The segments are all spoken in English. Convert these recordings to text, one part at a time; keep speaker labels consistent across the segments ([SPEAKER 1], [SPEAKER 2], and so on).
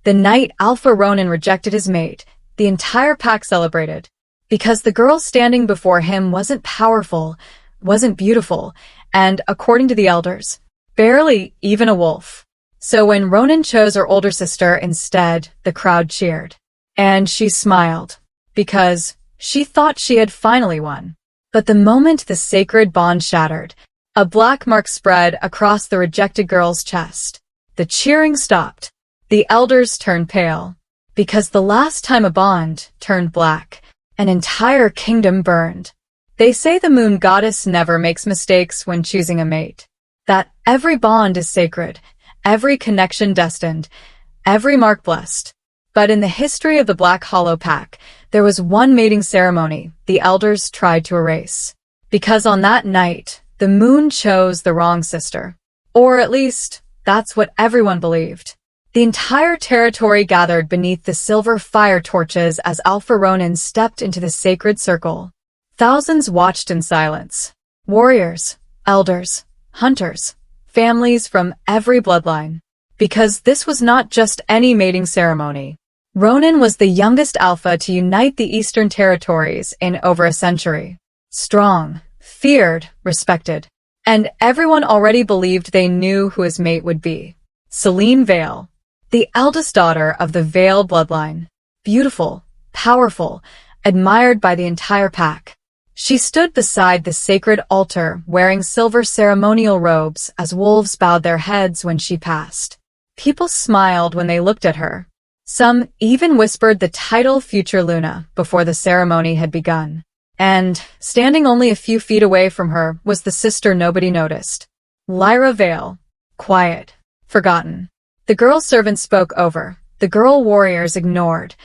[SPEAKER 1] The night Alpha Ronin rejected his mate, the entire pack celebrated. Because the girl standing before him wasn't powerful, wasn't beautiful, and, according to the elders, barely even a wolf. So when Ronin chose her older sister instead, the crowd cheered. And she smiled, because she thought she had finally won. But the moment the sacred bond shattered, a black mark spread across the rejected girl's chest. The cheering stopped. The elders turned pale. Because the last time a bond turned black, an entire kingdom burned. They say the moon goddess never makes mistakes when choosing a mate. That every bond is sacred, every connection destined, every mark blessed. But in the history of the Black Hollow Pack, there was one mating ceremony the elders tried to erase. Because on that night, the moon chose the wrong sister. Or at least, that's what everyone believed. The entire territory gathered beneath the silver fire torches as Alpha Ronin stepped into the sacred circle. Thousands watched in silence. Warriors, elders, hunters, families from every bloodline. Because this was not just any mating ceremony. Ronin was the youngest alpha to unite the Eastern Territories in over a century. Strong, feared, respected. And everyone already believed they knew who his mate would be. Selene Vale, the eldest daughter of the Vale bloodline. Beautiful, powerful, admired by the entire pack. She stood beside the sacred altar wearing silver ceremonial robes as wolves bowed their heads when she passed. People smiled when they looked at her. Some even whispered the title Future Luna before the ceremony had begun. And, standing only a few feet away from her, was the sister nobody noticed. Lyra Vale. Quiet. Forgotten. The girl servants spoke over. The girl warriors ignored.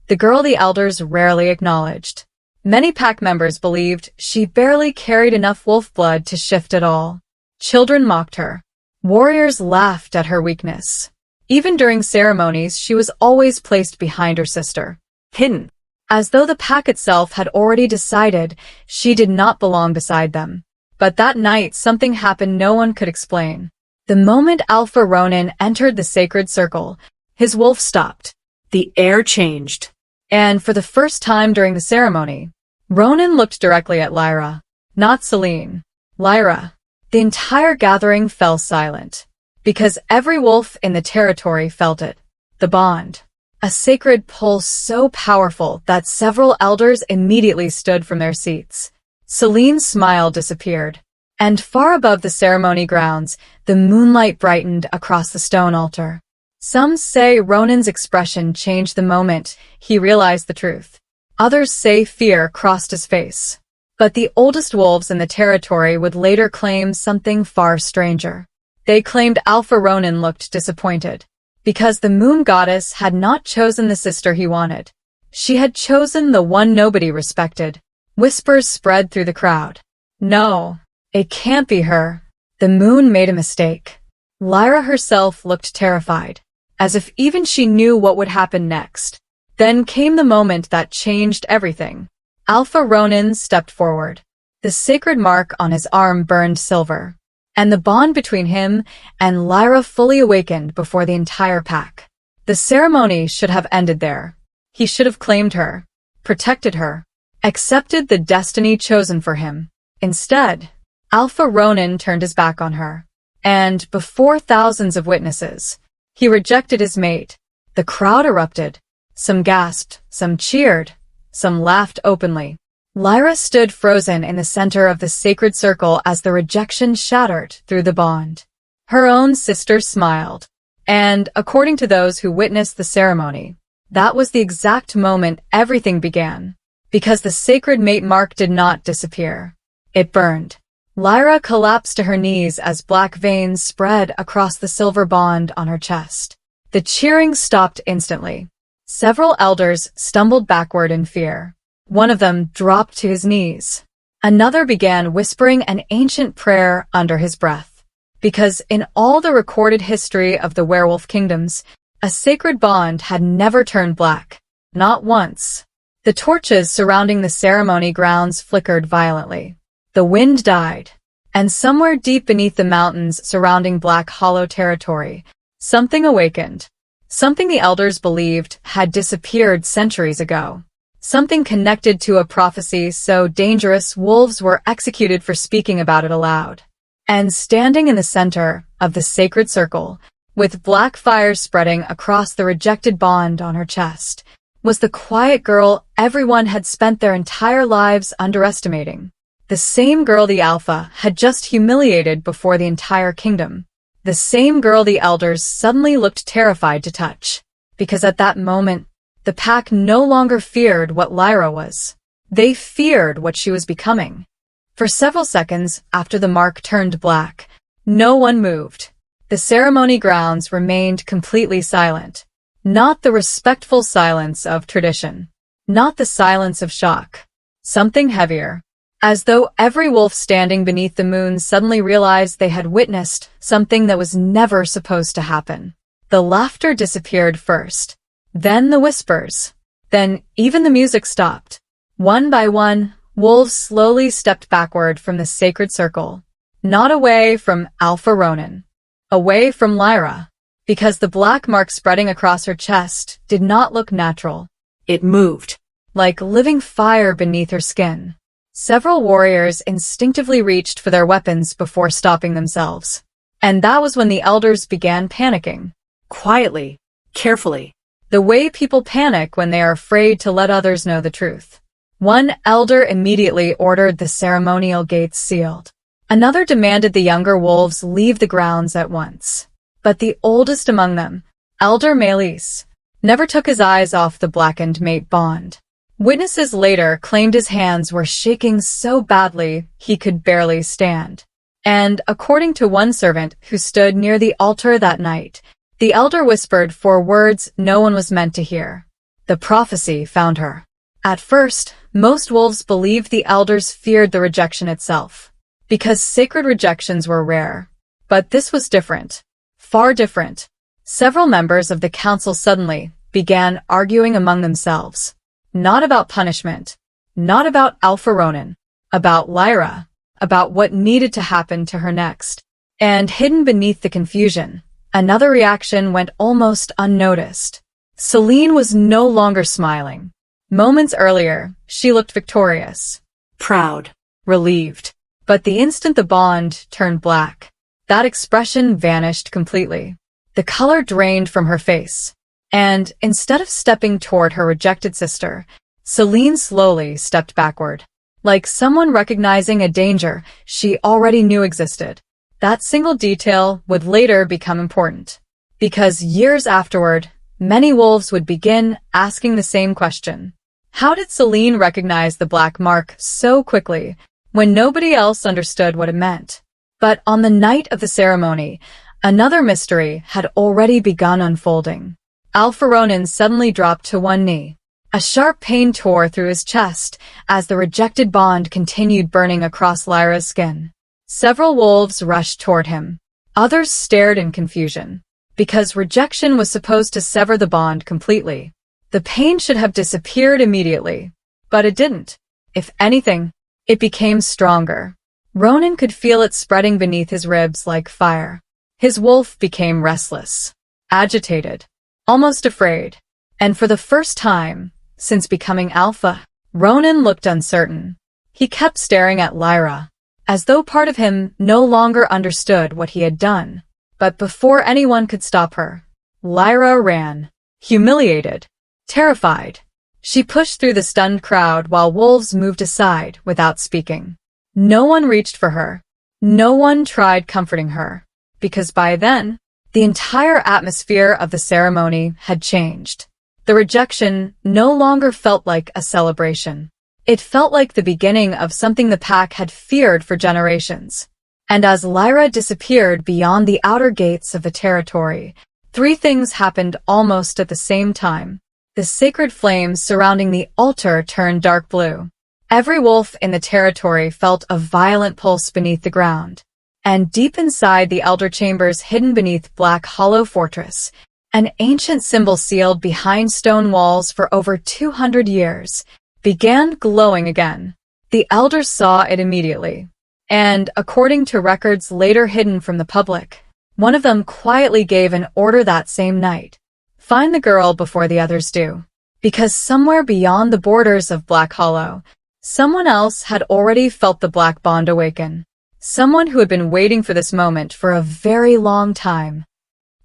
[SPEAKER 1] The girl the elders rarely acknowledged. Many pack members believed she barely carried enough wolf blood to shift at all. Children mocked her. Warriors laughed at her weakness. Even during ceremonies, she was always placed behind her sister, hidden, as though the pack itself had already decided she did not belong beside them. But that night, something happened no one could explain. The moment Alpha Ronin entered the sacred circle, his wolf stopped. The air changed. And for the first time during the ceremony, Ronin looked directly at Lyra, not Selene. Lyra. The entire gathering fell silent. Because every wolf in the territory felt it. The bond. A sacred pull so powerful that several elders immediately stood from their seats. Selene's smile disappeared. And far above the ceremony grounds, the moonlight brightened across the stone altar. Some say Ronin's expression changed the moment he realized the truth. Others say fear crossed his face. But the oldest wolves in the territory would later claim something far stranger. They claimed Alpha Ronin looked disappointed. Because the moon goddess had not chosen the sister he wanted. She had chosen the one nobody respected. Whispers spread through the crowd. No, it can't be her. The moon made a mistake. Lyra herself looked terrified, as if even she knew what would happen next. Then came the moment that changed everything. Alpha Ronin stepped forward. The sacred mark on his arm burned silver. And the bond between him and Lyra fully awakened before the entire pack. The ceremony should have ended there. He should have claimed her, protected her, accepted the destiny chosen for him. Instead, Alpha Ronin turned his back on her. And, before thousands of witnesses, he rejected his mate. The crowd erupted. Some gasped, some cheered, some laughed openly. Lyra stood frozen in the center of the sacred circle as the rejection shattered through the bond. Her own sister smiled. And, according to those who witnessed the ceremony, that was the exact moment everything began. Because the sacred mate mark did not disappear. It burned. Lyra collapsed to her knees as black veins spread across the silver bond on her chest. The cheering stopped instantly. Several elders stumbled backward in fear. One of them dropped to his knees. Another began whispering an ancient prayer under his breath. Because in all the recorded history of the werewolf kingdoms, a sacred bond had never turned black. Not once. The torches surrounding the ceremony grounds flickered violently. The wind died. And somewhere deep beneath the mountains surrounding Black Hollow territory, something awakened. Something the elders believed had disappeared centuries ago. Something connected to a prophecy so dangerous wolves were executed for speaking about it aloud. And standing in the center of the sacred circle, with black fire spreading across the rejected bond on her chest, was the quiet girl everyone had spent their entire lives underestimating. The same girl the Alpha had just humiliated before the entire kingdom. The same girl the elders suddenly looked terrified to touch. Because at that moment, the pack no longer feared what Lyra was. They feared what she was becoming. For several seconds after the mark turned black, no one moved. The ceremony grounds remained completely silent. Not the respectful silence of tradition. Not the silence of shock. Something heavier. As though every wolf standing beneath the moon suddenly realized they had witnessed something that was never supposed to happen. The laughter disappeared first. Then the whispers. Then even the music stopped. One by one, wolves slowly stepped backward from the sacred circle. Not away from Alpha Ronin. Away from Lyra. Because the black mark spreading across her chest did not look natural. It moved. Like living fire beneath her skin. Several warriors instinctively reached for their weapons before stopping themselves. And that was when the elders began panicking. Quietly. Carefully. The way people panic when they are afraid to let others know the truth. One elder immediately ordered the ceremonial gates sealed. Another demanded the younger wolves leave the grounds at once. But the oldest among them, Elder Melis, never took his eyes off the blackened mate bond. Witnesses later claimed his hands were shaking so badly he could barely stand. And according to one servant who stood near the altar that night, the elder whispered 4 words no one was meant to hear. The prophecy found her. At first, most wolves believed the elders feared the rejection itself, because sacred rejections were rare. But this was different. Far different. Several members of the council suddenly began arguing among themselves. Not about punishment. Not about Alpha Ronin. About Lyra. About what needed to happen to her next. And hidden beneath the confusion, another reaction went almost unnoticed. Celine was no longer smiling. Moments earlier, she looked victorious. Proud. Relieved. But the instant the bond turned black, that expression vanished completely. The color drained from her face. And instead of stepping toward her rejected sister, Celine slowly stepped backward. Like someone recognizing a danger she already knew existed. That single detail would later become important. Because years afterward, many wolves would begin asking the same question. How did Celine recognize the black mark so quickly, when nobody else understood what it meant? But on the night of the ceremony, another mystery had already begun unfolding. Alpha Ronin suddenly dropped to one knee. A sharp pain tore through his chest as the rejected bond continued burning across Lyra's skin. Several wolves rushed toward him. Others stared in confusion. Because rejection was supposed to sever the bond completely. The pain should have disappeared immediately. But it didn't. If anything, it became stronger. Ronin could feel it spreading beneath his ribs like fire. His wolf became restless. Agitated. Almost afraid. And for the first time, since becoming Alpha, Ronin looked uncertain. He kept staring at Lyra, as though part of him no longer understood what he had done. But before anyone could stop her, Lyra ran. Humiliated. Terrified. She pushed through the stunned crowd while wolves moved aside without speaking. No one reached for her. No one tried comforting her. Because by then, the entire atmosphere of the ceremony had changed. The rejection no longer felt like a celebration. It felt like the beginning of something the pack had feared for generations. And as Lyra disappeared beyond the outer gates of the territory, 3 things happened almost at the same time. The sacred flames surrounding the altar turned dark blue. Every wolf in the territory felt a violent pulse beneath the ground. And deep inside the elder chambers hidden beneath Black Hollow Fortress, an ancient symbol sealed behind stone walls for over 200 years, began glowing again. The elders saw it immediately. And, according to records later hidden from the public, one of them quietly gave an order that same night. Find the girl before the others do. Because somewhere beyond the borders of Black Hollow, someone else had already felt the black bond awaken. Someone who had been waiting for this moment for a very long time.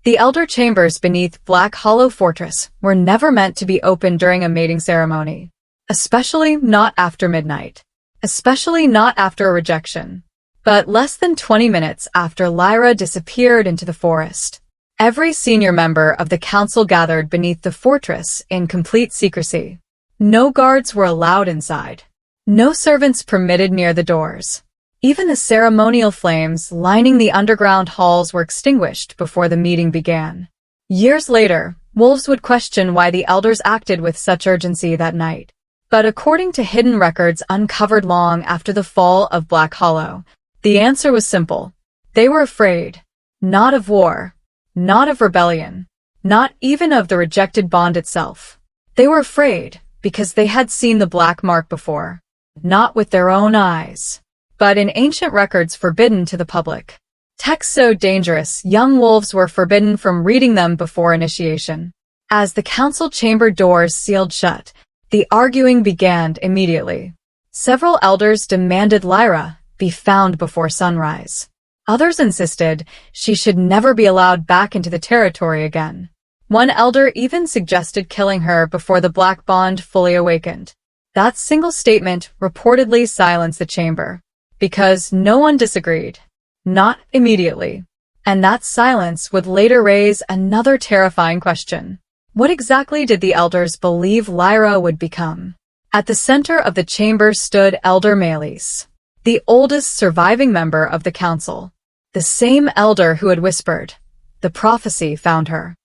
[SPEAKER 1] The elder chambers beneath Black Hollow Fortress were never meant to be opened during a mating ceremony. Especially not after midnight. Especially not after a rejection. But less than 20 minutes after Lyra disappeared into the forest. Every senior member of the council gathered beneath the fortress in complete secrecy. No guards were allowed inside. No servants permitted near the doors. Even the ceremonial flames lining the underground halls were extinguished before the meeting began. Years later, wolves would question why the elders acted with such urgency that night. But according to hidden records uncovered long after the fall of Black Hollow, the answer was simple. They were afraid. Not of war. Not of rebellion. Not even of the rejected bond itself. They were afraid because they had seen the black mark before. Not with their own eyes, but in ancient records forbidden to the public. Texts so dangerous, young wolves were forbidden from reading them before initiation. As the council chamber doors sealed shut, the arguing began immediately. Several elders demanded Lyra be found before sunrise. Others insisted she should never be allowed back into the territory again. One elder even suggested killing her before the black bond fully awakened. That single statement reportedly silenced the chamber, because no one disagreed. Not immediately. And that silence would later raise another terrifying question. What exactly did the elders believe Lyra would become? At the center of the chamber stood Elder Melis, the oldest surviving member of the council. The same elder who had whispered, "The prophecy found her."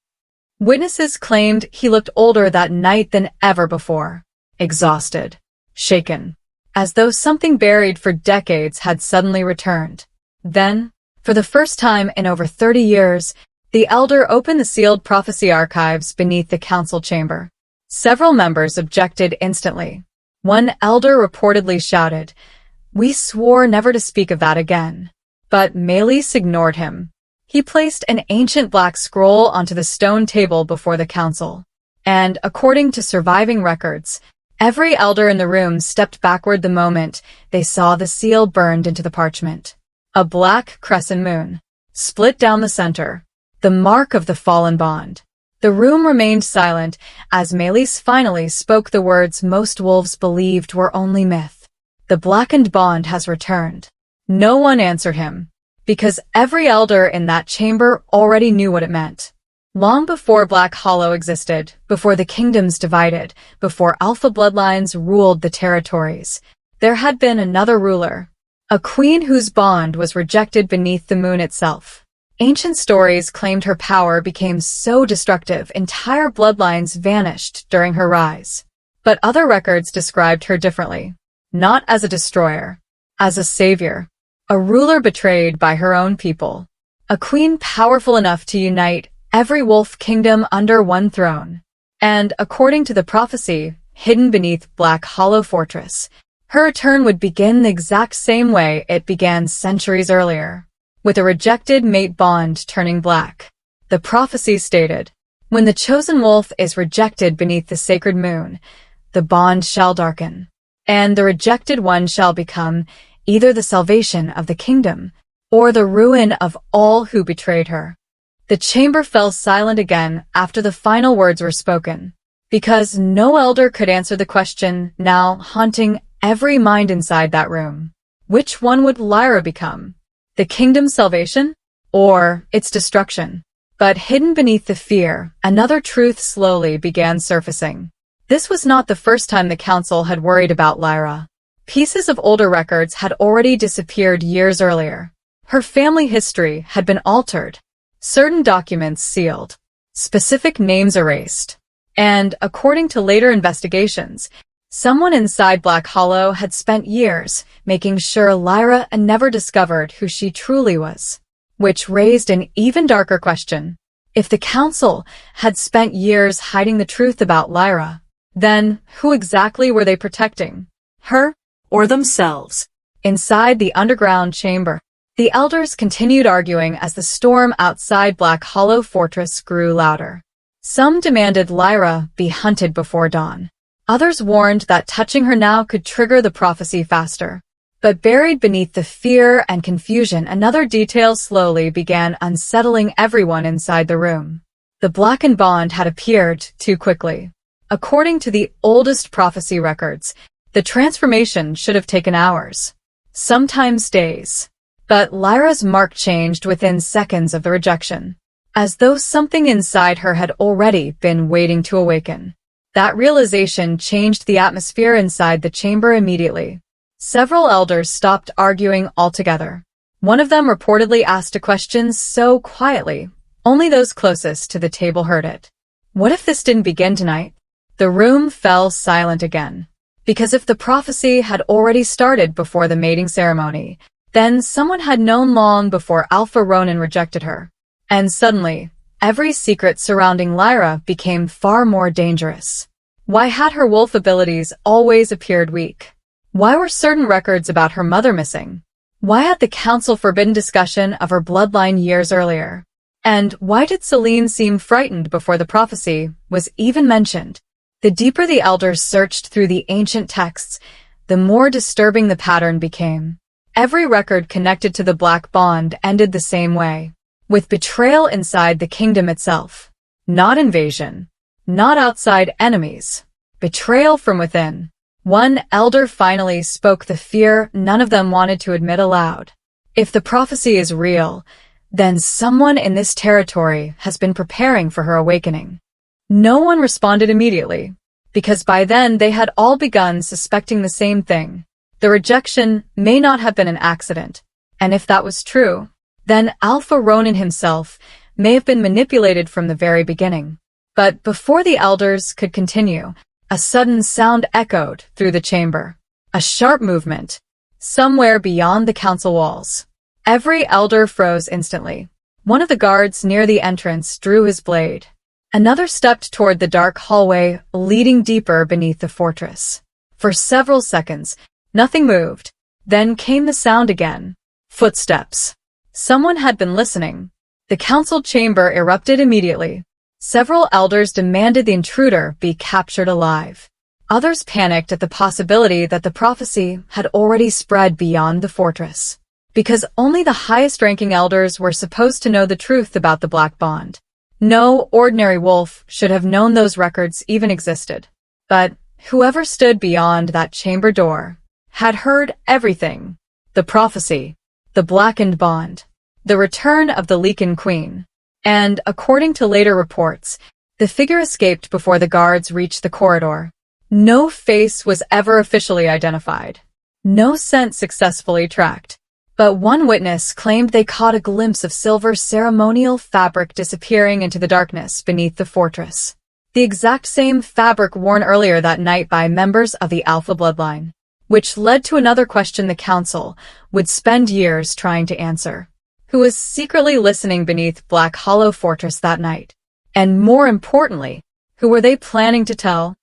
[SPEAKER 1] Witnesses claimed he looked older that night than ever before. Exhausted. Shaken. As though something buried for decades had suddenly returned. Then, for the first time in over 30 years, the elder opened the sealed prophecy archives beneath the council chamber. Several members objected instantly. One elder reportedly shouted, "We swore never to speak of that again." But Melis ignored him. He placed an ancient black scroll onto the stone table before the council. And, according to surviving records, every elder in the room stepped backward the moment they saw the seal burned into the parchment. A black crescent moon, split down the center, the mark of the fallen bond. The room remained silent as Melis finally spoke the words most wolves believed were only myth. The blackened bond has returned. No one answered him, because every elder in that chamber already knew what it meant. Long before Black Hollow existed, before the kingdoms divided, before alpha bloodlines ruled the territories, there had been another ruler. A queen whose bond was rejected beneath the moon itself. Ancient stories claimed her power became so destructive entire bloodlines vanished during her rise. But other records described her differently. Not as a destroyer. As a savior. A ruler betrayed by her own people. A queen powerful enough to unite every wolf kingdom under one throne. And, according to the prophecy, hidden beneath Black Hollow Fortress, her return would begin the exact same way it began centuries earlier, with a rejected mate bond turning black. The prophecy stated, "When the chosen wolf is rejected beneath the sacred moon, the bond shall darken, and the rejected one shall become either the salvation of the kingdom or the ruin of all who betrayed her." The chamber fell silent again after the final words were spoken, because no elder could answer the question now haunting every mind inside that room. Which one would Lyra become? The kingdom's salvation? Or its destruction? But hidden beneath the fear, another truth slowly began surfacing. This was not the first time the council had worried about Lyra. Pieces of older records had already disappeared years earlier. Her family history had been altered. Certain documents sealed. Specific names erased. And, according to later investigations, someone inside Black Hollow had spent years making sure Lyra never discovered who she truly was. Which raised an even darker question. If the council had spent years hiding the truth about Lyra, then who exactly were they protecting? Her? Or themselves? Inside the underground chamber, the elders continued arguing as the storm outside Black Hollow Fortress grew louder. Some demanded Lyra be hunted before dawn. Others warned that touching her now could trigger the prophecy faster. But buried beneath the fear and confusion, another detail slowly began unsettling everyone inside the room. The blackened bond had appeared too quickly. According to the oldest prophecy records, the transformation should have taken hours, sometimes days. But Lyra's mark changed within seconds of the rejection, as though something inside her had already been waiting to awaken. That realization changed the atmosphere inside the chamber immediately. Several elders stopped arguing altogether. One of them reportedly asked a question so quietly, only those closest to the table heard it. What if this didn't begin tonight? The room fell silent again. Because if the prophecy had already started before the mating ceremony, then someone had known long before Alpha Ronin rejected her. And suddenly, every secret surrounding Lyra became far more dangerous. Why had her wolf abilities always appeared weak? Why were certain records about her mother missing? Why had the council forbidden discussion of her bloodline years earlier? And why did Selene seem frightened before the prophecy was even mentioned? The deeper the elders searched through the ancient texts, the more disturbing the pattern became. Every record connected to the Black Bond ended the same way, with betrayal inside the kingdom itself. Not invasion, not outside enemies, betrayal from within. One elder finally spoke the fear none of them wanted to admit aloud. If the prophecy is real, then someone in this territory has been preparing for her awakening. No one responded immediately, because by then they had all begun suspecting the same thing. The rejection may not have been an accident, and if that was true, then Alpha Ronin himself may have been manipulated from the very beginning. But before the elders could continue, a sudden sound echoed through the chamber. A sharp movement, somewhere beyond the council walls. Every elder froze instantly. One of the guards near the entrance drew his blade. Another stepped toward the dark hallway leading deeper beneath the fortress. For several seconds, nothing moved. Then came the sound again. Footsteps. Someone had been listening. The council chamber erupted immediately. Several elders demanded the intruder be captured alive. Others panicked at the possibility that the prophecy had already spread beyond the fortress. Because only the highest-ranking elders were supposed to know the truth about the Black Bond. No ordinary wolf should have known those records even existed. But whoever stood beyond that chamber door had heard everything. The prophecy, the blackened bond, the return of the Lycan Queen. And, according to later reports, the figure escaped before the guards reached the corridor. No face was ever officially identified. No scent successfully tracked. But one witness claimed they caught a glimpse of silver ceremonial fabric disappearing into the darkness beneath the fortress. The exact same fabric worn earlier that night by members of the Alpha bloodline. Which led to another question the council would spend years trying to answer. Who was secretly listening beneath Black Hollow Fortress that night? And more importantly, who were they planning to tell?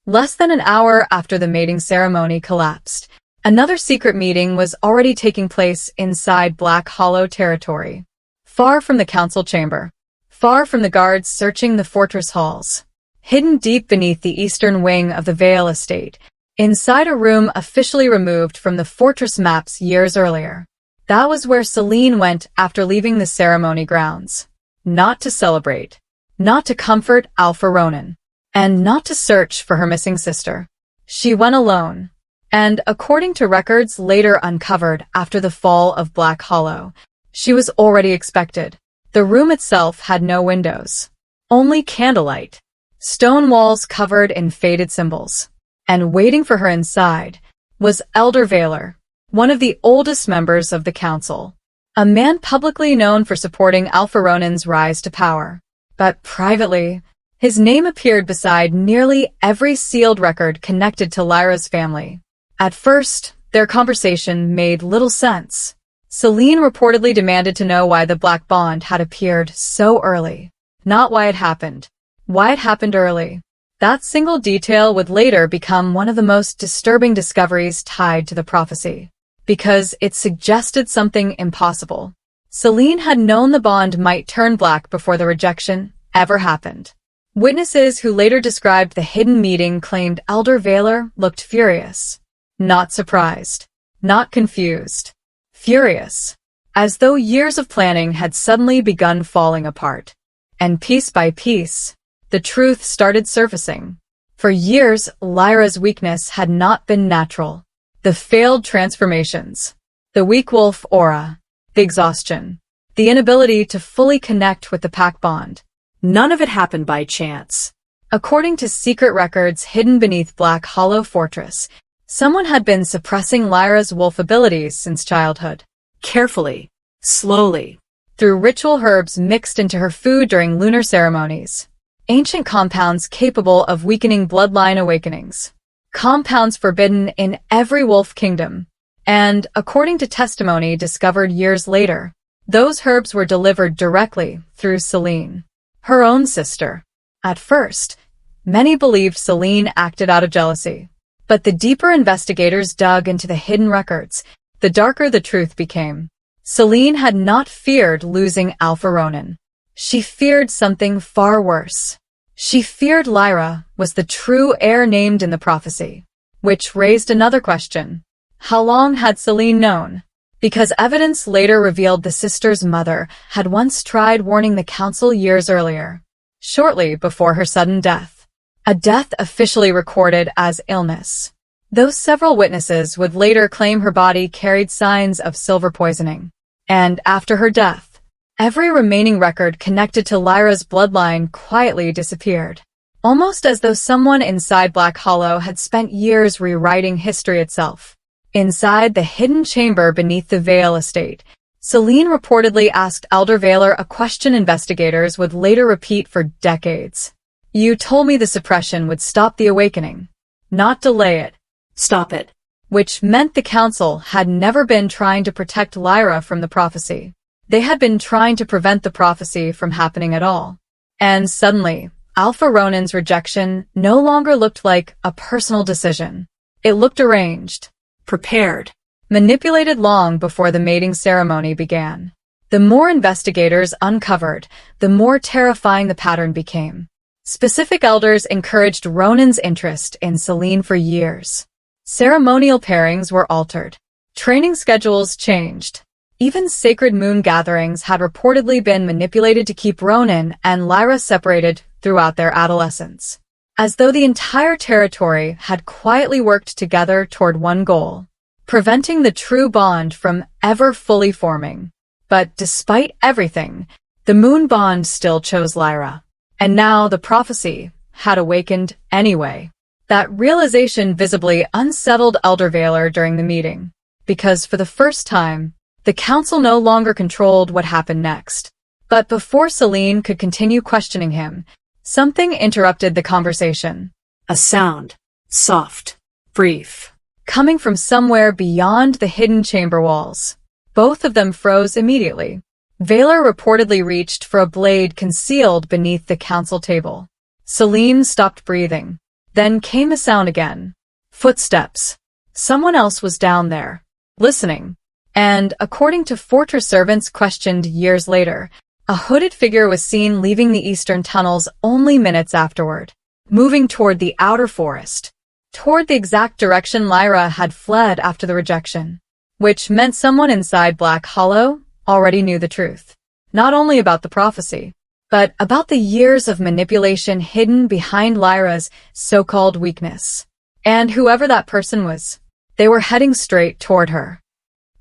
[SPEAKER 1] Less than an hour after the mating ceremony collapsed, another secret meeting was already taking place inside Black Hollow territory. Far from the council chamber. Far from the guards searching the fortress halls. Hidden deep beneath the eastern wing of the Vale estate, inside a room officially removed from the fortress maps years earlier. That was where Selene went after leaving the ceremony grounds. Not to celebrate. Not to comfort Alpha Ronin. And not to search for her missing sister. She went alone. And, according to records later uncovered after the fall of Black Hollow, she was already expected. The room itself had no windows. Only candlelight. Stone walls covered in faded symbols. And waiting for her inside was Elder Valor, one of the oldest members of the council. A man publicly known for supporting Alpha Ronin's rise to power. But privately, his name appeared beside nearly every sealed record connected to Lyra's family. At first, their conversation made little sense. Selene reportedly demanded to know why the Black Bond had appeared so early. Not why it happened. Why it happened early. That single detail would later become one of the most disturbing discoveries tied to the prophecy. Because it suggested something impossible. Selene had known the bond might turn black before the rejection ever happened. Witnesses who later described the hidden meeting claimed Elder Valor looked furious. Not surprised. Not confused. Furious. As though years of planning had suddenly begun falling apart. And piece by piece, the truth started surfacing. For years, Lyra's weakness had not been natural. The failed transformations. The weak wolf aura. The exhaustion. The inability to fully connect with the pack bond.
[SPEAKER 2] None of it happened by chance.
[SPEAKER 1] According to secret records hidden beneath Black Hollow Fortress, someone had been suppressing Lyra's wolf abilities since childhood.
[SPEAKER 2] Carefully. Slowly.
[SPEAKER 1] Through ritual herbs mixed into her food during lunar ceremonies. Ancient compounds capable of weakening bloodline awakenings. Compounds forbidden in every wolf kingdom. And, according to testimony discovered years later, those herbs were delivered directly through Selene, her own sister. At first, many believed Selene acted out of jealousy. But the deeper investigators dug into the hidden records, the darker the truth became. Selene had not feared losing Alpha Ronin. She feared something far worse. She feared Lyra was the true heir named in the prophecy. Which raised another question. How long had Selene known? Because evidence later revealed the sister's mother had once tried warning the council years earlier, shortly before her sudden death. A death officially recorded as illness. Though several witnesses would later claim her body carried signs of silver poisoning. And after her death, every remaining record connected to Lyra's bloodline quietly disappeared. Almost as though someone inside Black Hollow had spent years rewriting history itself. Inside the hidden chamber beneath the Vale estate, Selene reportedly asked Elder Valor a question investigators would later repeat for decades. You told me the suppression would stop the awakening, not delay it.
[SPEAKER 2] Stop it.
[SPEAKER 1] Which meant the council had never been trying to protect Lyra from the prophecy. They had been trying to prevent the prophecy from happening at all. And suddenly, Alpha Ronin's rejection no longer looked like a personal decision. It looked arranged.
[SPEAKER 2] Prepared.
[SPEAKER 1] Manipulated long before the mating ceremony began. The more investigators uncovered, the more terrifying the pattern became. Specific elders encouraged Ronin's interest in Selene for years. Ceremonial pairings were altered. Training schedules changed. Even sacred moon gatherings had reportedly been manipulated to keep Ronin and Lyra separated throughout their adolescence. As though the entire territory had quietly worked together toward one goal, preventing the true bond from ever fully forming. But despite everything, the moon bond still chose Lyra. And now the prophecy had awakened anyway. That realization visibly unsettled Elder Valor during the meeting, because for the first time, the council no longer controlled what happened next. But before Selene could continue questioning him, something interrupted the conversation.
[SPEAKER 2] A sound. Soft. Brief.
[SPEAKER 1] Coming from somewhere beyond the hidden chamber walls. Both of them froze immediately. Valor reportedly reached for a blade concealed beneath the council table. Selene stopped breathing. Then came a sound again. Footsteps. Someone else was down there, listening. And, according to fortress servants questioned years later, a hooded figure was seen leaving the eastern tunnels only minutes afterward, moving toward the outer forest, toward the exact direction Lyra had fled after the rejection, which meant someone inside Black Hollow already knew the truth, not only about the prophecy, but about the years of manipulation hidden behind Lyra's so-called weakness. And whoever that person was, they were heading straight toward her.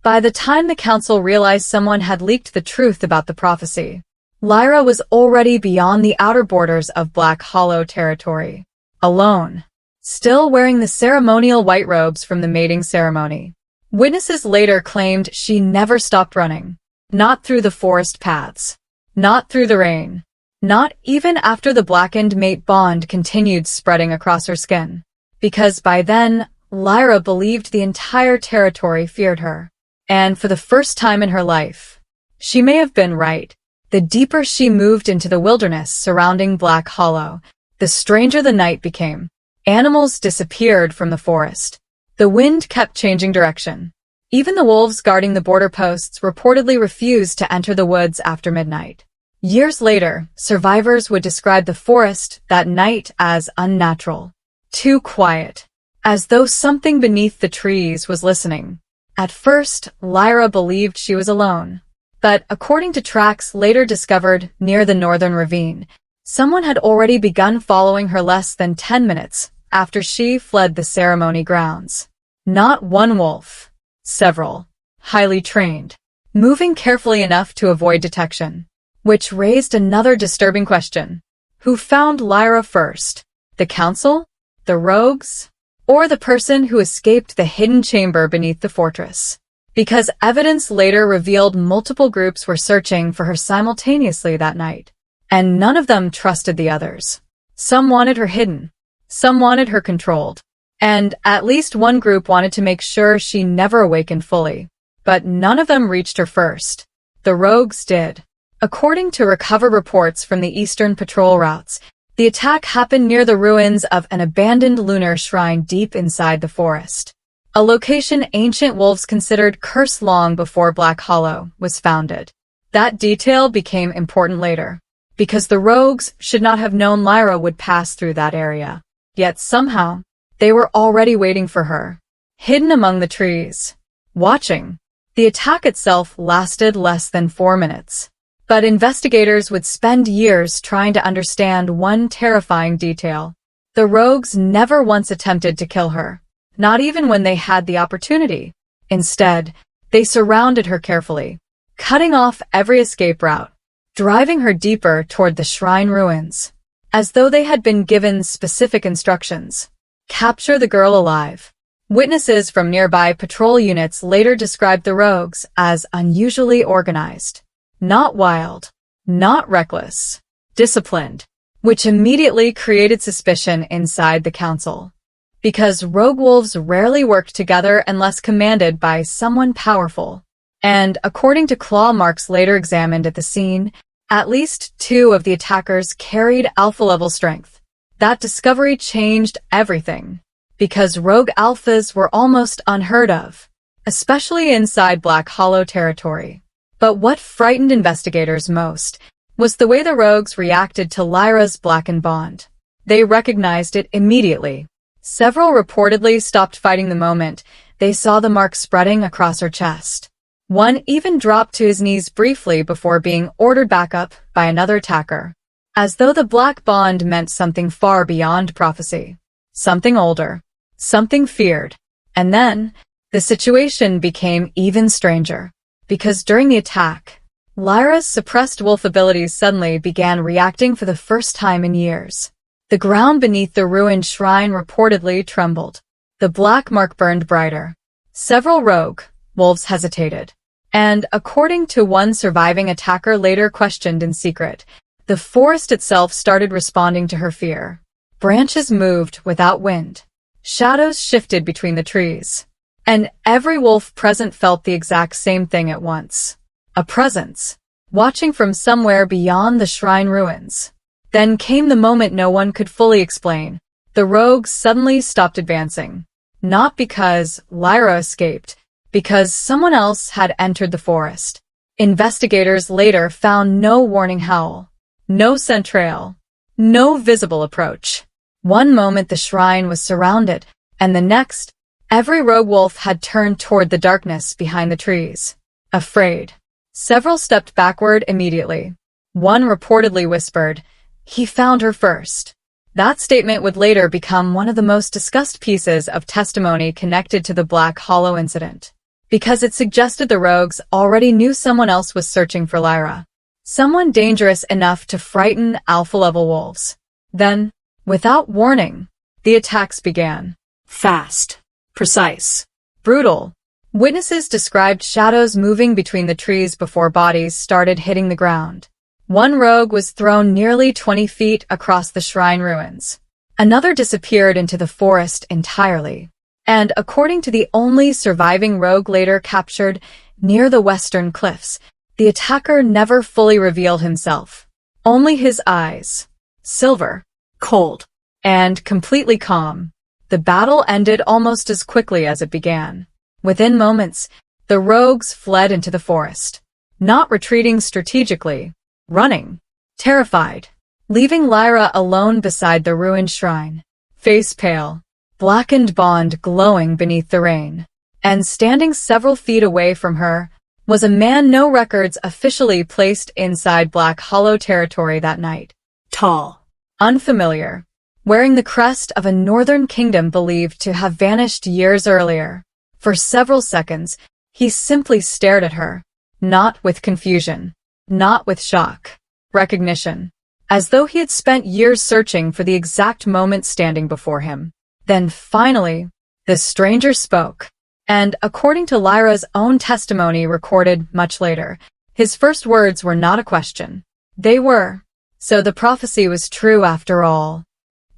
[SPEAKER 1] By the time the council realized someone had leaked the truth about the prophecy, Lyra was already beyond the outer borders of Black Hollow territory. Alone. Still wearing the ceremonial white robes from the mating ceremony. Witnesses later claimed she never stopped running. Not through the forest paths. Not through the rain. Not even after the blackened mate bond continued spreading across her skin. Because by then, Lyra believed the entire territory feared her. And for the first time in her life, she may have been right. The deeper she moved into the wilderness surrounding Black Hollow, the stranger the night became. Animals disappeared from the forest. The wind kept changing direction. Even the wolves guarding the border posts reportedly refused to enter the woods after midnight. Years later, survivors would describe the forest that night as unnatural, too quiet, as though something beneath the trees was listening. At first, Lyra believed she was alone. But according to tracks later discovered near the northern ravine, someone had already begun following her less than 10 minutes after she fled the ceremony grounds. Not one wolf, several, highly trained, moving carefully enough to avoid detection. Which raised another disturbing question. Who found Lyra first? The council? The rogues? Or the person who escaped the hidden chamber beneath the fortress? Because evidence later revealed multiple groups were searching for her simultaneously that night, and none of them trusted the others. Some wanted her hidden, some wanted her controlled, and at least one group wanted to make sure she never awakened fully. But none of them reached her first. The rogues did. According to recovered reports from the eastern patrol routes, the attack happened near the ruins of an abandoned lunar shrine deep inside the forest, a location ancient wolves considered cursed long before Black Hollow was founded. That detail became important later, because the rogues should not have known Lyra would pass through that area. Yet somehow, they were already waiting for her, hidden among the trees, watching. The attack itself lasted less than 4 minutes. But investigators would spend years trying to understand one terrifying detail. The rogues never once attempted to kill her, not even when they had the opportunity. Instead, they surrounded her carefully, cutting off every escape route, driving her deeper toward the shrine ruins, as though they had been given specific instructions. Capture the girl alive. Witnesses from nearby patrol units later described the rogues as unusually organized. Not wild, not reckless, disciplined, which immediately created suspicion inside the council. Because rogue wolves rarely worked together unless commanded by someone powerful. And according to claw marks later examined at the scene, at least 2 of the attackers carried alpha-level strength. That discovery changed everything, because rogue alphas were almost unheard of, especially inside Black Hollow territory. But what frightened investigators most was the way the rogues reacted to Lyra's blackened bond. They recognized it immediately. Several reportedly stopped fighting the moment they saw the mark spreading across her chest. One even dropped to his knees briefly before being ordered back up by another attacker, as though the black bond meant something far beyond prophecy. Something older, something feared. And then, the situation became even stranger. Because during the attack, Lyra's suppressed wolf abilities suddenly began reacting for the first time in years. The ground beneath the ruined shrine reportedly trembled. The black mark burned brighter. Several rogue wolves hesitated. And according to one surviving attacker later questioned in secret, the forest itself started responding to her fear. Branches moved without wind. Shadows shifted between the trees. And every wolf present felt the exact same thing at once. A presence, watching from somewhere beyond the shrine ruins. Then came the moment no one could fully explain. The rogues suddenly stopped advancing. Not because Lyra escaped, because someone else had entered the forest. Investigators later found no warning howl, no scent trail, no visible approach. One moment the shrine was surrounded, and the next, every rogue wolf had turned toward the darkness behind the trees. Afraid. Several stepped backward immediately. One reportedly whispered, "He found her first." That statement would later become one of the most discussed pieces of testimony connected to the Black Hollow incident, because it suggested the rogues already knew someone else was searching for Lyra. Someone dangerous enough to frighten alpha-level wolves. Then, without warning, the attacks began.
[SPEAKER 2] Fast. Precise.
[SPEAKER 1] Brutal. Witnesses described shadows moving between the trees before bodies started hitting the ground. One rogue was thrown nearly 20 feet across the shrine ruins. Another disappeared into the forest entirely. And according to the only surviving rogue later captured near the western cliffs, the attacker never fully revealed himself. Only his eyes. Silver.
[SPEAKER 2] Cold.
[SPEAKER 1] And completely calm. The battle ended almost as quickly as it began. Within moments, the rogues fled into the forest, not retreating strategically, running, terrified, leaving Lyra alone beside the ruined shrine, face pale, blackened bond glowing beneath the rain. And standing several feet away from her was a man no records officially placed inside Black Hollow territory that night.
[SPEAKER 2] Tall.
[SPEAKER 1] Unfamiliar, wearing the crest of a northern kingdom believed to have vanished years earlier. For several seconds, he simply stared at her, not with confusion, not with shock, recognition, as though he had spent years searching for the exact moment standing before him. Then finally, the stranger spoke, and according to Lyra's own testimony recorded much later, his first words were not a question. They were, so the prophecy was true after all.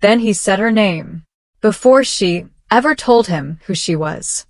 [SPEAKER 1] Then he said her name, before she ever told him who she was.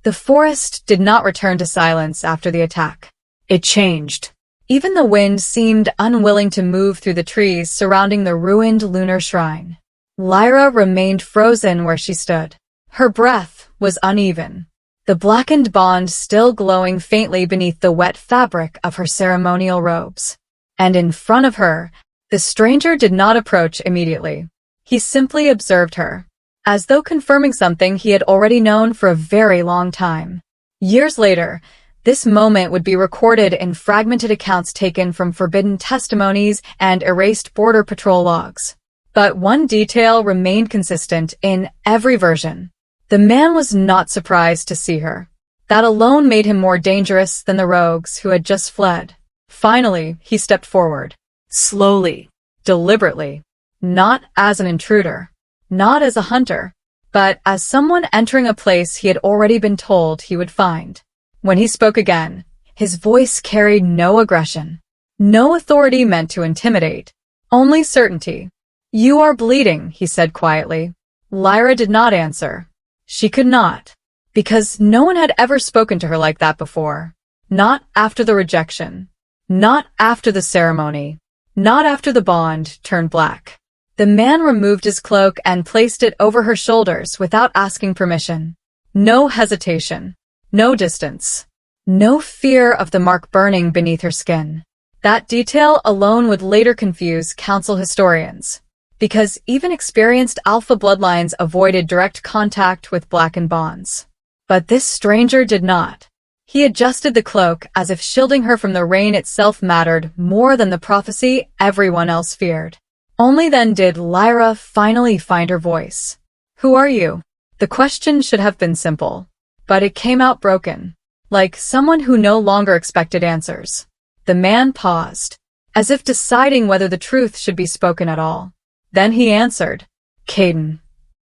[SPEAKER 1] The forest did not return to silence after the attack. It changed. Even the wind seemed unwilling to move through the trees surrounding the ruined lunar shrine. Lyra remained frozen where she stood. Her breath was uneven, the blackened bond still glowing faintly beneath the wet fabric of her ceremonial robes. And in front of her, the stranger did not approach immediately. He simply observed her, as though confirming something he had already known for a very long time. Years later, this moment would be recorded in fragmented accounts taken from forbidden testimonies and erased border patrol logs. But one detail remained consistent in every version. The man was not surprised to see her. That alone made him more dangerous than the rogues who had just fled. Finally, he stepped forward.
[SPEAKER 2] Slowly.
[SPEAKER 1] Deliberately. Not as an intruder. Not as a hunter. But as someone entering a place he had already been told he would find. When he spoke again, his voice carried no aggression. No authority meant to intimidate. Only certainty. "You are bleeding," he said quietly. Lyra did not answer. She could not. Because no one had ever spoken to her like that before. Not after the rejection. Not after the ceremony. Not after the bond turned black. The man removed his cloak and placed it over her shoulders without asking permission. No hesitation. No distance. No fear of the mark burning beneath her skin. That detail alone would later confuse council historians, because even experienced alpha bloodlines avoided direct contact with blackened bonds. But this stranger did not. He adjusted the cloak as if shielding her from the rain itself mattered more than the prophecy everyone else feared. Only then did Lyra finally find her voice. "Who are you?" The question should have been simple, but it came out broken, like someone who no longer expected answers. The man paused, as if deciding whether the truth should be spoken at all. Then he answered, "Caden."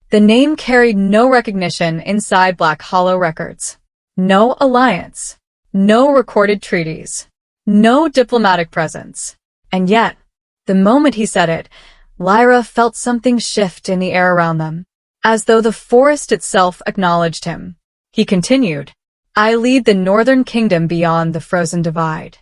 [SPEAKER 1] The name carried no recognition inside Black Hollow records. No alliance. No recorded treaties. No diplomatic presence. And yet, the moment he said it, Lyra felt something shift in the air around them, as though the forest itself acknowledged him. He continued, "I lead the northern kingdom beyond the frozen divide.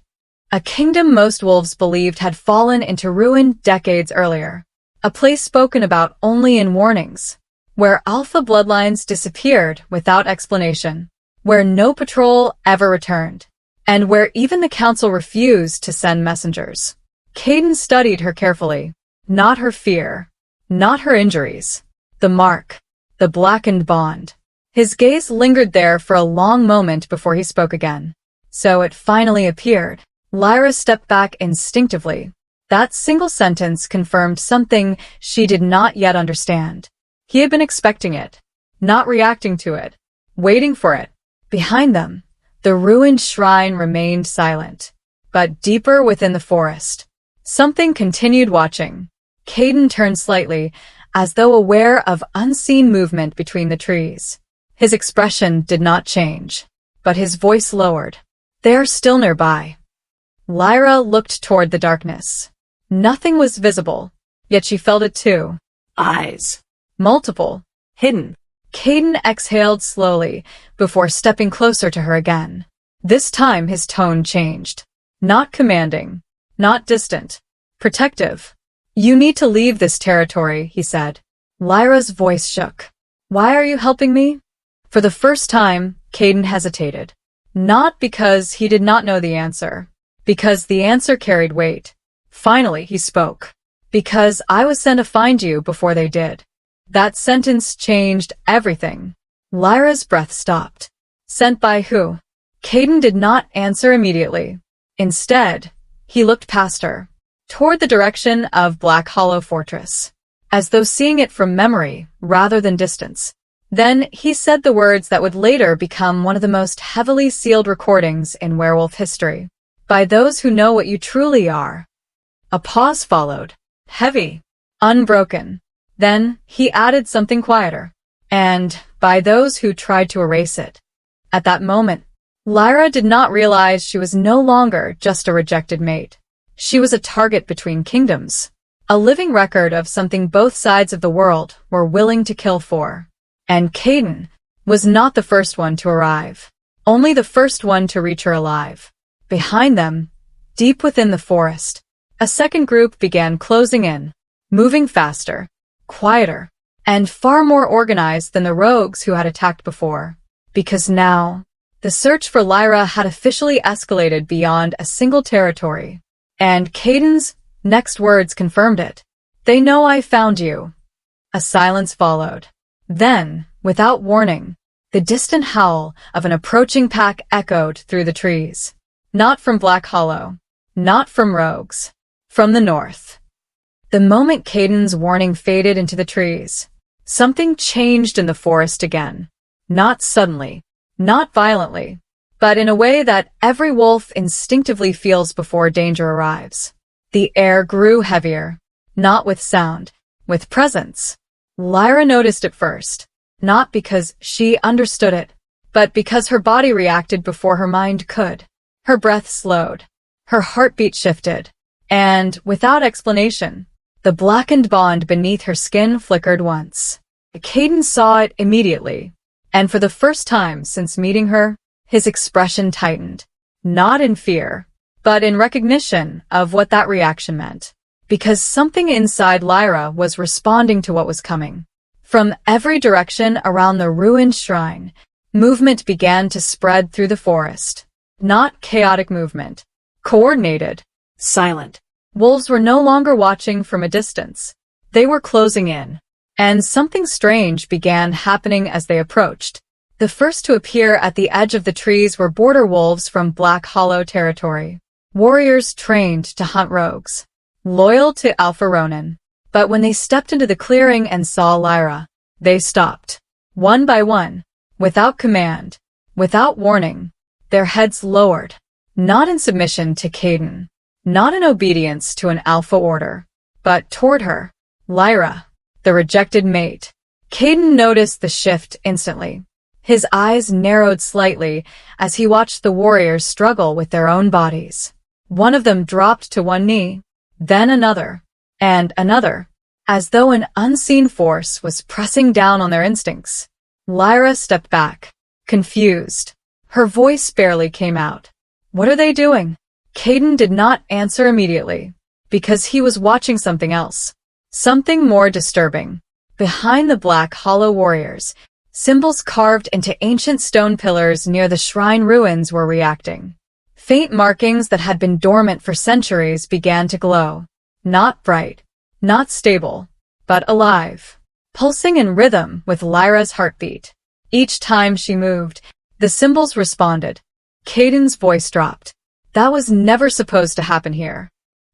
[SPEAKER 1] A kingdom most wolves believed had fallen into ruin decades earlier. A place spoken about only in warnings, where alpha bloodlines disappeared without explanation, where no patrol ever returned, and where even the council refused to send messengers." Caden studied her carefully. Not her fear, not her injuries. The mark, the blackened bond. His gaze lingered there for a long moment before he spoke again. So it finally appeared. Lyra stepped back instinctively. That single sentence confirmed something she did not yet understand. He had been expecting it, not reacting to it, waiting for it. Behind them, the ruined shrine remained silent. But deeper within the forest, something continued watching. Caden turned slightly, as though aware of unseen movement between the trees. His expression did not change, but his voice lowered. "They are still nearby." Lyra looked toward the darkness. Nothing was visible, yet she felt it too.
[SPEAKER 2] Eyes.
[SPEAKER 1] Multiple.
[SPEAKER 2] Hidden.
[SPEAKER 1] Caden exhaled slowly before stepping closer to her again. This time his tone changed. Not commanding. Not distant. Protective. "You need to leave this territory," he said. Lyra's voice shook. "Why are you helping me?" For the first time, Caden hesitated. Not because he did not know the answer, Because the answer carried weight. Finally, he spoke. Because I was sent to find you before they did. That sentence changed everything. Lyra's breath stopped. Sent by who? Caden did not answer immediately. Instead, he looked past her, toward the direction of Black Hollow Fortress, as though seeing it from memory rather than distance. Then he said the words that would later become one of the most heavily sealed recordings in werewolf history. By those who know what you truly are. A pause followed, heavy, unbroken. Then he added something quieter. And by those who tried to erase it. At that moment, Lyra did not realize she was no longer just a rejected mate. She was a target between kingdoms. A living record of something both sides of the world were willing to kill for. And Caden was not the first one to arrive. Only the first one to reach her alive. Behind them, deep within the forest, a second group began closing in, moving faster, quieter, and far more organized than the rogues who had attacked before. Because now, the search for Lyra had officially escalated beyond a single territory. And Caden's next words confirmed it. They know I found you. A silence followed. Then, without warning, the distant howl of an approaching pack echoed through the trees. Not from Black Hollow. Not from rogues. From the north. The moment Caden's warning faded into the trees, something changed in the forest again. Not suddenly, not violently, but in a way that every wolf instinctively feels before danger arrives. The air grew heavier, not with sound, with presence. Lyra noticed it first, not because she understood it, but because her body reacted before her mind could. Her breath slowed, her heartbeat shifted, and, without explanation, the blackened bond beneath her skin flickered once. Caden saw it immediately, and for the first time since meeting her, his expression tightened, not in fear, but in recognition of what that reaction meant. Because something inside Lyra was responding to what was coming. From every direction around the ruined shrine, movement began to spread through the forest. Not chaotic movement. Coordinated.
[SPEAKER 2] Silent.
[SPEAKER 1] Wolves were no longer watching from a distance. They were closing in. And something strange began happening as they approached. The first to appear at the edge of the trees were border wolves from Black Hollow territory. Warriors trained to hunt rogues. Loyal to Alpha Ronin. But when they stepped into the clearing and saw Lyra, they stopped. One by one. Without command. Without warning. Their heads lowered. Not in submission to Caden. Not in obedience to an alpha order. But toward her. Lyra. The rejected mate. Caden noticed the shift instantly. His eyes narrowed slightly as he watched the warriors struggle with their own bodies. One of them dropped to one knee. Then another, and another, as though an unseen force was pressing down on their instincts. Lyra stepped back, confused. Her voice barely came out. What are they doing? Caden did not answer immediately, because he was watching something else. Something more disturbing. Behind the Black Hollow warriors, symbols carved into ancient stone pillars near the shrine ruins were reacting. Faint markings that had been dormant for centuries began to glow. Not bright, not stable, but alive. Pulsing in rhythm with Lyra's heartbeat. Each time she moved, the symbols responded. Caden's voice dropped. That was never supposed to happen here.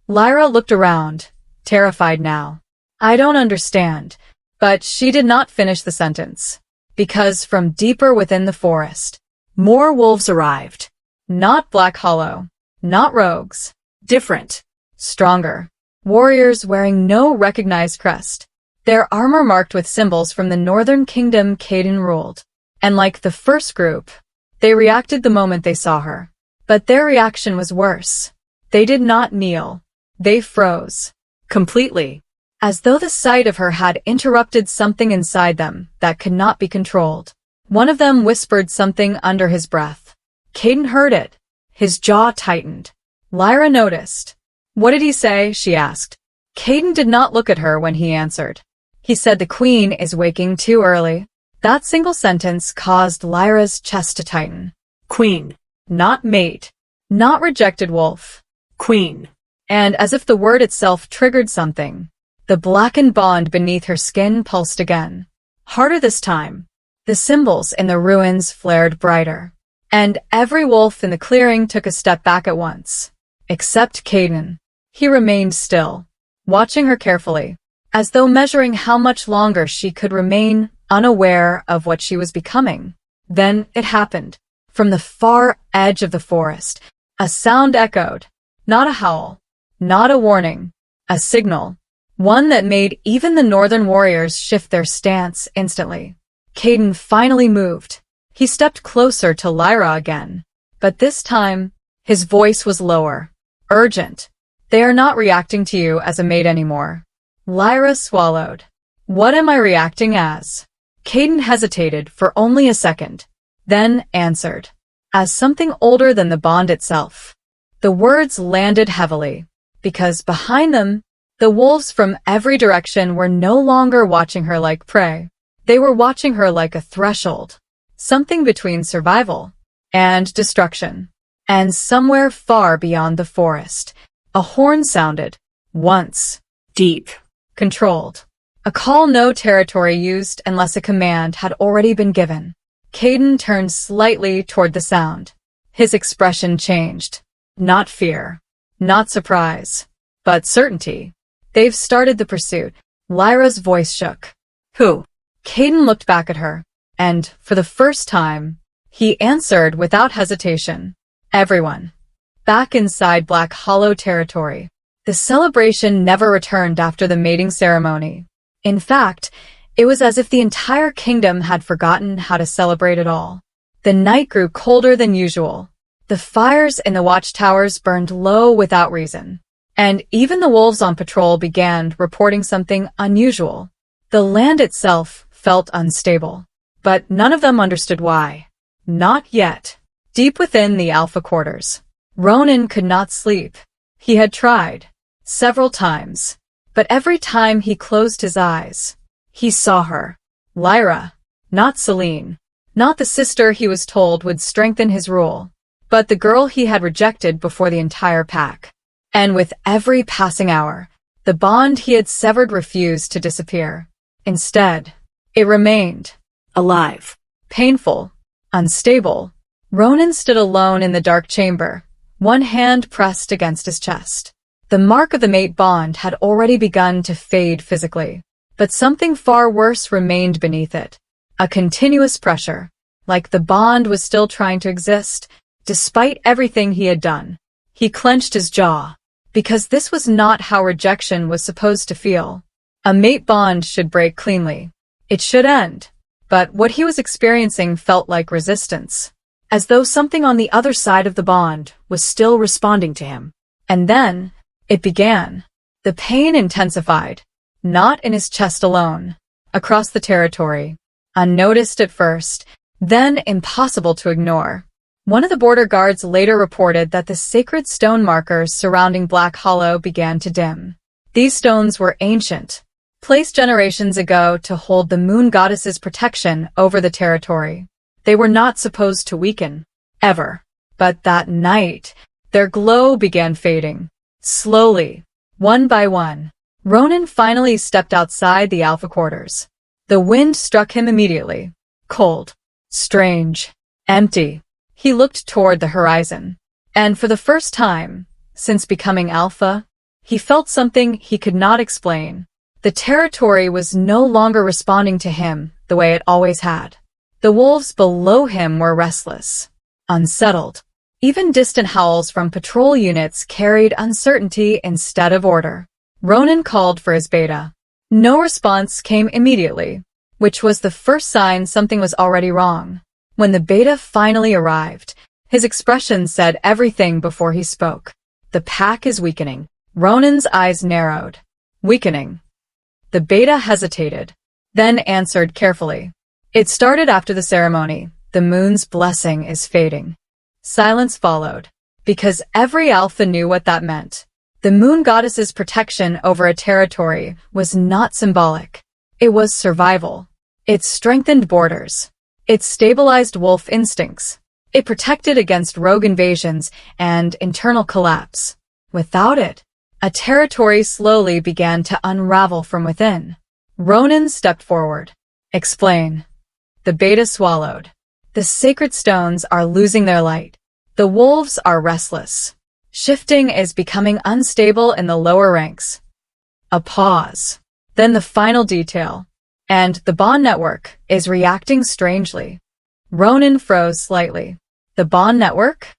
[SPEAKER 1] Lyra looked around, terrified now. I don't understand. But she did not finish the sentence. Because from deeper within the forest, more wolves arrived. Not Black Hollow. Not rogues. Different. Stronger. Warriors wearing no recognized crest. Their armor marked with symbols from the northern kingdom Caden ruled. And like the first group, they reacted the moment they saw her. But their reaction was worse. They did not kneel. They froze. Completely. As though the sight of her had interrupted something inside them that could not be controlled. One of them whispered something under his breath. Caden heard it. His jaw tightened. Lyra noticed. What did he say? She asked. Caden did not look at her when he answered. He said the queen is waking too early. That single sentence caused Lyra's chest to tighten.
[SPEAKER 2] Queen.
[SPEAKER 1] Not mate. Not rejected wolf.
[SPEAKER 2] Queen.
[SPEAKER 1] And as if the word itself triggered something, the blackened bond beneath her skin pulsed again. Harder this time. The symbols in the ruins flared brighter. And every wolf in the clearing took a step back at once. Except Caden. He remained still, watching her carefully, as though measuring how much longer she could remain unaware of what she was becoming. Then it happened. From the far edge of the forest, a sound echoed. Not a howl, not a warning, a signal. One that made even the northern warriors shift their stance instantly. Caden finally moved. He stepped closer to Lyra again. But this time, his voice was lower. Urgent. They are not reacting to you as a mate anymore. Lyra swallowed. What am I reacting as? Caden hesitated for only a second, then answered. As something older than the bond itself. The words landed heavily, because behind them, the wolves from every direction were no longer watching her like prey. They were watching her like a threshold, something between survival and destruction. And somewhere far beyond the forest, a horn sounded, once.
[SPEAKER 2] Deep.
[SPEAKER 1] Controlled. A call no territory used unless a command had already been given. Caden turned slightly toward the sound. His expression changed. Not fear. Not surprise. But certainty. They've started the pursuit. Lyra's voice shook.
[SPEAKER 2] Who?
[SPEAKER 1] Caden looked back at her, and, for the first time, he answered without hesitation. Everyone. Back inside Black Hollow territory. The celebration never returned after the mating ceremony. In fact, it was as if the entire kingdom had forgotten how to celebrate at all. The night grew colder than usual. The fires in the watchtowers burned low without reason. And even the wolves on patrol began reporting something unusual. The land itself felt unstable. But none of them understood why. Not yet. Deep within the Alpha quarters, Ronan could not sleep. He had tried. Several times. But every time he closed his eyes, he saw her. Lyra. Not Celine. Not the sister he was told would strengthen his rule. But the girl he had rejected before the entire pack. And with every passing hour, the bond he had severed refused to disappear. Instead, it remained.
[SPEAKER 2] Alive.
[SPEAKER 1] Painful. Unstable. Ronan stood alone in the dark chamber, one hand pressed against his chest. The mark of the mate bond had already begun to fade physically, but something far worse remained beneath it. A continuous pressure, like the bond was still trying to exist, despite everything he had done. He clenched his jaw, because this was not how rejection was supposed to feel. A mate bond should break cleanly. It should end. But what he was experiencing felt like resistance, as though something on the other side of the bond was still responding to him. And then, it began. The pain intensified, not in his chest alone, across the territory, unnoticed at first, then impossible to ignore. One of the border guards later reported that the sacred stone markers surrounding Black Hollow began to dim. These stones were ancient, placed generations ago to hold the moon goddess's protection over the territory. They were not supposed to weaken, ever. But that night, their glow began fading. Slowly, one by one, Ronan finally stepped outside the Alpha quarters. The wind struck him immediately. Cold, strange, empty. He looked toward the horizon. And for the first time, since becoming Alpha, he felt something he could not explain. The territory was no longer responding to him the way it always had. The wolves below him were restless, unsettled. Even distant howls from patrol units carried uncertainty instead of order. Ronan called for his beta. No response came immediately, which was the first sign something was already wrong. When the beta finally arrived, his expression said everything before he spoke. The pack is weakening. Ronan's eyes narrowed. Weakening. The beta hesitated, then answered carefully. It started after the ceremony. The moon's blessing is fading. Silence followed, because every Alpha knew what that meant. The moon goddess's protection over a territory was not symbolic. It was survival. It strengthened borders. It stabilized wolf instincts. It protected against rogue invasions and internal collapse. Without it, a territory slowly began to unravel from within. Ronan stepped forward. Explain. The beta swallowed. The sacred stones are losing their light. The wolves are restless. Shifting is becoming unstable in the lower ranks. A pause. Then the final detail. And the bond network is reacting strangely. Ronan froze slightly. The bond network?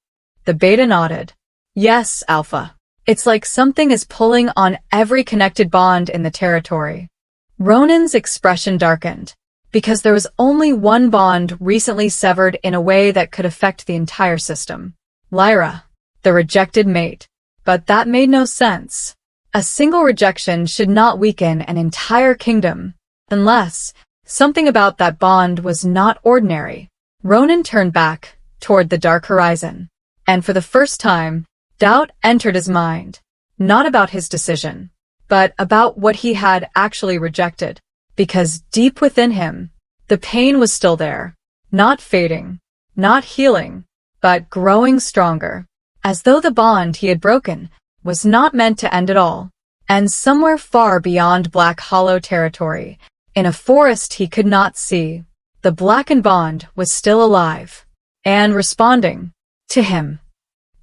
[SPEAKER 1] The beta nodded. Yes, Alpha. It's like something is pulling on every connected bond in the territory. Ronan's expression darkened, because there was only one bond recently severed in a way that could affect the entire system. Lyra, the rejected mate. But that made no sense. A single rejection should not weaken an entire kingdom, unless something about that bond was not ordinary. Ronan turned back toward the dark horizon, and for the first time, doubt entered his mind, not about his decision, but about what he had actually rejected, because deep within him, the pain was still there, not fading, not healing, but growing stronger, as though the bond he had broken was not meant to end at all. And somewhere far beyond Black Hollow territory, in a forest he could not see, the blackened bond was still alive, and responding to him.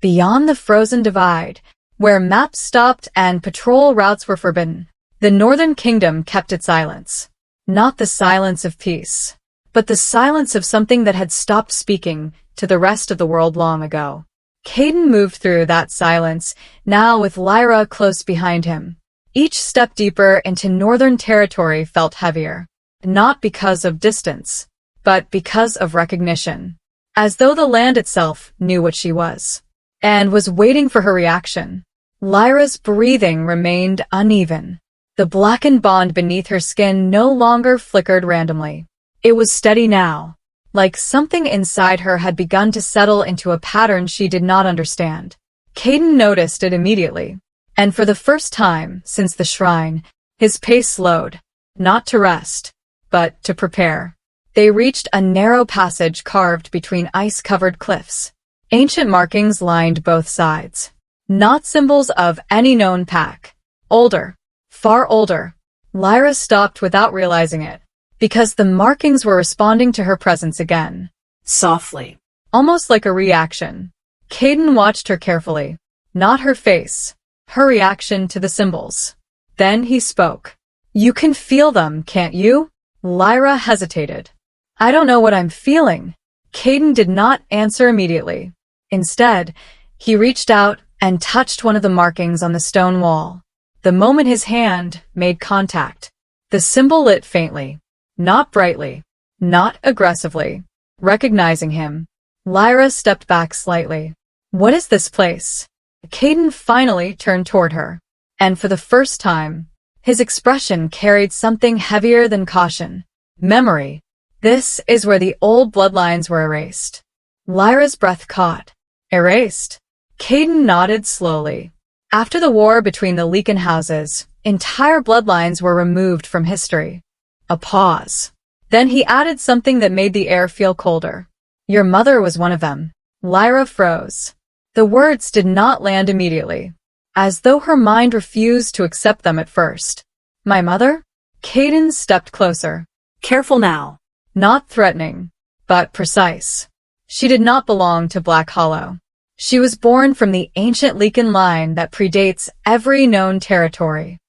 [SPEAKER 1] Beyond the frozen divide, where maps stopped and patrol routes were forbidden, the Northern Kingdom kept its silence. Not the silence of peace, but the silence of something that had stopped speaking to the rest of the world long ago. Caden moved through that silence, now with Lyra close behind him. Each step deeper into Northern territory felt heavier, not because of distance, but because of recognition, as though the land itself knew what she was, and was waiting for her reaction. Lyra's breathing remained uneven. The blackened bond beneath her skin no longer flickered randomly. It was steady now, like something inside her had begun to settle into a pattern she did not understand. Caden noticed it immediately, and for the first time since the shrine, his pace slowed, not to rest, but to prepare. They reached a narrow passage carved between ice-covered cliffs. Ancient markings lined both sides, not symbols of any known pack. Older, far older. Lyra stopped without realizing it, because the markings were responding to her presence again.
[SPEAKER 2] Softly.
[SPEAKER 1] Almost like a reaction. Caden watched her carefully. Not her face. Her reaction to the symbols. Then he spoke. You can feel them, can't you? Lyra hesitated. I don't know what I'm feeling. Caden did not answer immediately. Instead, he reached out and touched one of the markings on the stone wall. The moment his hand made contact, the symbol lit faintly. Not brightly, not aggressively. Recognizing him, Lyra stepped back slightly. What is this place? Caden finally turned toward her, and for the first time, his expression carried something heavier than caution. Memory. This is where the old bloodlines were erased. Lyra's breath caught. Erased? Caden nodded slowly. After the war between the Lycan houses, entire bloodlines were removed from history. A pause. Then he added something that made the air feel colder. Your mother was one of them. Lyra froze. The words did not land immediately, as though her mind refused to accept them at first. My mother? Caden stepped closer.
[SPEAKER 2] Careful now.
[SPEAKER 1] Not threatening, but precise. She did not belong to Black Hollow. She was born from the ancient Lycan line that predates every known territory.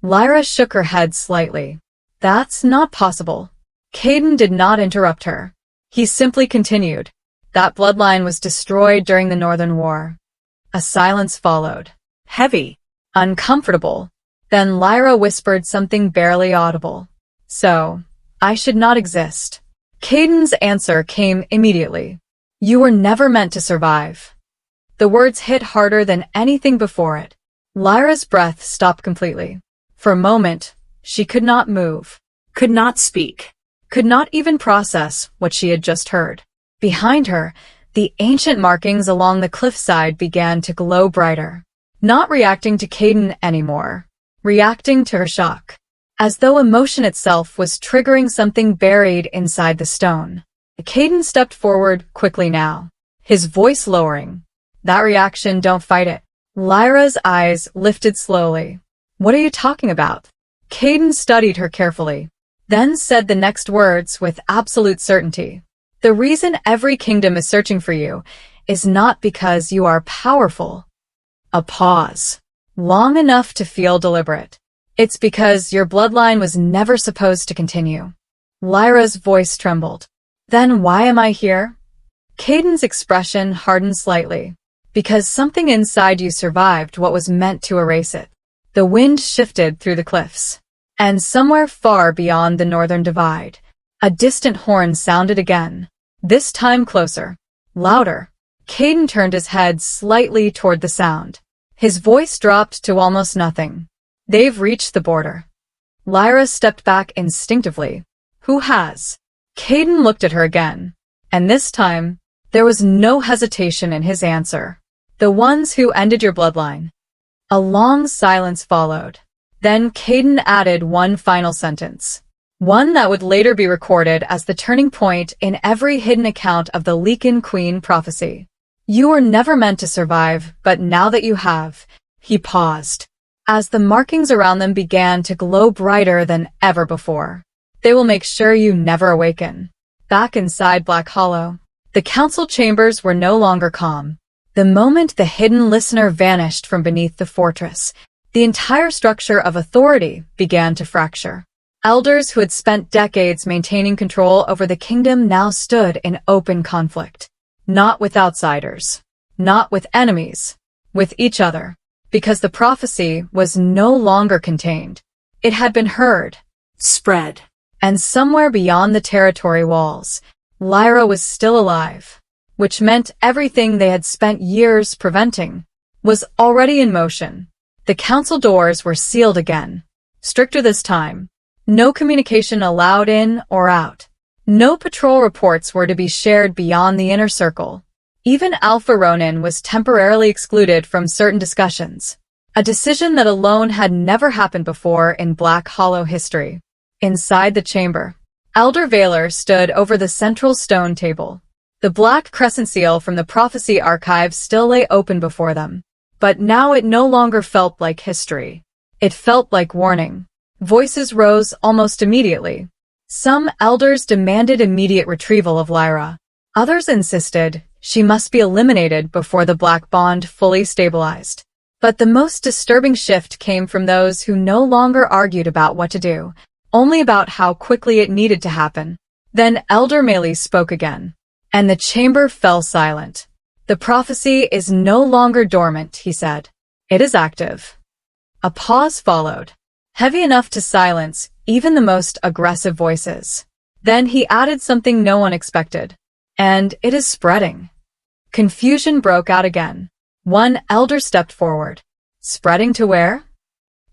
[SPEAKER 1] Lyra shook her head slightly. That's not possible. Caden did not interrupt her. He simply continued. That bloodline was destroyed during the Northern War. A silence followed. Heavy. Uncomfortable. Then Lyra whispered something barely audible. So, I should not exist. Caden's answer came immediately. You were never meant to survive. The words hit harder than anything before it. Lyra's breath stopped completely. For a moment, she could not move.
[SPEAKER 2] Could not speak.
[SPEAKER 1] Could not even process what she had just heard. Behind her, the ancient markings along the cliffside began to glow brighter. Not reacting to Caden anymore. Reacting to her shock. As though emotion itself was triggering something buried inside the stone. Caden stepped forward quickly now, his voice lowering. That reaction, don't fight it. Lyra's eyes lifted slowly. What are you talking about? Caden studied her carefully, then said the next words with absolute certainty. The reason every kingdom is searching for you is not because you are powerful. A pause. Long enough to feel deliberate. It's because your bloodline was never supposed to continue. Lyra's voice trembled. Then why am I here? Caden's expression hardened slightly. Because something inside you survived what was meant to erase it. The wind shifted through the cliffs. And somewhere far beyond the northern divide, a distant horn sounded again. This time closer. Louder. Caden turned his head slightly toward the sound. His voice dropped to almost nothing. They've reached the border. Lyra stepped back instinctively. Who has? Caden looked at her again. And this time, there was no hesitation in his answer. The ones who ended your bloodline. A long silence followed. Then Caden added one final sentence. One that would later be recorded as the turning point in every hidden account of the Lycan Queen prophecy. You were never meant to survive, but now that you have. He paused. As the markings around them began to glow brighter than ever before. They will make sure you never awaken. Back inside Black Hollow, the council chambers were no longer calm. The moment the hidden listener vanished from beneath the fortress, the entire structure of authority began to fracture. Elders who had spent decades maintaining control over the kingdom now stood in open conflict. Not with outsiders. Not with enemies. With each other. Because the prophecy was no longer contained. It had been heard.
[SPEAKER 2] Spread.
[SPEAKER 1] And somewhere beyond the territory walls, Lyra was still alive. Which meant everything they had spent years preventing was already in motion. The council doors were sealed again. Stricter this time. No communication allowed in or out. No patrol reports were to be shared beyond the inner circle. Even Alpha Ronin was temporarily excluded from certain discussions. A decision that alone had never happened before in Black Hollow history. Inside the chamber, Elder Valor stood over the central stone table. The black crescent seal from the prophecy archive still lay open before them. But now it no longer felt like history. It felt like warning. Voices rose almost immediately. Some elders demanded immediate retrieval of Lyra. Others insisted she must be eliminated before the Black Bond fully stabilized. But the most disturbing shift came from those who no longer argued about what to do, only about how quickly it needed to happen. Then Elder Melee spoke again. And the chamber fell silent. The prophecy is no longer dormant, he said. It is active. A pause followed, heavy enough to silence even the most aggressive voices. Then he added something no one expected. And it is spreading. Confusion broke out again. One elder stepped forward. Spreading to where?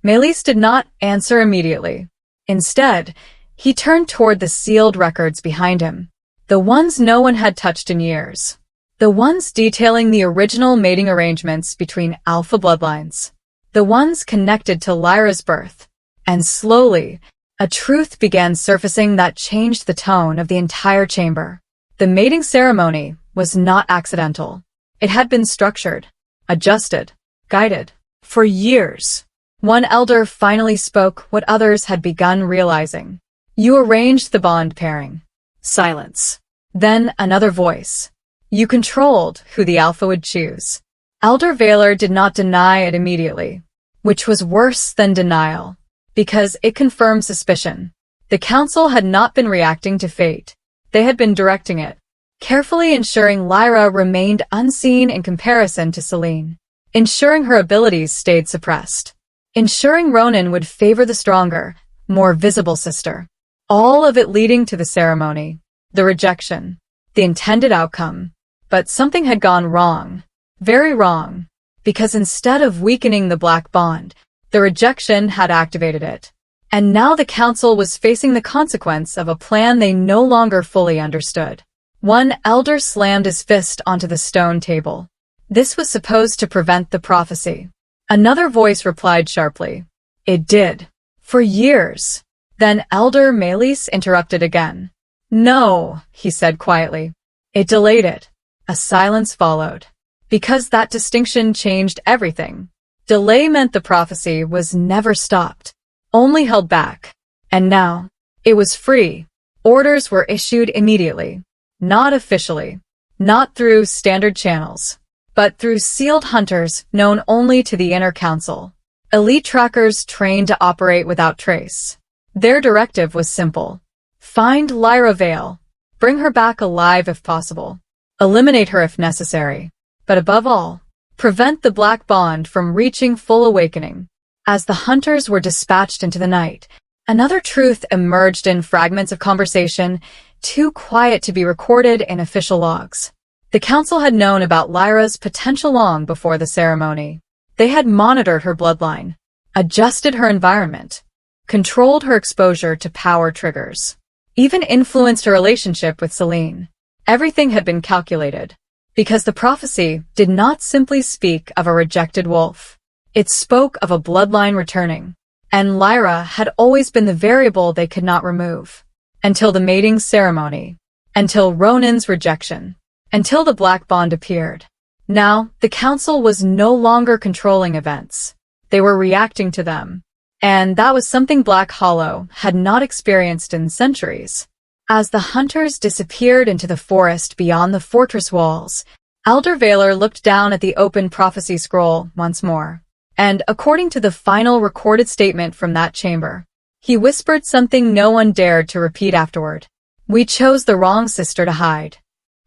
[SPEAKER 1] Melis did not answer immediately. Instead, he turned toward the sealed records behind him. The ones no one had touched in years. The ones detailing the original mating arrangements between alpha bloodlines. The ones connected to Lyra's birth. And slowly, a truth began surfacing that changed the tone of the entire chamber. The mating ceremony was not accidental. It had been structured, adjusted, guided. For years. One elder finally spoke what others had begun realizing. You arranged the bond pairing. Silence. Then another voice. You controlled who the alpha would choose. Elder Valor did not deny it immediately, which was worse than denial, because it confirmed suspicion. The council had not been reacting to fate. They had been directing it, carefully ensuring Lyra remained unseen in comparison to Celine, ensuring her abilities stayed suppressed, ensuring Ronin would favor the stronger, more visible sister. All of it leading to the ceremony, the rejection, the intended outcome. But something had gone wrong, very wrong, because instead of weakening the Black Bond, the rejection had activated it. And now the council was facing the consequence of a plan they no longer fully understood. One elder slammed his fist onto the stone table. This was supposed to prevent the prophecy. Another voice replied sharply. It did. For years. Then Elder Melis interrupted again. No, he said quietly. It delayed it. A silence followed. because that distinction changed everything. Delay meant the prophecy was never stopped, only held back. And now, it was free. Orders were issued immediately. Not officially. Not through standard channels. But through sealed hunters known only to the inner council. Elite trackers trained to operate without trace. Their directive was simple. Find Lyra Vale. Bring her back alive if possible. Eliminate her if necessary. But above all, prevent the Black Bond from reaching full awakening. As the hunters were dispatched into the night, another truth emerged in fragments of conversation, too quiet to be recorded in official logs. The council had known about Lyra's potential long before the ceremony. They had monitored her bloodline, adjusted her environment, controlled her exposure to power triggers, even influenced her relationship with Selene. Everything had been calculated, because the prophecy did not simply speak of a rejected wolf. It spoke of a bloodline returning, and Lyra had always been the variable they could not remove. Until the mating ceremony, until Ronan's rejection, until the Black Bond appeared. Now, the council was no longer controlling events. They were reacting to them. And that was something Black Hollow had not experienced in centuries. As the hunters disappeared into the forest beyond the fortress walls, Elder Valor looked down at the open prophecy scroll once more. And according to the final recorded statement from that chamber, he whispered something no one dared to repeat afterward. We chose the wrong sister to hide.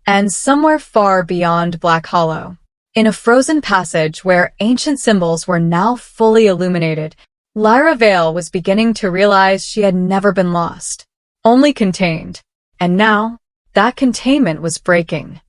[SPEAKER 1] And somewhere far beyond Black Hollow, in a frozen passage where ancient symbols were now fully illuminated, Lyra Vale was beginning to realize she had never been lost, only contained. And now, that containment was breaking.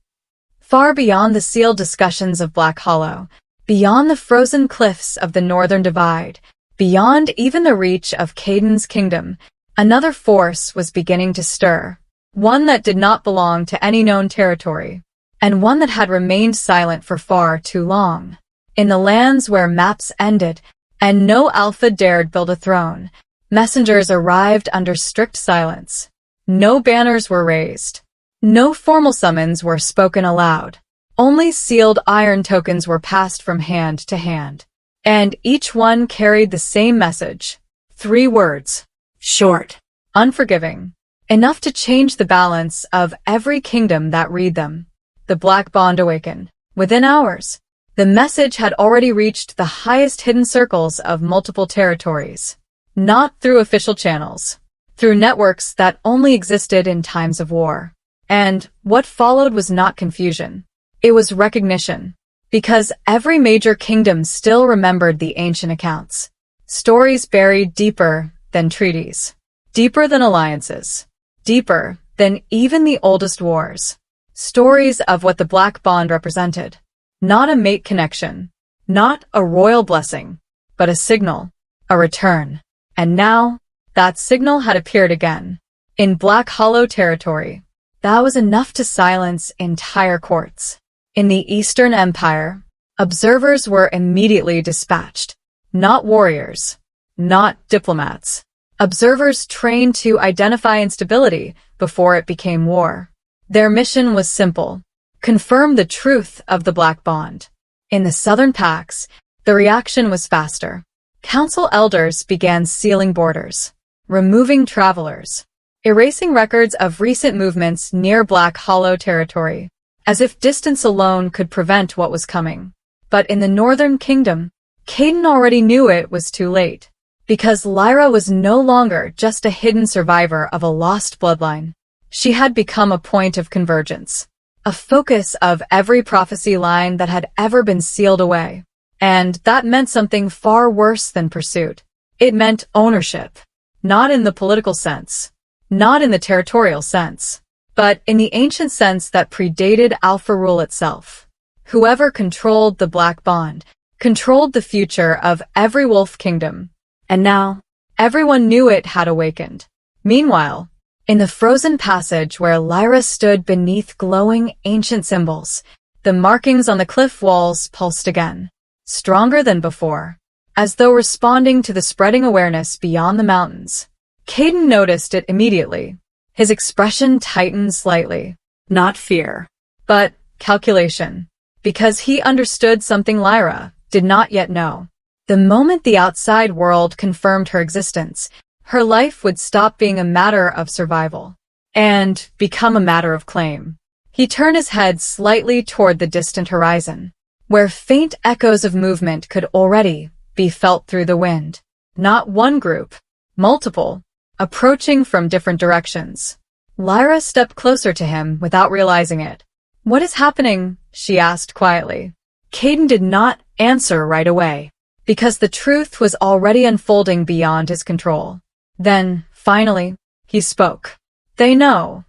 [SPEAKER 1] Far beyond the sealed discussions of Black Hollow, beyond the frozen cliffs of the Northern Divide, beyond even the reach of Caden's kingdom, another force was beginning to stir. One that did not belong to any known territory, and one that had remained silent for far too long. In the lands where maps ended, and no alpha dared build a throne, messengers arrived under strict silence. No banners were raised. No formal summons were spoken aloud. Only sealed iron tokens were passed from hand to hand. And each one carried the same message. 3 words.
[SPEAKER 2] Short.
[SPEAKER 1] Unforgiving. Enough to change the balance of every kingdom that read them. The Black Bond awakened. Within hours, the message had already reached the highest hidden circles of multiple territories. Not through official channels. Through networks that only existed in times of war. And what followed was not confusion. It was recognition. Because every major kingdom still remembered the ancient accounts. Stories buried deeper than treaties. Deeper than alliances. Deeper than even the oldest wars. Stories of what the Black Bond represented. Not a mate connection. Not a royal blessing. But a signal. A return. And now, that signal had appeared again. In Black Hollow territory. That was enough to silence entire courts. In the Eastern Empire, observers were immediately dispatched. Not warriors. Not diplomats. Observers trained to identify instability before it became war. Their mission was simple. Confirm the truth of the Black Bond. In the southern packs, the reaction was faster. Council elders began sealing borders, removing travelers, erasing records of recent movements near Black Hollow territory, as if distance alone could prevent what was coming. But in the Northern Kingdom, Caden already knew it was too late. Because Lyra was no longer just a hidden survivor of a lost bloodline. She had become a point of convergence. A focus of every prophecy line that had ever been sealed away. And that meant something far worse than pursuit. It meant ownership. Not in the political sense. Not in the territorial sense. But in the ancient sense that predated Alpha Rule itself. Whoever controlled the Black Bond controlled the future of every wolf kingdom. And now, everyone knew it had awakened. Meanwhile, in the frozen passage where Lyra stood beneath glowing ancient symbols, the markings on the cliff walls pulsed again, stronger than before, as though responding to the spreading awareness beyond the mountains. Caden noticed it immediately. His expression tightened slightly.
[SPEAKER 2] Not fear.
[SPEAKER 1] But calculation. because he understood something Lyra did not yet know. The moment the outside world confirmed her existence, her life would stop being a matter of survival and become a matter of claim. He turned his head slightly toward the distant horizon, where faint echoes of movement could already be felt through the wind. Not one group, multiple, approaching from different directions. Lyra stepped closer to him without realizing it. "What is happening?" she asked quietly. Caden did not answer right away, because the truth was already unfolding beyond his control. Then, finally, he spoke. "They know."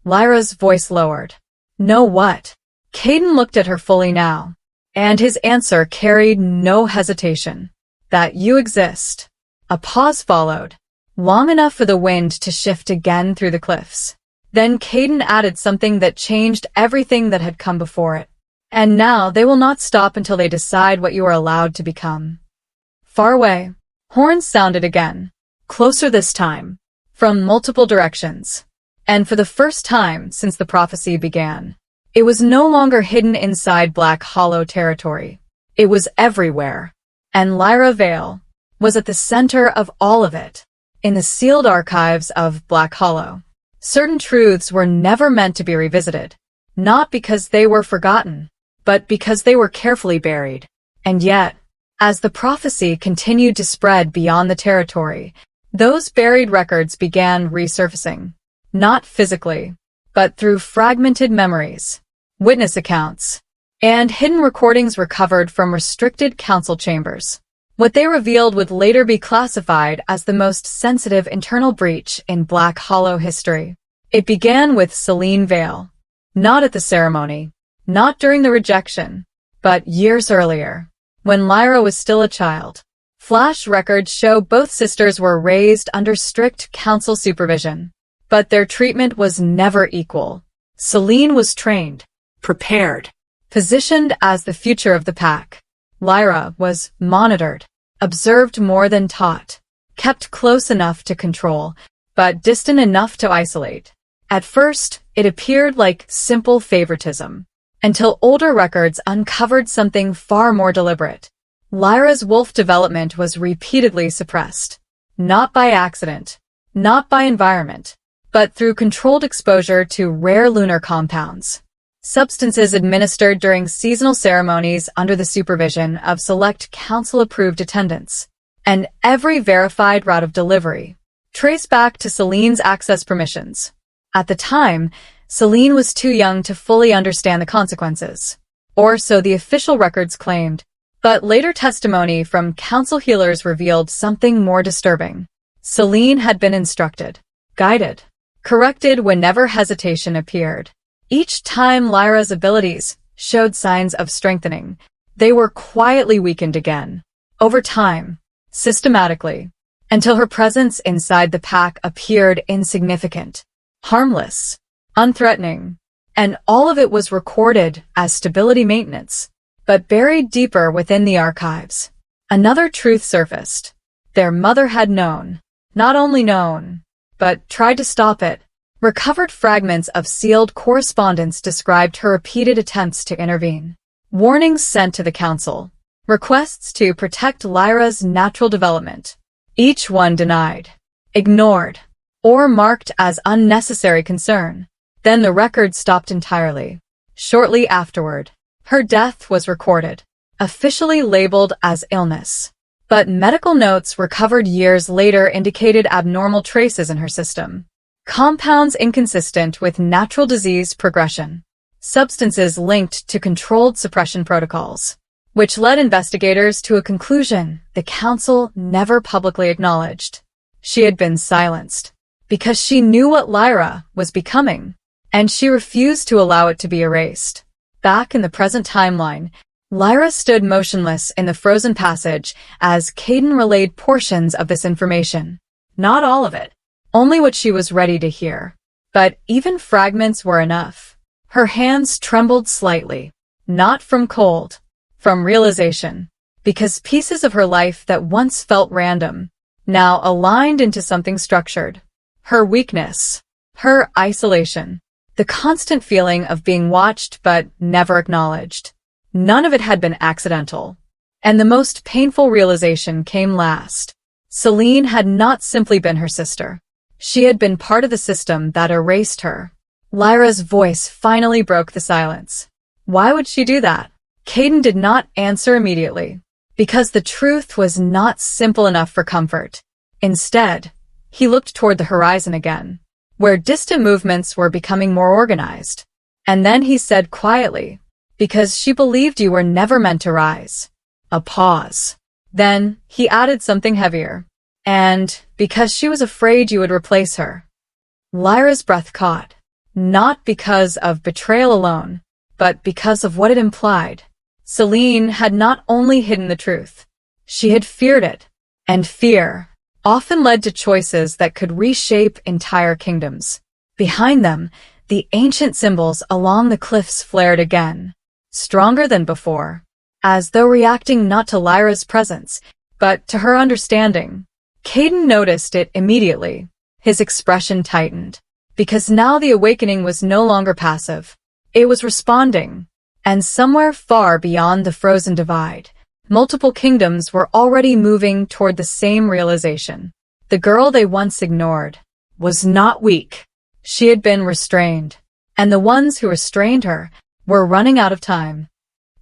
[SPEAKER 1] Lyra's voice lowered. "Know what?" Caden looked at her fully now, and his answer carried no hesitation. "That you exist." A pause followed, long enough for the wind to shift again through the cliffs. Then Caden added something that changed everything that had come before it. "And now they will not stop until they decide what you are allowed to become." Far away, horns sounded again, closer this time, from multiple directions. And for the first time since the prophecy began, it was no longer hidden inside Black Hollow territory. It was everywhere. And Lyra Vale was at the center of all of it. In the sealed archives of Black Hollow, certain truths were never meant to be revisited, not because they were forgotten, but because they were carefully buried. And yet, as the prophecy continued to spread beyond the territory, those buried records began resurfacing. Not physically, but through fragmented memories, witness accounts, and hidden recordings recovered from restricted council chambers. What they revealed would later be classified as the most sensitive internal breach in Black Hollow history. It began with Selene Vale. Not at the ceremony, not during the rejection, but years earlier, when Lyra was still a child. Flash records show both sisters were raised under strict council supervision, but their treatment was never equal. Selene was trained,
[SPEAKER 2] Prepared.
[SPEAKER 1] positioned as the future of the pack. Lyra was monitored, observed more than taught, kept close enough to control, but distant enough to isolate. At first, it appeared like simple favoritism, until older records uncovered something far more deliberate. Lyra's wolf development was repeatedly suppressed, not by accident, not by environment, but through controlled exposure to rare lunar compounds, substances administered during seasonal ceremonies under the supervision of select council-approved attendants, and every verified route of delivery traced back to Selene's access permissions. At the time, Selene was too young to fully understand the consequences, or so the official records claimed, but later testimony from council healers revealed something more disturbing. Selene had been instructed, guided, corrected whenever hesitation appeared. Each time Lyra's abilities showed signs of strengthening, they were quietly weakened again, over time, systematically, until her presence inside the pack appeared insignificant, harmless, unthreatening, and all of it was recorded as stability maintenance, but buried deeper within the archives. Another truth surfaced. Their mother had known, not only known, but tried to stop it. Recovered fragments of sealed correspondence described her repeated attempts to intervene. Warnings sent to the council. Requests to protect Lyra's natural development. Each one denied, ignored, or marked as unnecessary concern. Then the record stopped entirely. Shortly afterward, her death was recorded, officially labeled as illness. But medical notes recovered years later indicated abnormal traces in her system. Compounds inconsistent with natural disease progression. Substances linked to controlled suppression protocols, which led investigators to a conclusion the council never publicly acknowledged. She had been silenced because she knew what Lyra was becoming, and she refused to allow it to be erased. Back in the present timeline, Lyra stood motionless in the frozen passage as Caden relayed portions of this information. Not all of it, only what she was ready to hear. But even fragments were enough. Her hands trembled slightly, not from cold, from realization, because pieces of her life that once felt random now aligned into something structured. Her weakness, her isolation, the constant feeling of being watched but never acknowledged. None of it had been accidental. And the most painful realization came last. Celine had not simply been her sister. She had been part of the system that erased her. Lyra's voice finally broke the silence. Why would she do that? Caden did not answer immediately, because the truth was not simple enough for comfort. Instead, he looked toward the horizon again, where distant movements were becoming more organized. And then he said quietly, because she believed you were never meant to rise. A pause. Then he added something heavier. And because she was afraid you would replace her. Lyra's breath caught, not because of betrayal alone, but because of what it implied. Celine had not only hidden the truth, she had feared it, and fear often led to choices that could reshape entire kingdoms. Behind them, the ancient symbols along the cliffs flared again, stronger than before, as though reacting not to Lyra's presence, but to her understanding. Caden noticed it immediately. His expression tightened, because now the awakening was no longer passive. It was responding. And somewhere far beyond the frozen divide, multiple kingdoms were already moving toward the same realization. The girl they once ignored was not weak. She had been restrained, and the ones who restrained her were running out of time.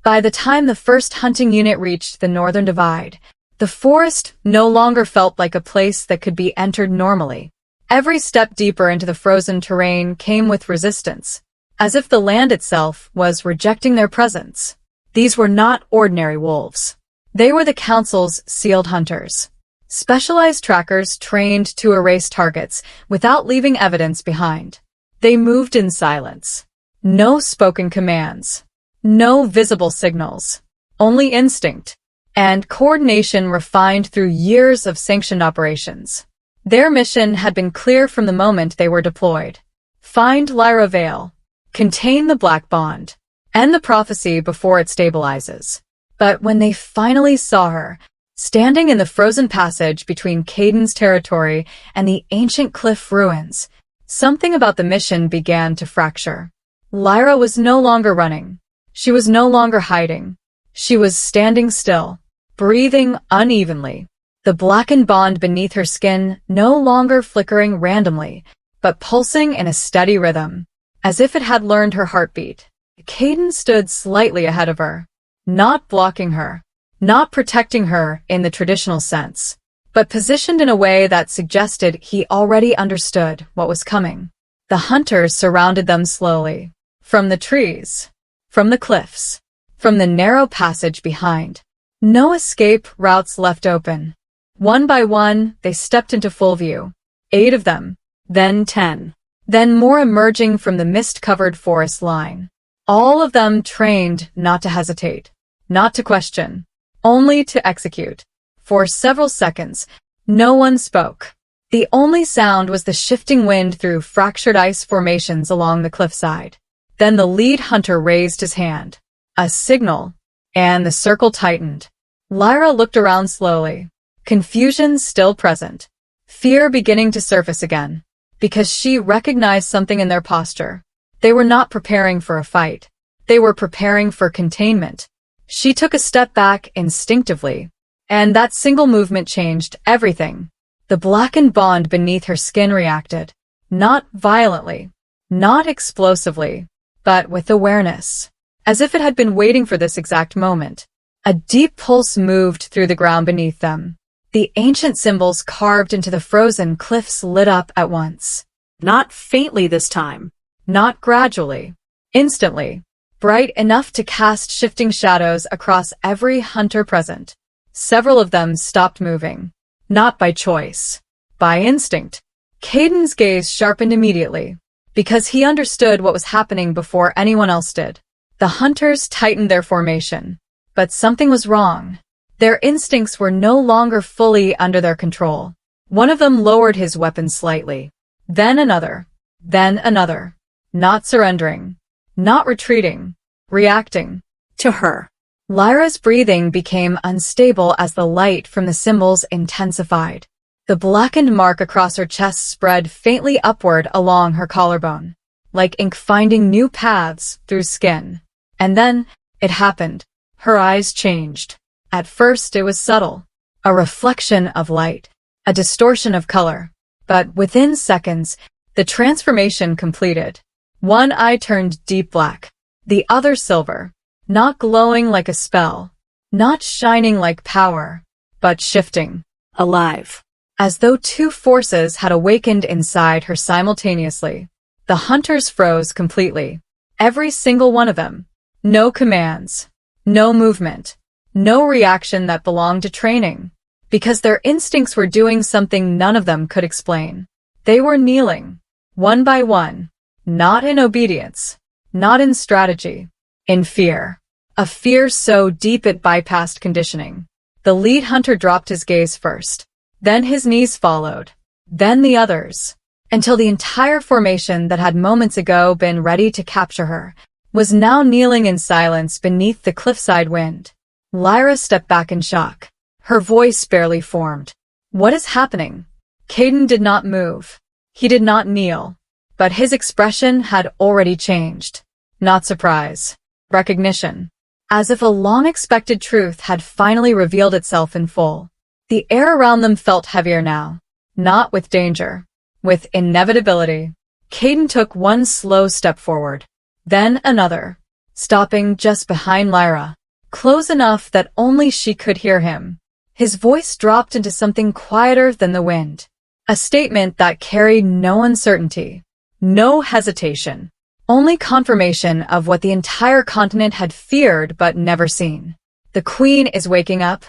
[SPEAKER 1] By the time the first hunting unit reached the northern divide, the forest no longer felt like a place that could be entered normally. Every step deeper into the frozen terrain came with resistance, as if the land itself was rejecting their presence. These were not ordinary wolves. They were the Council's sealed hunters, specialized trackers trained to erase targets without leaving evidence behind. They moved in silence. No spoken commands. No visible signals. Only instinct and coordination refined through years of sanctioned operations. Their mission had been clear from the moment they were deployed. Find Lyra Vale. Contain the Black Bond. End the prophecy before it stabilizes. But when they finally saw her, standing in the frozen passage between Caden's territory and the ancient cliff ruins, something about the mission began to fracture. Lyra was no longer running. She was no longer hiding. She was standing still, breathing unevenly. The blackened bond beneath her skin no longer flickering randomly, but pulsing in a steady rhythm, as if it had learned her heartbeat. Caden stood slightly ahead of her, not blocking her, not protecting her in the traditional sense, but positioned in a way that suggested he already understood what was coming. The hunters surrounded them slowly, from the trees, from the cliffs, from the narrow passage behind. No escape routes left open. One by one, they stepped into full view. 8 of them, then 10, then more emerging from the mist-covered forest line. All of them trained not to hesitate, not to question, only to execute. For several seconds, no one spoke. The only sound was the shifting wind through fractured ice formations along the cliffside. Then the lead hunter raised his hand. A signal, and the circle tightened. Lyra looked around slowly, confusion still present, fear beginning to surface again, because she recognized something in their posture. They were not preparing for a fight. They were preparing for containment. She took a step back instinctively, and that single movement changed everything. The blackened bond beneath her skin reacted, not violently, not explosively, but with awareness, as if it had been waiting for this exact moment. A deep pulse moved through the ground beneath them. The ancient symbols carved into the frozen cliffs lit up at once.
[SPEAKER 2] Not faintly this time.
[SPEAKER 1] Not gradually. Instantly. Bright enough to cast shifting shadows across every hunter present. Several of them stopped moving. Not by choice. By instinct. Caden's gaze sharpened immediately, because he understood what was happening before anyone else did. The hunters tightened their formation. But something was wrong. Their instincts were no longer fully under their control. One of them lowered his weapon slightly. Then another. Then another. Not surrendering. Not retreating. Reacting.
[SPEAKER 2] To her.
[SPEAKER 1] Lyra's breathing became unstable as the light from the symbols intensified. The blackened mark across her chest spread faintly upward along her collarbone, like ink finding new paths through skin. And then, It happened. Her eyes changed. At first it was subtle. A reflection of light. A distortion of color. But within seconds, the transformation completed. One eye turned deep black. The other silver. Not glowing like a spell. Not shining like power. But shifting.
[SPEAKER 2] Alive.
[SPEAKER 1] As though two forces had awakened inside her simultaneously. The hunters froze completely. Every single one of them. No commands. No movement. No reaction that belonged to training. Because their instincts were doing something none of them could explain. They were kneeling. One by one. Not in obedience. Not in strategy. In fear. A fear so deep it bypassed conditioning. The lead hunter dropped his gaze first. Then his knees followed. Then the others. Until the entire formation that had moments ago been ready to capture her was now kneeling in silence beneath the cliffside wind. Lyra stepped back in shock. Her voice barely formed. What is happening? Caden did not move. He did not kneel. But his expression had already changed. Not surprise. Recognition. As if a long-expected truth had finally revealed itself in full. The air around them felt heavier now. Not with danger. With inevitability. Caden took one slow step forward. Then another. Stopping just behind Lyra. Close enough that only she could hear him. His voice dropped into something quieter than the wind. A statement that carried no uncertainty. No hesitation. Only confirmation of what the entire continent had feared but never seen. The Queen is waking up, ...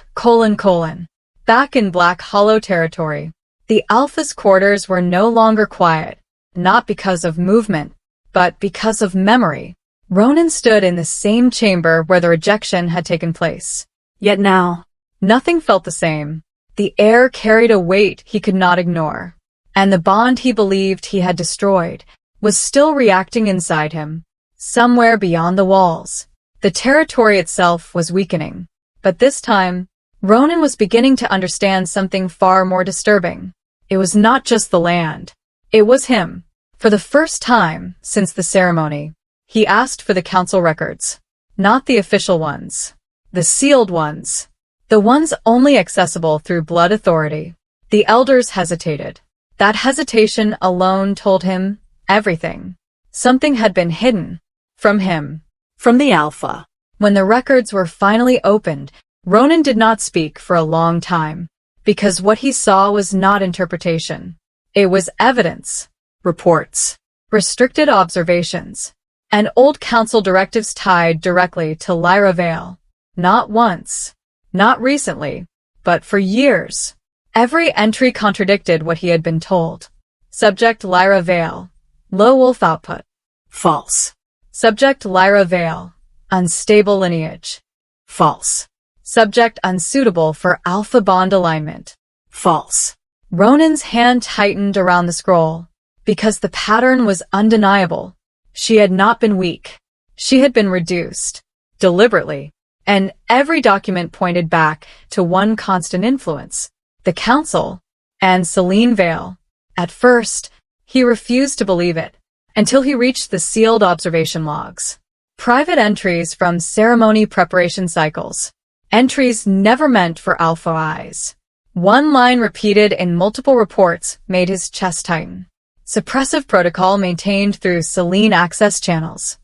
[SPEAKER 1] Back in Black Hollow territory. The Alpha's quarters were no longer quiet. Not because of movement, but because of memory. Ronan stood in the same chamber where the rejection had taken place. Yet now, nothing felt the same. The air carried a weight he could not ignore. And the bond he believed he had destroyed was still reacting inside him. Somewhere beyond the walls. The territory itself was weakening. But this time, Ronan was beginning to understand something far more disturbing. It was not just the land. It was him. For the first time since the ceremony, he asked for the council records. Not the official ones. The sealed ones. The ones only accessible through blood authority. The elders hesitated. That hesitation alone told him everything. Something had been hidden. From him.
[SPEAKER 2] From the Alpha.
[SPEAKER 1] When the records were finally opened, Ronan did not speak for a long time. Because what he saw was not interpretation. It was evidence. Reports. Restricted observations. And old council directives tied directly to Lyra Vale. Not once. Not recently. But for years. Every entry contradicted what he had been told. Subject Lyra Vale. Low wolf output.
[SPEAKER 2] False.
[SPEAKER 1] Subject Lyra Vale. Unstable lineage.
[SPEAKER 2] False.
[SPEAKER 1] Subject unsuitable for alpha bond alignment.
[SPEAKER 2] False.
[SPEAKER 1] Ronan's hand tightened around the scroll. Because the pattern was undeniable. She had not been weak. She had been reduced. Deliberately. And every document pointed back to one constant influence. The council. And Selene Vale. At first, he refused to believe it. Until he reached the sealed observation logs. Private entries from ceremony preparation cycles. Entries never meant for alpha eyes. One line repeated in multiple reports made his chest tighten. Suppressive protocol maintained through Selene access channels.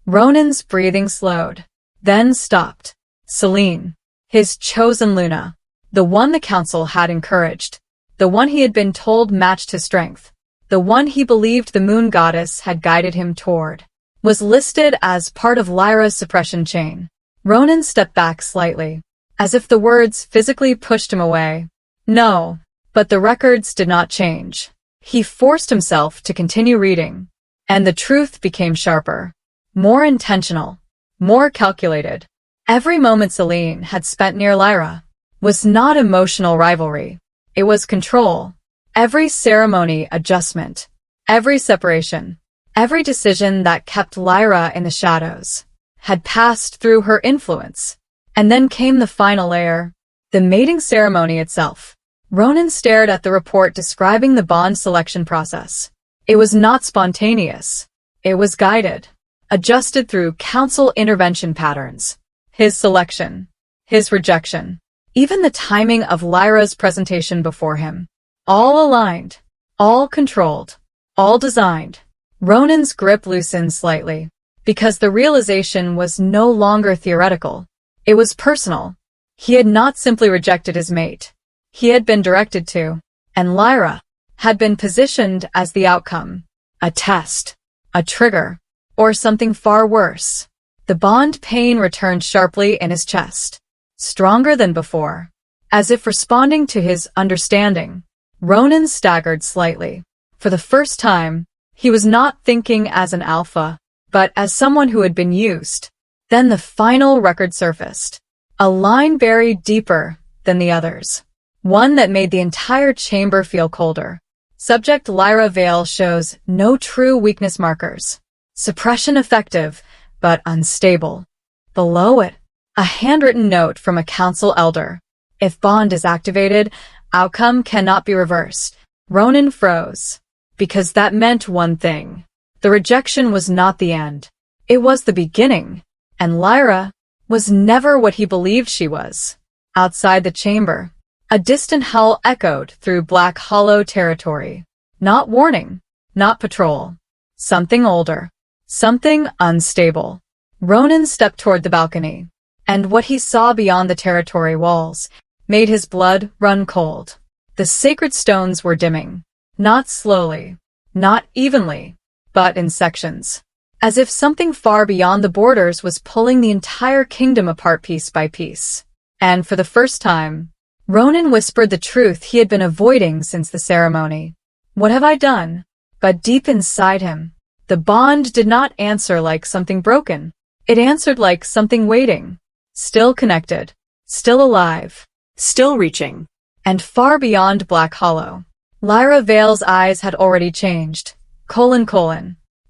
[SPEAKER 1] Ronan's breathing slowed. Then stopped. Selene. His chosen Luna. The one the council had encouraged. The one he had been told matched his strength. The one he believed the moon goddess had guided him toward. Was listed as part of Lyra's suppression chain. Ronan stepped back slightly, as if the words physically pushed him away. No, but the records did not change. He forced himself to continue reading, and the truth became sharper, more intentional, more calculated. Every moment Selene had spent near Lyra was not emotional rivalry. It was control. Every ceremony adjustment, every separation, every decision that kept Lyra in the shadows had passed through her influence. And then came the final layer, the mating ceremony itself. Ronan stared at the report describing the bond selection process. It was not spontaneous. It was guided. adjusted through council intervention patterns. His selection. His rejection. Even the timing of Lyra's presentation before him. All aligned. All controlled. All designed. Ronan's grip loosened slightly, because the realization was no longer theoretical. It was personal. He had not simply rejected his mate. He had been directed to, and Lyra had been positioned as the outcome. A test. A trigger. Or something far worse. The bond pain returned sharply in his chest. Stronger than before. As if responding to his understanding. Ronan staggered slightly. For the first time, he was not thinking as an alpha, but as someone who had been used. Then the final record surfaced. A line buried deeper than the others. One that made the entire chamber feel colder. Subject Lyra Vale shows no true weakness markers. Suppression effective, but unstable. Below it, a handwritten note from a council elder. If bond is activated, outcome cannot be reversed. Ronan froze. Because that meant one thing. The rejection was not the end. It was the beginning. And Lyra was never what he believed she was. Outside the chamber, a distant howl echoed through Black Hollow territory. Not warning. Not patrol. Something older. Something unstable. Ronan stepped toward the balcony. And what he saw beyond the territory walls made his blood run cold. The sacred stones were dimming. Not slowly, not evenly, but in sections. As if something far beyond the borders was pulling the entire kingdom apart piece by piece. And for the first time, Ronan whispered the truth he had been avoiding since the ceremony. What have I done? But deep inside him, the bond did not answer like something broken. It answered like something waiting. Still connected. Still alive.
[SPEAKER 2] Still reaching.
[SPEAKER 1] And far beyond Black Hollow. Lyra Vale's eyes had already changed.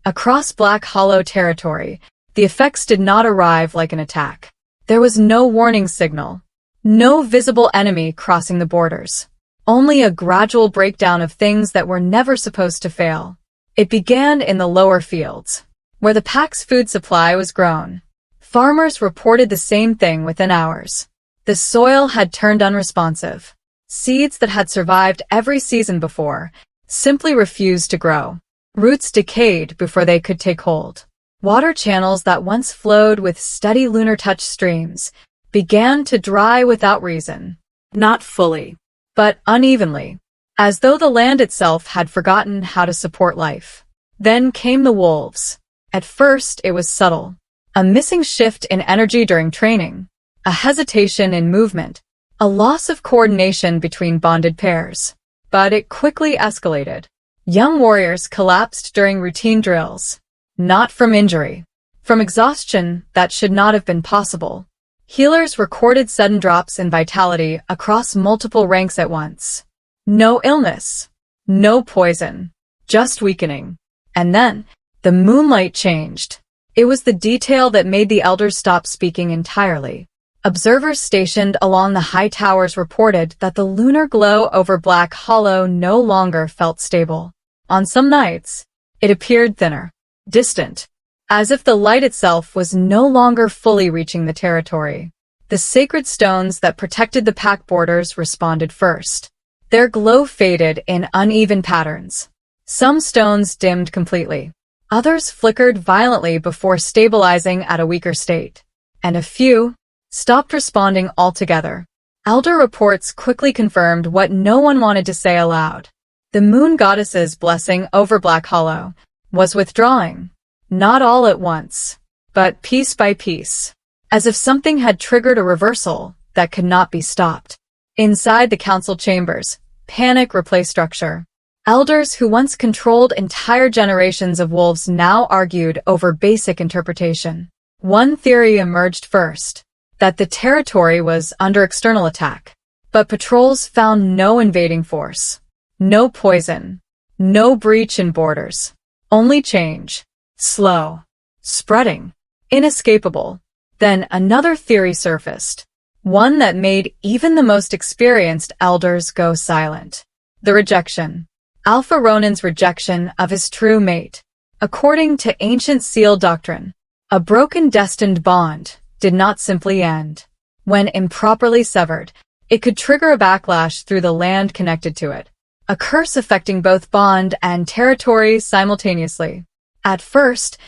[SPEAKER 1] Across Black Hollow territory, the effects did not arrive like an attack. There was no warning signal. No visible enemy crossing the borders. Only a gradual breakdown of things that were never supposed to fail. It began in the lower fields, where the pack's food supply was grown. Farmers reported the same thing within hours. The soil had turned unresponsive. Seeds that had survived every season before simply refused to grow. Roots decayed before they could take hold. Water channels that once flowed with steady lunar-touch streams began to dry without reason. Not fully, but unevenly, as though the land itself had forgotten how to support life. Then came the wolves. At first, it was subtle. A missing shift in energy during training. A hesitation in movement. A loss of coordination between bonded pairs. But it quickly escalated. Young warriors collapsed during routine drills. Not from injury. From exhaustion that should not have been possible. Healers recorded sudden drops in vitality across multiple ranks at once. No illness. No poison. Just weakening. And then, the moonlight changed. It was the detail that made the elders stop speaking entirely. Observers stationed along the high towers reported that the lunar glow over Black Hollow no longer felt stable. On some nights, it appeared thinner, distant, as if the light itself was no longer fully reaching the territory. The sacred stones that protected the pack borders responded first. Their glow faded in uneven patterns. Some stones dimmed completely. Others flickered violently before stabilizing at a weaker state. And a few stopped responding altogether. Elder reports quickly confirmed what no one wanted to say aloud. The moon goddess's blessing over Black Hollow was withdrawing. Not all at once, but piece by piece. As if something had triggered a reversal that could not be stopped. Inside the council chambers, panic replaced structure. Elders who once controlled entire generations of wolves now argued over basic interpretation. One theory emerged first. That the territory was under external attack. But patrols found no invading force. No poison. No breach in borders. Only change. Slow. Spreading. Inescapable. Then another theory surfaced. One that made even the most experienced elders go silent. The rejection. Alpha Ronan's rejection of his true mate. According to ancient seal doctrine, a broken destined bond did not simply end. When improperly severed, it could trigger a backlash through the land connected to it, a curse affecting both bond and territory simultaneously. At first,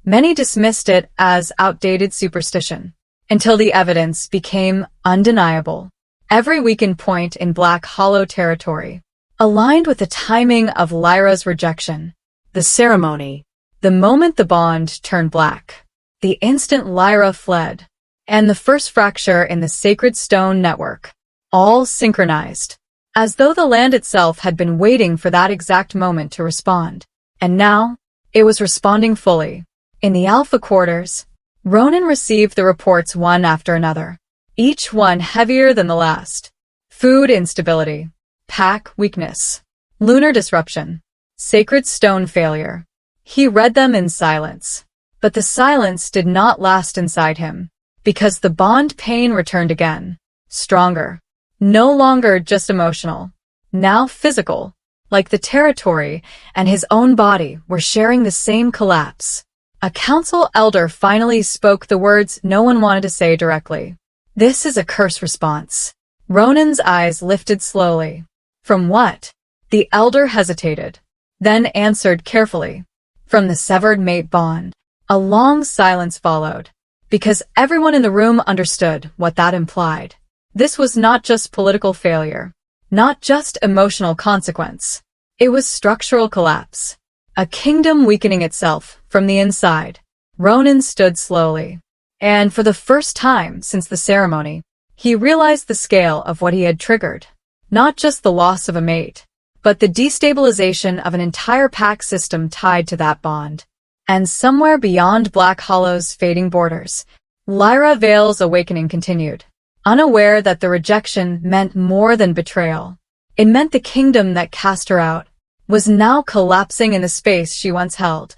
[SPEAKER 1] many dismissed it as outdated superstition, until the evidence became undeniable. Every weakened point in Black Hollow territory aligned with the timing of Lyra's rejection.
[SPEAKER 2] The ceremony.
[SPEAKER 1] The moment the bond turned black, the instant Lyra fled, and the first fracture in the sacred stone network, all synchronized, as though the land itself had been waiting for that exact moment to respond. And now, it was responding fully. In the Alpha quarters, Ronan received the reports one after another, each one heavier than the last. Food instability, pack weakness, lunar disruption, sacred stone failure. He read them in silence, but the silence did not last inside him, because the bond pain returned again, stronger, no longer just emotional, now physical, like the territory and his own body were sharing the same collapse. A council elder finally spoke the words no one wanted to say directly. This is a curse response. Ronan's eyes lifted slowly. From what? The elder hesitated, then answered carefully. From the severed mate bond. A long silence followed, because everyone in the room understood what that implied. This was not just political failure, not just emotional consequence. It was structural collapse. A kingdom weakening itself from the inside. Ronan stood slowly. And for the first time since the ceremony, he realized the scale of what he had triggered. Not just the loss of a mate, but the destabilization of an entire pack system tied to that bond. And somewhere beyond Black Hollow's fading borders, Lyra Vale's awakening continued, unaware that the rejection meant more than betrayal. It meant the kingdom that cast her out was now collapsing in the space she once held.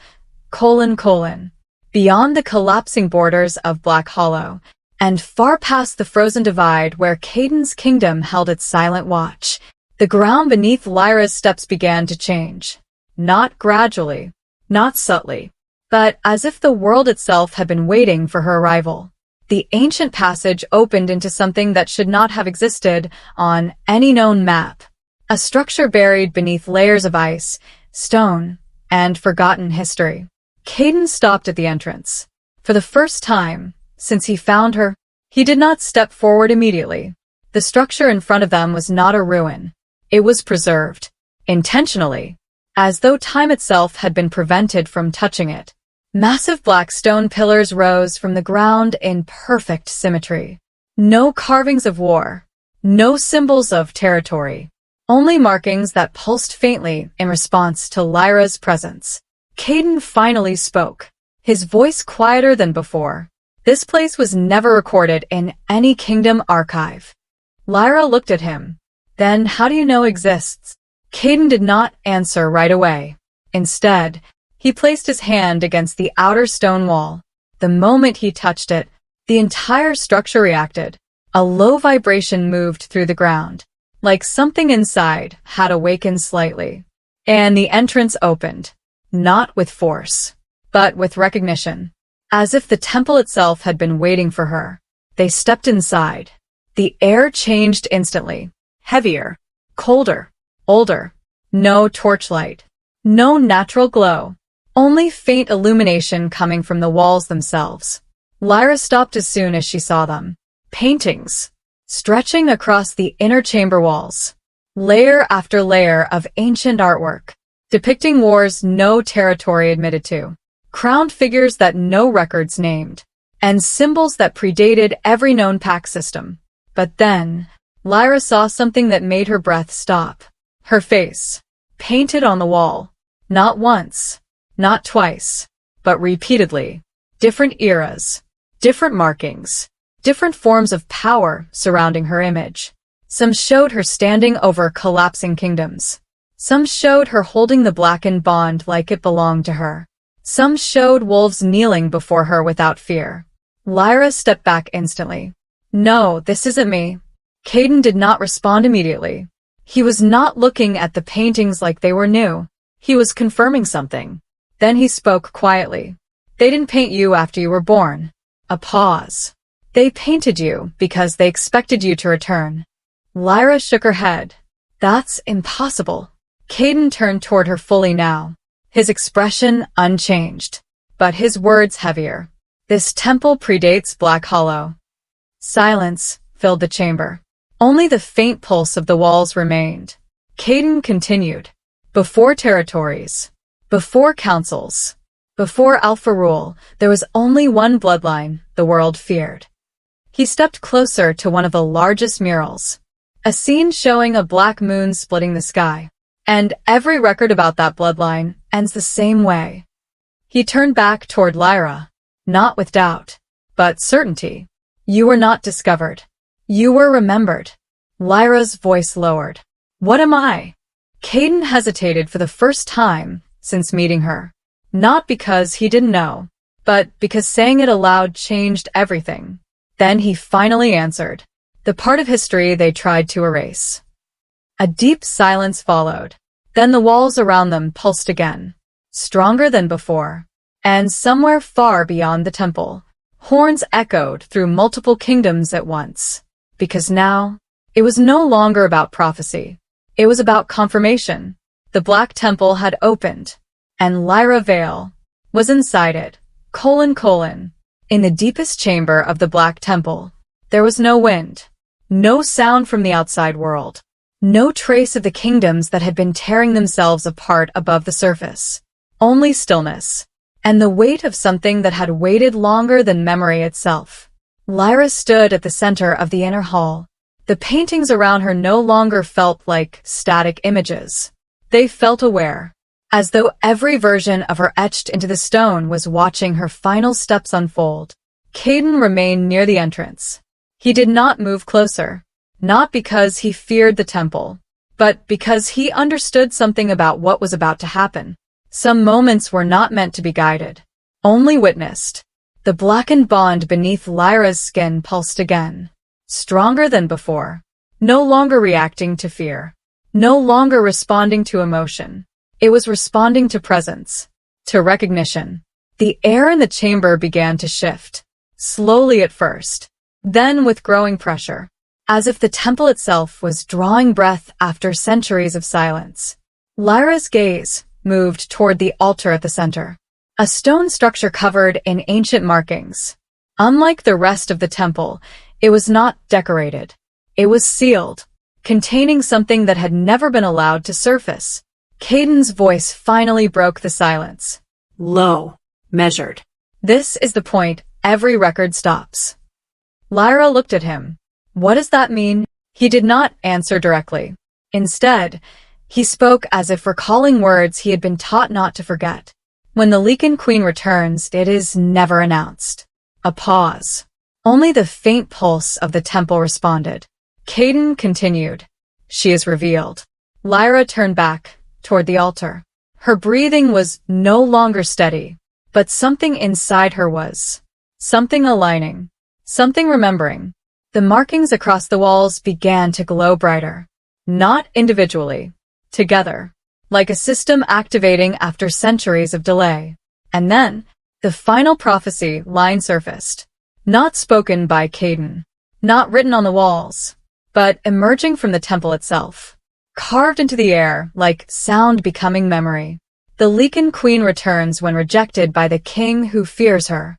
[SPEAKER 1] Beyond the collapsing borders of Black Hollow, and far past the frozen divide where Caden's kingdom held its silent watch, the ground beneath Lyra's steps began to change. Not gradually, not subtly, but as if the world itself had been waiting for her arrival. The ancient passage opened into something that should not have existed on any known map. A structure buried beneath layers of ice, stone, and forgotten history. Caden stopped at the entrance. For the first time, since he found her, he did not step forward immediately. The structure in front of them was not a ruin. It was preserved, intentionally, as though time itself had been prevented from touching it. Massive black stone pillars rose from the ground in perfect symmetry. No carvings of war, no symbols of territory, only markings that pulsed faintly in response to Lyra's presence. Caden finally spoke, his voice quieter than before. This place was never recorded in any kingdom archive. Lyra looked at him. Then how do you know exists? Caden did not answer right away. Instead, he placed his hand against the outer stone wall. The moment he touched it, the entire structure reacted. A low vibration moved through the ground, like something inside had awakened slightly. And the entrance opened, not with force, but with recognition. As if the temple itself had been waiting for her. They stepped inside. The air changed instantly. Heavier, colder, older. No torchlight. No natural glow. Only faint illumination coming from the walls themselves. Lyra stopped as soon as she saw them. Paintings, stretching across the inner chamber walls. Layer after layer of ancient artwork, depicting wars no territory admitted to. Crowned figures that no records named, and symbols that predated every known pack system. But then, Lyra saw something that made her breath stop. Her face, painted on the wall. Not once, not twice, but repeatedly. Different eras, different markings, different forms of power surrounding her image. Some showed her standing over collapsing kingdoms. Some showed her holding the blackened bond like it belonged to her. Some showed wolves kneeling before her without fear. Lyra stepped back instantly. No, this isn't me. Caden did not respond immediately. He was not looking at the paintings like they were new. He was confirming something. Then he spoke quietly. They didn't paint you after you were born. A pause. They painted you because they expected you to return. Lyra shook her head. That's impossible. Caden turned toward her fully now, his expression unchanged, but his words heavier. This temple predates Black Hollow. Silence filled the chamber. Only the faint pulse of the walls remained. Caden continued. Before territories, before councils, before alpha rule, there was only one bloodline the world feared. He stepped closer to one of the largest murals. A scene showing a black moon splitting the sky. And every record about that bloodline ends the same way. He turned back toward Lyra, not with doubt, but certainty. You were not discovered. You were remembered. Lyra's voice lowered. What am I? Caden hesitated for the first time since meeting her. Not because he didn't know, but because saying it aloud changed everything. Then he finally answered. The part of history they tried to erase. A deep silence followed. Then the walls around them pulsed again, stronger than before. And somewhere far beyond the temple, horns echoed through multiple kingdoms at once. Because now, it was no longer about prophecy. It was about confirmation. The Black Temple had opened, and Lyra Vale was inside it. In the deepest chamber of the Black Temple, there was no wind, no sound from the outside world, no trace of the kingdoms that had been tearing themselves apart above the surface. Only stillness, and the weight of something that had waited longer than memory itself. Lyra stood at the center of the inner hall. The paintings around her no longer felt like static images. They felt aware, as though every version of her etched into the stone was watching her final steps unfold. Caden remained near the entrance. He did not move closer, not because he feared the temple, but because he understood something about what was about to happen. Some moments were not meant to be guided, only witnessed. The blackened bond beneath Lyra's skin pulsed again, stronger than before, no longer reacting to fear, no longer responding to emotion. It was responding to presence, to recognition. The air in the chamber began to shift, slowly at first, then with growing pressure, as if the temple itself was drawing breath after centuries of silence. Lyra's gaze moved toward the altar at the center, a stone structure covered in ancient markings. Unlike the rest of the temple, it was not decorated. It was sealed, containing something that had never been allowed to surface. Caden's voice finally broke the silence.
[SPEAKER 2] Low. Measured.
[SPEAKER 1] This is the point every record stops. Lyra looked at him. What does that mean? He did not answer directly. Instead, he spoke as if recalling words he had been taught not to forget. When the Lycan Queen returns, it is never announced. A pause. Only the faint pulse of the temple responded. Caden continued. She is revealed. Lyra turned back toward the altar. Her breathing was no longer steady, but something inside her was. Something aligning. Something remembering. The markings across the walls began to glow brighter. Not individually. Together. Like a system activating after centuries of delay. And then, the final prophecy line surfaced. Not spoken by Caden. Not written on the walls. But emerging from the temple itself. Carved into the air, like sound becoming memory. The Lycan Queen returns when rejected by the king who fears her.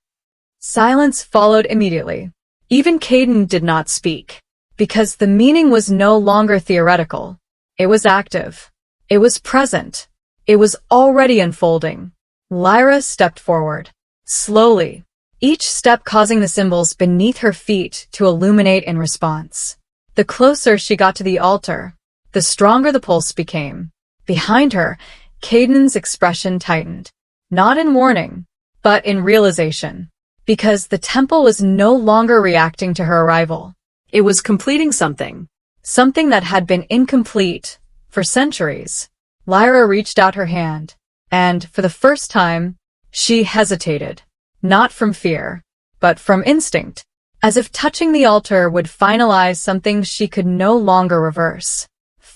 [SPEAKER 1] Silence followed immediately. Even Caden did not speak, because the meaning was no longer theoretical. It was active. It was present. It was already unfolding. Lyra stepped forward, slowly, each step causing the symbols beneath her feet to illuminate in response. The closer she got to the altar, the stronger the pulse became. Behind her, Caden's expression tightened, not in warning, but in realization. Because the temple was no longer reacting to her arrival.
[SPEAKER 2] It was completing something.
[SPEAKER 1] Something that had been incomplete for centuries. Lyra reached out her hand, and for the first time, she hesitated. Not from fear, but from instinct. As if touching the altar would finalize something she could no longer reverse.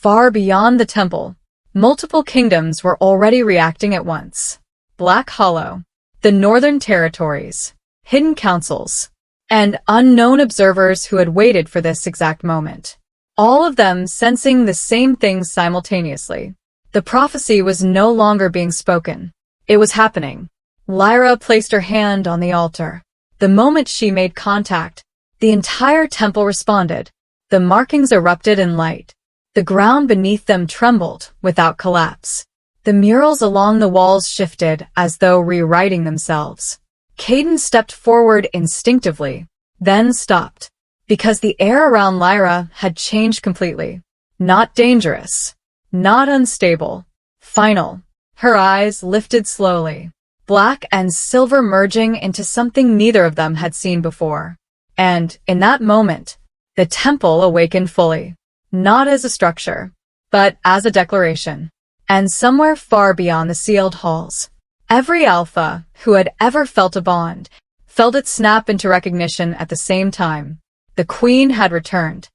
[SPEAKER 1] Far beyond the temple, multiple kingdoms were already reacting at once. Black Hollow, the Northern Territories, hidden councils, and unknown observers who had waited for this exact moment. All of them sensing the same things simultaneously. The prophecy was no longer being spoken. It was happening. Lyra placed her hand on the altar. The moment she made contact, the entire temple responded. The markings erupted in light. The ground beneath them trembled without collapse. The murals along the walls shifted as though rewriting themselves. Caden stepped forward instinctively, then stopped, because the air around Lyra had changed completely. Not dangerous, not unstable, final. Her eyes lifted slowly, black and silver merging into something neither of them had seen before. And, in that moment, the temple awakened fully, not as a structure, but as a declaration. And somewhere far beyond the sealed halls, every alpha who had ever felt a bond felt it snap into recognition at the same time. The queen had returned,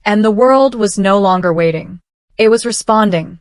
[SPEAKER 1] and the world was no longer waiting. It was responding. :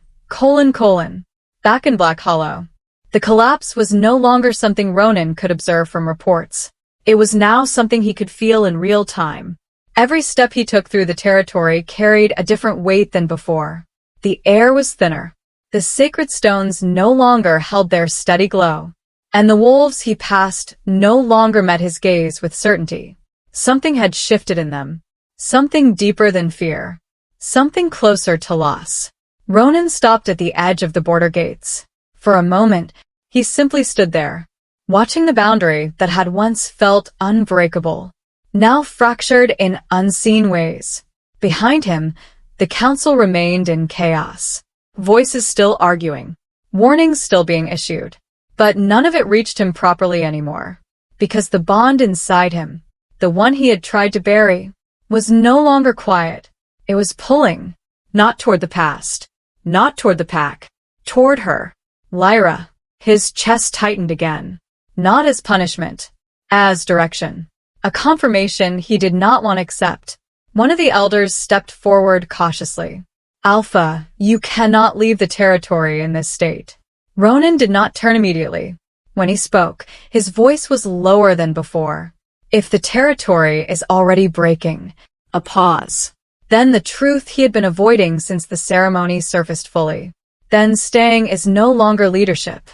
[SPEAKER 1] Back in Black Hollow, the collapse was no longer something Ronan could observe from reports. It was now something he could feel in real time. Every step he took through the territory carried a different weight than before. The air was thinner. The sacred stones no longer held their steady glow, and the wolves he passed no longer met his gaze with certainty. Something had shifted in them, something deeper than fear, something closer to loss. Ronan stopped at the edge of the border gates. For a moment, he simply stood there, watching the boundary that had once felt unbreakable, now fractured in unseen ways. Behind him, the council remained in chaos. Voices still arguing, warnings still being issued, but none of it reached him properly anymore, because the bond inside him, the one he had tried to bury, was no longer quiet. It was pulling, not toward the past, not toward the pack, toward her, Lyra. His chest tightened again, not as punishment, as direction, a confirmation he did not want to accept. One of the elders stepped forward cautiously. Alpha, you cannot leave the territory in this state. Ronan did not turn immediately. When he spoke, his voice was lower than before. If the territory is already breaking, a pause. Then the truth he had been avoiding since the ceremony surfaced fully. Then staying is no longer leadership.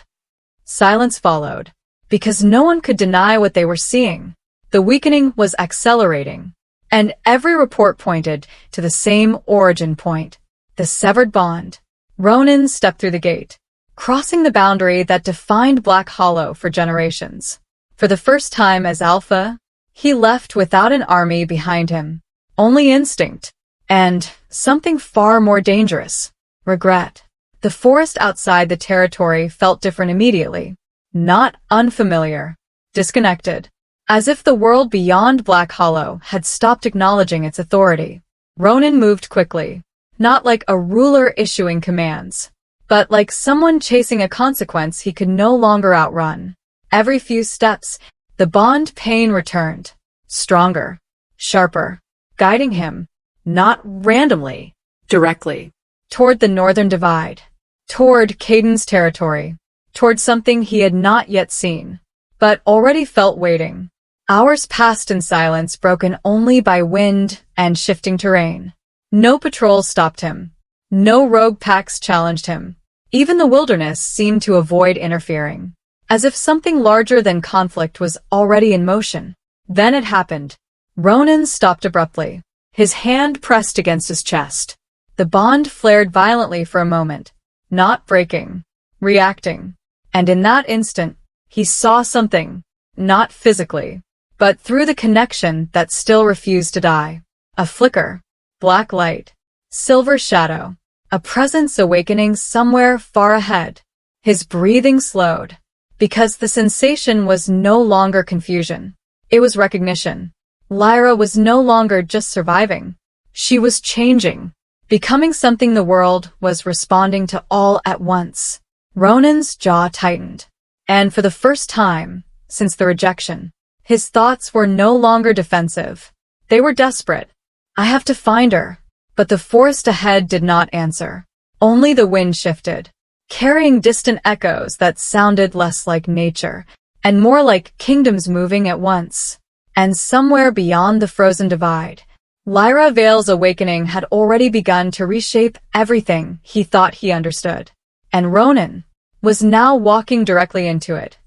[SPEAKER 1] Silence followed, because no one could deny what they were seeing. The weakening was accelerating, and every report pointed to the same origin point. The severed bond. Ronan stepped through the gate, crossing the boundary that defined Black Hollow for generations. For the first time as Alpha, he left without an army behind him. Only instinct. And something far more dangerous. Regret. The forest outside the territory felt different immediately. Not unfamiliar. Disconnected. As if the world beyond Black Hollow had stopped acknowledging its authority. Ronan moved quickly. Not like a ruler issuing commands, but like someone chasing a consequence he could no longer outrun. Every few steps, the bond pain returned, stronger, sharper, guiding him, not randomly, directly, toward the northern divide, toward Caden's territory, toward something he had not yet seen, but already felt waiting. Hours passed in silence, broken only by wind and shifting terrain. No patrols stopped him. No rogue packs challenged him. Even the wilderness seemed to avoid interfering, as if something larger than conflict was already in motion. Then it happened. Ronan stopped abruptly, his hand pressed against his chest. The bond flared violently for a moment, not breaking, reacting. And in that instant, he saw something, not physically, but through the connection that still refused to die. A flicker. Black light, silver shadow, a presence awakening somewhere far ahead. His breathing slowed, because the sensation was no longer confusion. It was recognition. Lyra was no longer just surviving. She was changing, becoming something the world was responding to all at once. Ronan's jaw tightened, and for the first time since the rejection, his thoughts were no longer defensive. They were desperate. I have to find her. But the forest ahead did not answer. Only the wind shifted. carrying distant echoes that sounded less like nature and more like kingdoms moving at once. And somewhere beyond the frozen divide, Lyra Vale's awakening had already begun to reshape everything he thought he understood. And Ronan was now walking directly into it.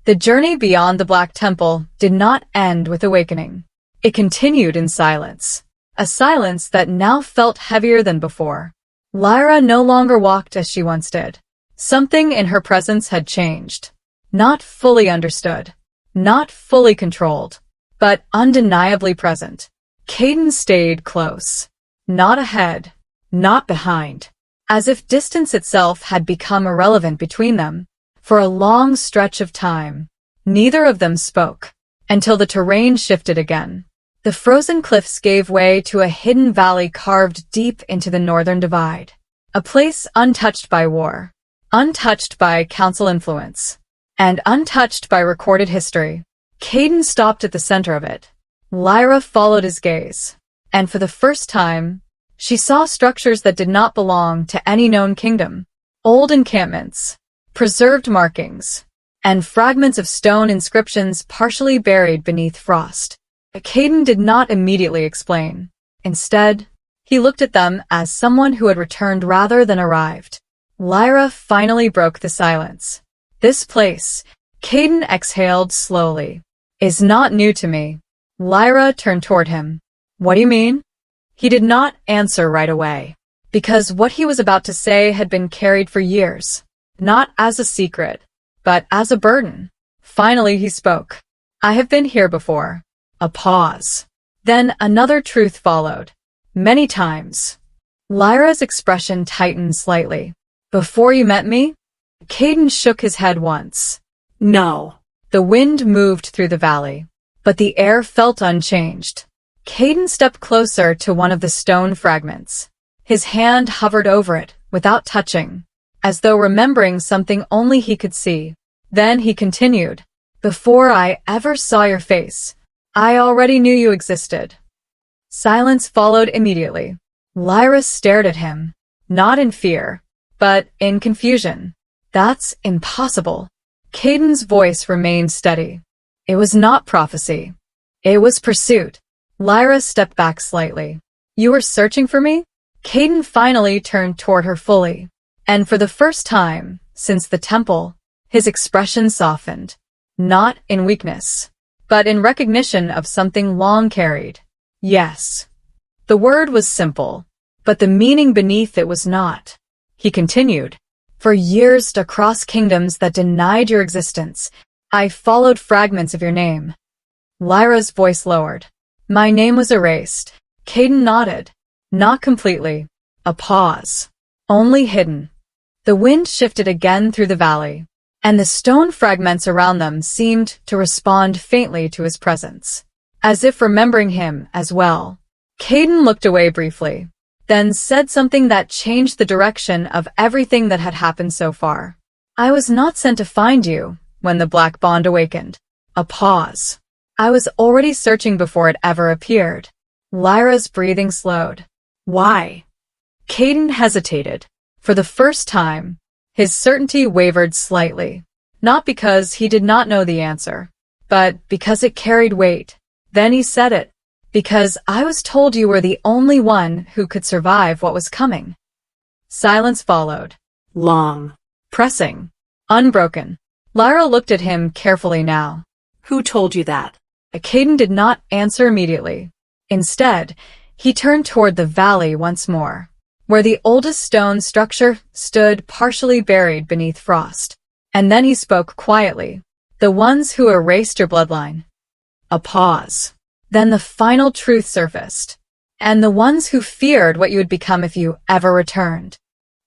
[SPEAKER 1] The journey beyond the Black Temple did not end with awakening. It continued in silence, a silence that now felt heavier than before. Lyra no longer walked as she once did. Something in her presence had changed. Not fully understood, not fully controlled, but undeniably present. Caden stayed close, not ahead, not behind, as if distance itself had become irrelevant between them. For a long stretch of time, neither of them spoke, until the terrain shifted again. The frozen cliffs gave way to a hidden valley carved deep into the northern divide, a place untouched by war, untouched by council influence, and untouched by recorded history. Caden stopped at the center of it. Lyra followed his gaze, and for the first time, she saw structures that did not belong to any known kingdom. Old encampments, preserved markings, and fragments of stone inscriptions partially buried beneath frost. Caden did not immediately explain. Instead, he looked at them as someone who had returned rather than arrived. Lyra finally broke the silence. This place, Caden exhaled slowly, is not new to me. Lyra turned toward him. What do you mean? He did not answer right away, because what he was about to say had been carried for years, not as a secret, but as a burden. Finally he spoke. I have been here before. A pause. Then another truth followed. Many times. Lyra's expression tightened slightly. Before you met me? Caden shook his head once.
[SPEAKER 2] No.
[SPEAKER 1] The wind moved through the valley, but the air felt unchanged. Caden stepped closer to one of the stone fragments. His hand hovered over it, without touching, as though remembering something only he could see. Then he continued. Before I ever saw your face, I already knew you existed. Silence followed immediately. Lyra stared at him, not in fear, but in confusion. That's impossible. Caden's voice remained steady. It was not prophecy. It was pursuit. Lyra stepped back slightly. You were searching for me? Caden finally turned toward her fully, and for the first time since the temple, his expression softened, not in weakness, but in recognition of something long carried. Yes. The word was simple, but the meaning beneath it was not. He continued. For years across kingdoms that denied your existence, I followed fragments of your name. Lyra's voice lowered. My name was erased. Caden nodded. Not completely. A pause. Only hidden. The wind shifted again through the valley, and the stone fragments around them seemed to respond faintly to his presence, as if remembering him as well. Caden looked away briefly, then said something that changed the direction of everything that had happened so far. I was not sent to find you when the Black Bond awakened. A pause. I was already searching before it ever appeared. Lyra's breathing slowed. Why? Caden hesitated. For the first time, his certainty wavered slightly, not because he did not know the answer, but because it carried weight. Then he said it. Because I was told you were the only one who could survive what was coming. Silence followed. Long. Pressing. Unbroken. Lyra looked at him carefully now.
[SPEAKER 2] Who told you that?
[SPEAKER 1] Caden did not answer immediately. Instead, he turned toward the valley once more, where the oldest stone structure stood partially buried beneath frost. And then he spoke quietly. The ones who erased your bloodline. A pause. Then the final truth surfaced. And the ones who feared what you would become if you ever returned.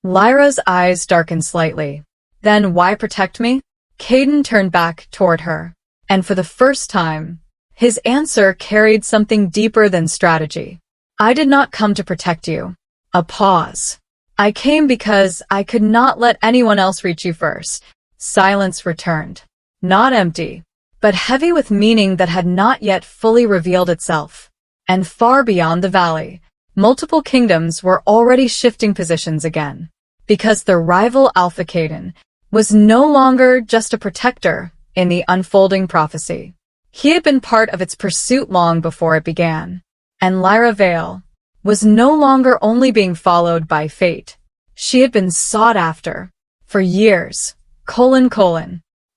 [SPEAKER 1] Lyra's eyes darkened slightly. Then why protect me? Caden turned back toward her. And for the first time, his answer carried something deeper than strategy. I did not come to protect you. A pause. I came because I could not let anyone else reach you first. Silence returned. Not empty, but heavy with meaning that had not yet fully revealed itself. And far beyond the valley, multiple kingdoms were already shifting positions again, because the rival Alpha Caden was no longer just a protector in the unfolding prophecy. He had been part of its pursuit long before it began. And Lyra Vale was no longer only being followed by fate. She had been sought after for years,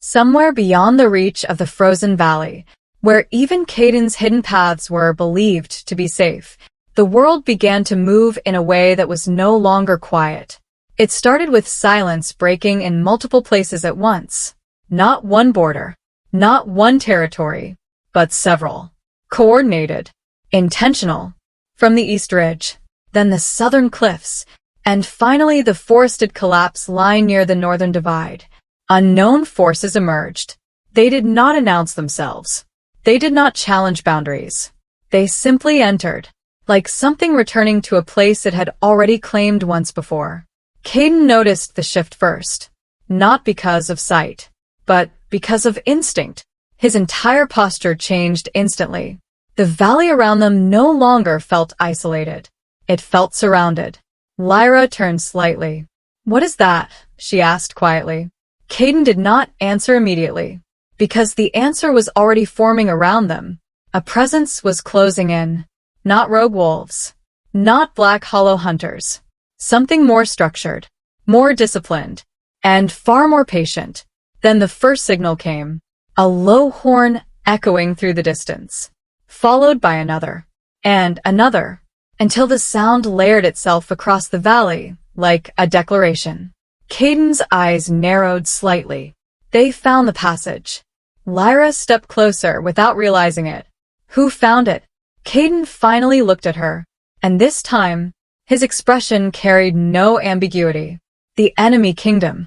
[SPEAKER 1] somewhere beyond the reach of the frozen valley, where even Caden's hidden paths were believed to be safe. The world began to move in a way that was no longer quiet. It started with silence breaking in multiple places at once. Not one border, not one territory, but several. Coordinated, intentional. From the East Ridge, then the southern cliffs, and finally the forested collapse lying near the northern divide. Unknown forces emerged. They did not announce themselves. They did not challenge boundaries. They simply entered, like something returning to a place it had already claimed once before. Caden noticed the shift first, not because of sight, but because of instinct. His entire posture changed instantly. The valley around them no longer felt isolated. It felt surrounded. Lyra turned slightly. "What is that?" she asked quietly. Caden did not answer immediately, because the answer was already forming around them. A presence was closing in. Not rogue wolves. Not black hollow hunters. Something more structured, more disciplined, and far more patient. Then the first signal came. A low horn echoing through the distance, followed by another, and another, until the sound layered itself across the valley, like a declaration. Caden's eyes narrowed slightly. They found the passage. Lyra stepped closer without realizing it. Who found it? Caden finally looked at her, and this time, his expression carried no ambiguity. The enemy kingdom.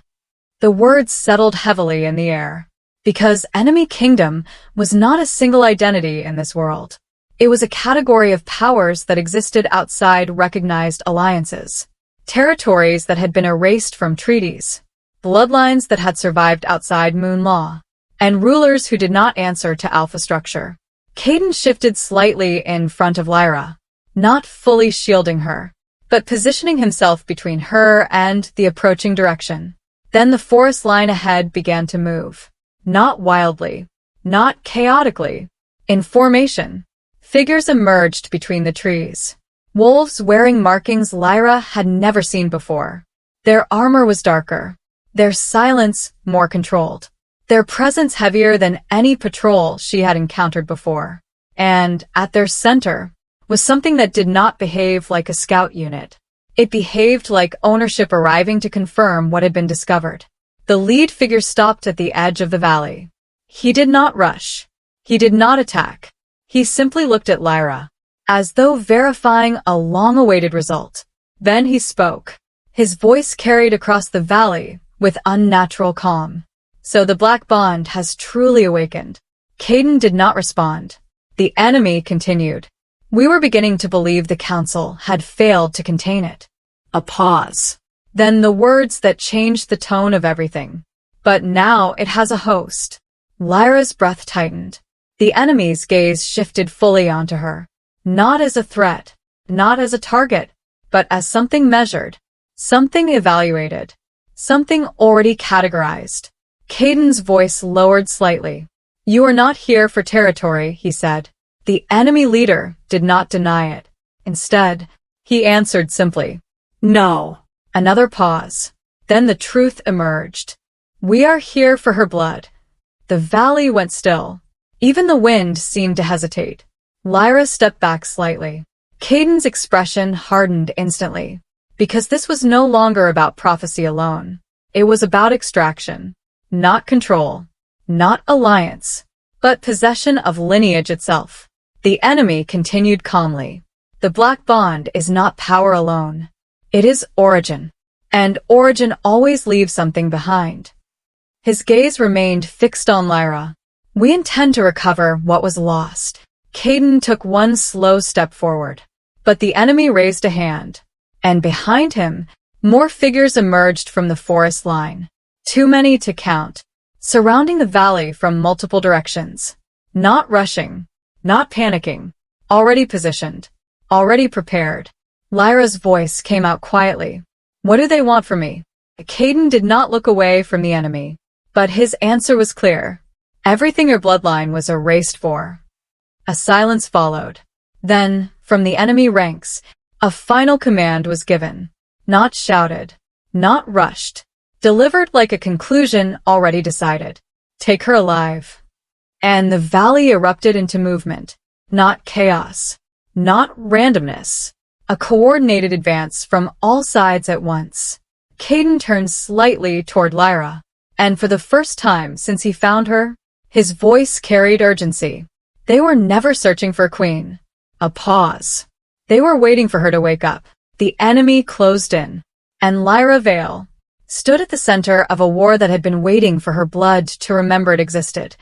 [SPEAKER 1] The words settled heavily in the air. Because enemy kingdom was not a single identity in this world. It was a category of powers that existed outside recognized alliances. Territories that had been erased from treaties. Bloodlines that had survived outside moon law. And rulers who did not answer to alpha structure. Caden shifted slightly in front of Lyra, not fully shielding her, but positioning himself between her and the approaching direction. Then the forest line ahead began to move. Not wildly, not chaotically. In formation, figures emerged between the trees. Wolves wearing markings Lyra had never seen before. Their armor was darker, their silence more controlled, their presence heavier than any patrol she had encountered before. And at their center was something that did not behave like a scout unit. It behaved like ownership arriving to confirm what had been discovered. The lead figure stopped at the edge of the valley. He did not rush. He did not attack. He simply looked at Lyra, as though verifying a long-awaited result. Then he spoke. His voice carried across the valley with unnatural calm. "So the Black Bond has truly awakened." Caden did not respond. The enemy continued. "We were beginning to believe the council had failed to contain it." A pause. Then the words that changed the tone of everything. "But now it has a host." Lyra's breath tightened. The enemy's gaze shifted fully onto her. Not as a threat, not as a target, but as something measured, something evaluated, something already categorized. Caden's voice lowered slightly. "You are not here for territory," he said. The enemy leader did not deny it. Instead, he answered simply, "No." Another pause. Then the truth emerged. "We are here for her blood." The valley went still. Even the wind seemed to hesitate. Lyra stepped back slightly. Caden's expression hardened instantly. Because this was no longer about prophecy alone. It was about extraction. Not control. Not alliance. But possession of lineage itself. The enemy continued calmly. "The Black Bond is not power alone. It is origin. And origin always leaves something behind." His gaze remained fixed on Lyra. "We intend to recover what was lost." Caden took one slow step forward. But the enemy raised a hand. And behind him, more figures emerged from the forest line. Too many to count. Surrounding the valley from multiple directions. Not rushing. Not panicking. Already positioned. Already prepared. Lyra's voice came out quietly. What do they want from me? Caden did not look away from the enemy, but his answer was clear. Everything your bloodline was erased for. A silence followed. Then, from the enemy ranks, a final command was given. Not shouted, not rushed, delivered like a conclusion already decided. Take her alive. And the valley erupted into movement, not chaos, not randomness. A coordinated advance from all sides at once. Caden turned slightly toward Lyra, and for the first time since he found her, his voice carried urgency. They were never searching for a queen. A pause. They were waiting for her to wake up. The enemy closed in, and Lyra Vale stood at the center of a war that had been waiting for her blood to remember it existed. :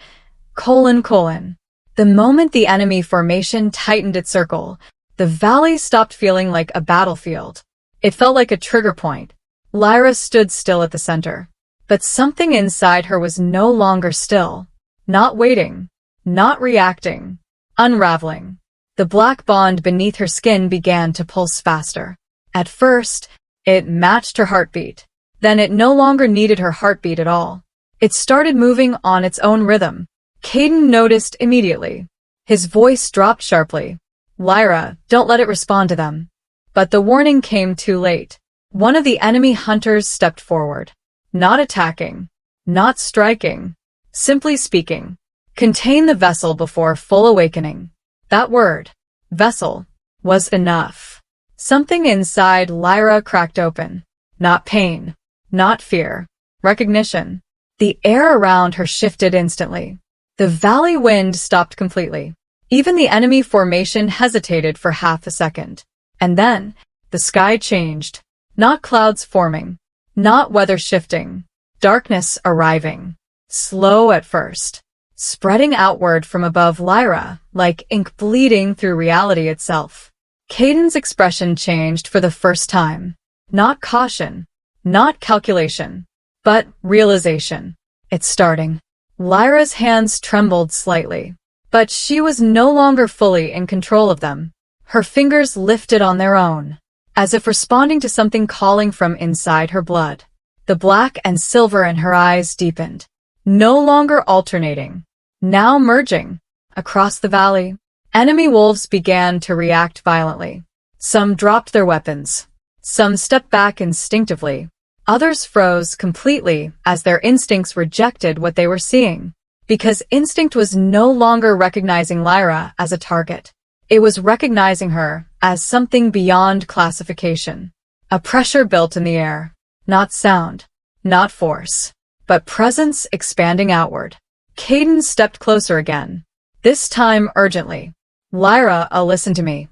[SPEAKER 1] The moment the enemy formation tightened its circle, the valley stopped feeling like a battlefield. It felt like a trigger point. Lyra stood still at the center, but something inside her was no longer still. Not waiting, not reacting, unraveling. The black bond beneath her skin began to pulse faster. At first, it matched her heartbeat. Then it no longer needed her heartbeat at all. It started moving on its own rhythm. Caden noticed immediately. His voice dropped sharply. Lyra, don't let it respond to them. But the warning came too late. One of the enemy hunters stepped forward. Not attacking. Not striking. Simply speaking. Contain the vessel before full awakening. That word, vessel, was enough. Something inside Lyra cracked open. Not pain. Not fear. Recognition. The air around her shifted instantly. The valley wind stopped completely. Even the enemy formation hesitated for half a second. And then, the sky changed. Not clouds forming. Not weather shifting. Darkness arriving. Slow at first. Spreading outward from above Lyra, like ink bleeding through reality itself. Caden's expression changed for the first time. Not caution. Not calculation. But realization. It's starting. Lyra's hands trembled slightly. But she was no longer fully in control of them. Her fingers lifted on their own, as if responding to something calling from inside her blood. The black and silver in her eyes deepened, no longer alternating, now merging. Across the valley, enemy wolves began to react violently. Some dropped their weapons. Some stepped back instinctively. Others froze completely as their instincts rejected what they were seeing. Because instinct was no longer recognizing Lyra as a target. It was recognizing her as something beyond classification. A pressure built in the air. Not sound. Not force. But presence expanding outward. Caden stepped closer again. This time urgently. Lyra, listen to me.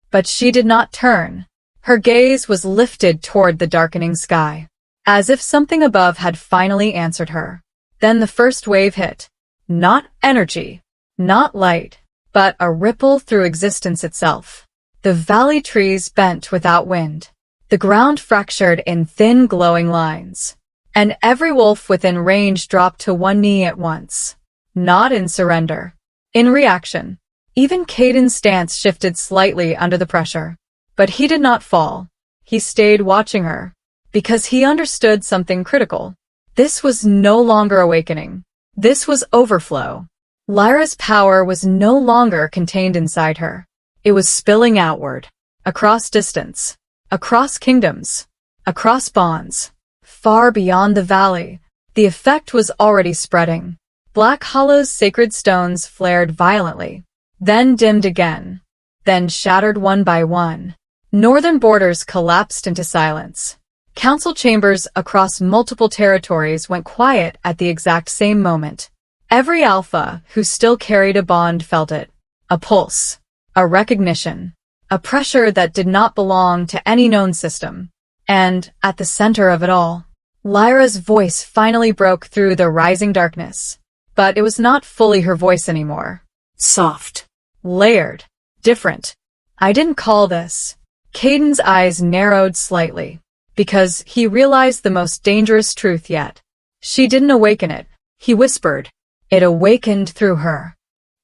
[SPEAKER 1] But she did not turn. Her gaze was lifted toward the darkening sky. As if something above had finally answered her. Then the first wave hit. Not energy, not light, but a ripple through existence itself. The valley trees bent without wind. The ground fractured in thin glowing lines. And every wolf within range dropped to one knee at once. Not in surrender. In reaction. Even Caden's stance shifted slightly under the pressure. But he did not fall. He stayed watching her. Because he understood something critical. This was no longer awakening. This was overflow. Lyra's power was no longer contained inside her. It was spilling outward, across distance, across kingdoms, across bonds, far beyond the valley. The effect was already spreading. Black Hollow's sacred stones flared violently, then dimmed again, then shattered one by one. Northern borders collapsed into silence. Council chambers across multiple territories went quiet at the exact same moment. Every alpha who still carried a bond felt it. A pulse. A recognition. A pressure that did not belong to any known system. And, at the center of it all, Lyra's voice finally broke through the rising darkness. But it was not fully her voice anymore.
[SPEAKER 2] Soft.
[SPEAKER 1] Layered. Different. I didn't call this. Caden's eyes narrowed slightly. Because he realized the most dangerous truth yet. She didn't awaken it, he whispered. It awakened through her.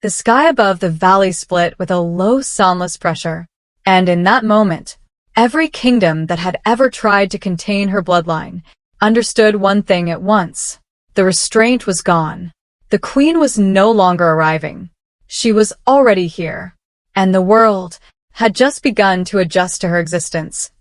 [SPEAKER 1] The sky above the valley split with a low, soundless pressure. And in that moment, Every kingdom that had ever tried to contain her bloodline understood one thing at once. The restraint was gone. The queen was no longer arriving. She was already here. And the world had just begun to adjust to her existence. :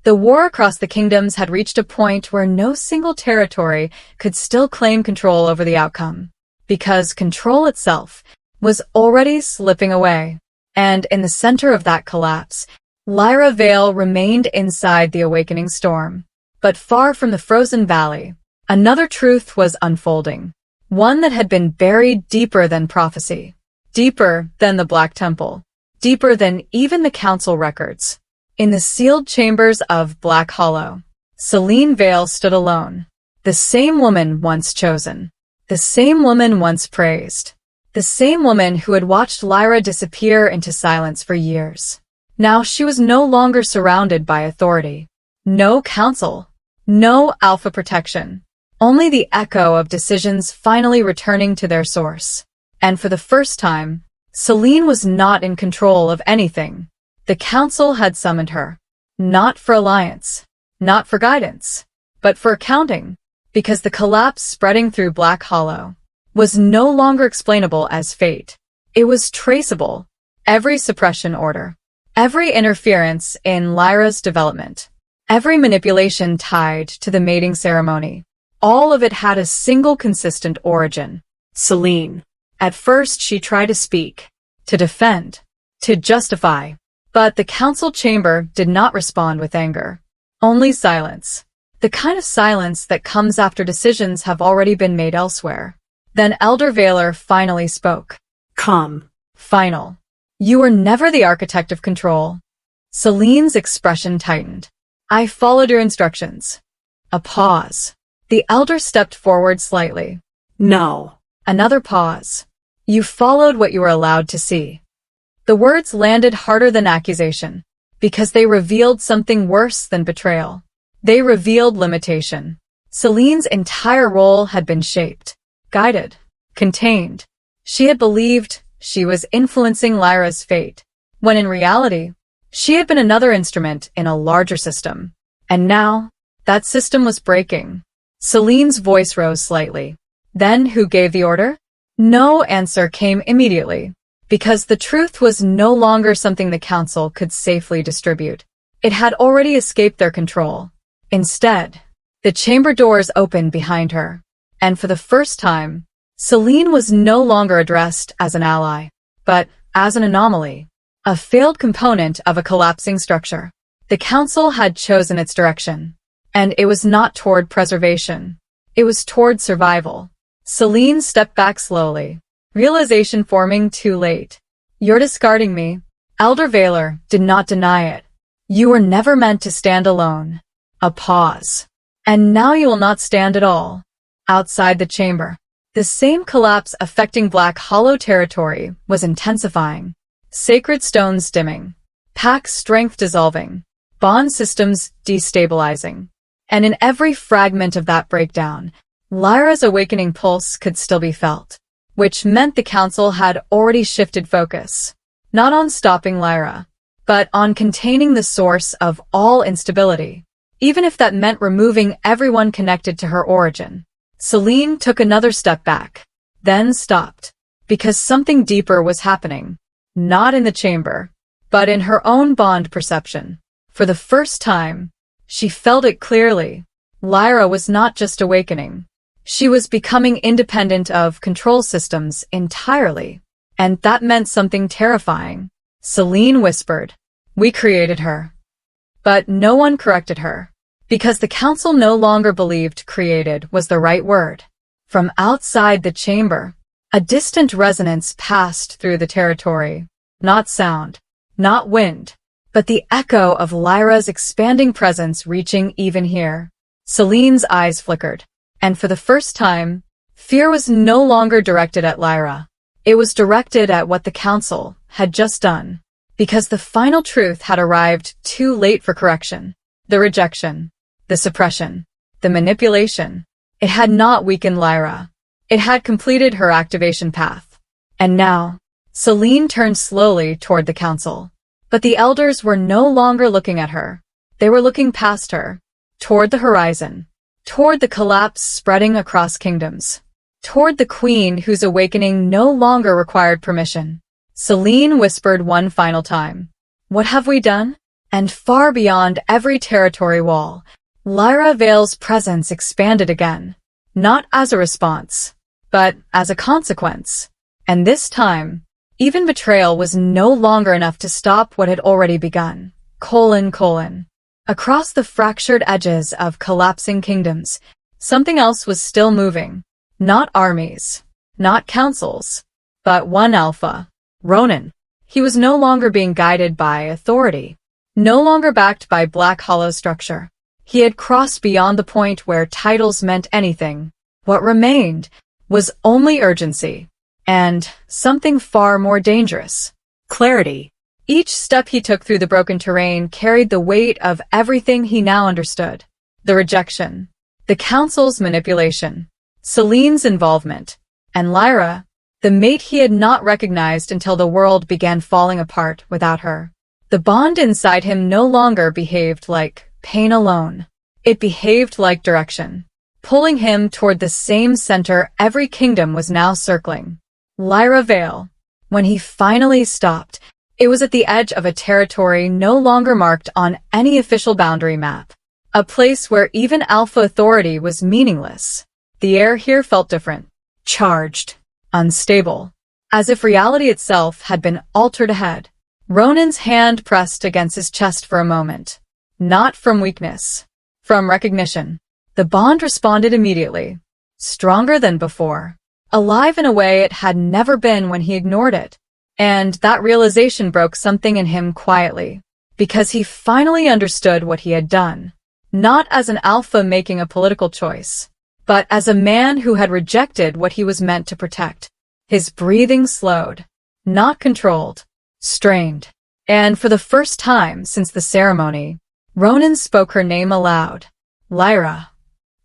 [SPEAKER 1] The war across the kingdoms had reached a point where no single territory could still claim control over the outcome, because control itself was already slipping away. And in the center of that collapse, Lyra Vale remained inside the awakening storm. But far from the frozen valley, another truth was unfolding. One that had been buried deeper than prophecy, deeper than the Black Temple, deeper than even the council records. In the sealed chambers of Black Hollow, Selene Vale stood alone. The same woman once chosen. The same woman once praised. The same woman who had watched Lyra disappear into silence for years. Now she was no longer surrounded by authority. No council. No alpha protection. Only the echo of decisions finally returning to their source. And for the first time, Selene was not in control of anything. The council had summoned her. Not for alliance. Not for guidance. But for accounting. Because the collapse spreading through Black Hollow was no longer explainable as fate. It was traceable. Every suppression order. Every interference in Lyra's development. Every manipulation tied to the mating ceremony. All of it had a single consistent origin.
[SPEAKER 2] Selene.
[SPEAKER 1] At first she tried to speak, to defend, to justify. But the council chamber did not respond with anger. Only silence. The kind of silence that comes after decisions have already been made elsewhere. Then Elder Valor finally spoke.
[SPEAKER 2] Come.
[SPEAKER 1] Final. You were never the architect of control. Selene's expression tightened. I followed your instructions. A pause. The elder stepped forward slightly.
[SPEAKER 2] No.
[SPEAKER 1] Another pause. You followed what you were allowed to see. The words landed harder than accusation, because they revealed something worse than betrayal. They revealed limitation. Selene's entire role had been shaped, guided, contained. She had believed she was influencing Lyra's fate, when in reality, she had been another instrument in a larger system. And now, that system was breaking. Selene's voice rose slightly. Then who gave the order? No answer came immediately, because the truth was no longer something the council could safely distribute. It had already escaped their control. Instead, the chamber doors opened behind her, and for the first time, Selene was no longer addressed as an ally, but as an anomaly, a failed component of a collapsing structure. The council had chosen its direction, and it was not toward preservation. It was toward survival. Selene stepped back slowly, realization forming too late. You're discarding me. Elder Valor did not deny it. You were never meant to stand alone. A pause. And now you will not stand at all. Outside the chamber, the same collapse affecting Black Hollow territory was intensifying. Sacred stones dimming. Pack's strength dissolving. Bond systems destabilizing. And in every fragment of that breakdown, Lyra's awakening pulse could still be felt, which meant the council had already shifted focus, not on stopping Lyra, but on containing the source of all instability, even if that meant removing everyone connected to her origin. Selene took another step back, then stopped, because something deeper was happening, not in the chamber, but in her own bond perception. For the first time, she felt it clearly. Lyra was not just awakening. She was becoming independent of control systems entirely. And that meant something terrifying. Selene whispered, "We created her." But no one corrected her, because the council no longer believed created was the right word. From outside the chamber, a distant resonance passed through the territory. Not sound, not wind, but the echo of Lyra's expanding presence reaching even here. Selene's eyes flickered, and for the first time, fear was no longer directed at Lyra. It was directed at what the council had just done, because the final truth had arrived too late for correction. The rejection, the suppression, the manipulation. It had not weakened Lyra. It had completed her activation path. And now, Selene turned slowly toward the council. But the elders were no longer looking at her. They were looking past her, toward the horizon, toward the collapse spreading across kingdoms, toward the queen whose awakening no longer required permission. Selene whispered one final time, "What have we done?" And far beyond every territory wall, Lyra Vale's presence expanded again, not as a response, but as a consequence. And this time, even betrayal was no longer enough to stop what had already begun. Across the fractured edges of collapsing kingdoms, something else was still moving. Not armies, not councils, but one alpha, Ronan. He was no longer being guided by authority, no longer backed by black hollow structure. He had crossed beyond the point where titles meant anything. What remained was only urgency, and something far more dangerous: clarity. Each step he took through the broken terrain carried the weight of everything he now understood. The rejection, the council's manipulation, Selene's involvement, and Lyra, the mate he had not recognized until the world began falling apart without her. The bond inside him no longer behaved like pain alone. It behaved like direction, pulling him toward the same center every kingdom was now circling. Lyra Vale. When he finally stopped, it was at the edge of a territory no longer marked on any official boundary map. A place where even alpha authority was meaningless. The air here felt different, charged, unstable, as if reality itself had been altered ahead. Ronan's hand pressed against his chest for a moment. Not from weakness, from recognition. The bond responded immediately, stronger than before, alive in a way it had never been when he ignored it. And that realization broke something in him quietly, because he finally understood what he had done, not as an alpha making a political choice, but as a man who had rejected what he was meant to protect. His breathing slowed, not controlled, strained. And for the first time since the ceremony, Ronan spoke her name aloud. Lyra.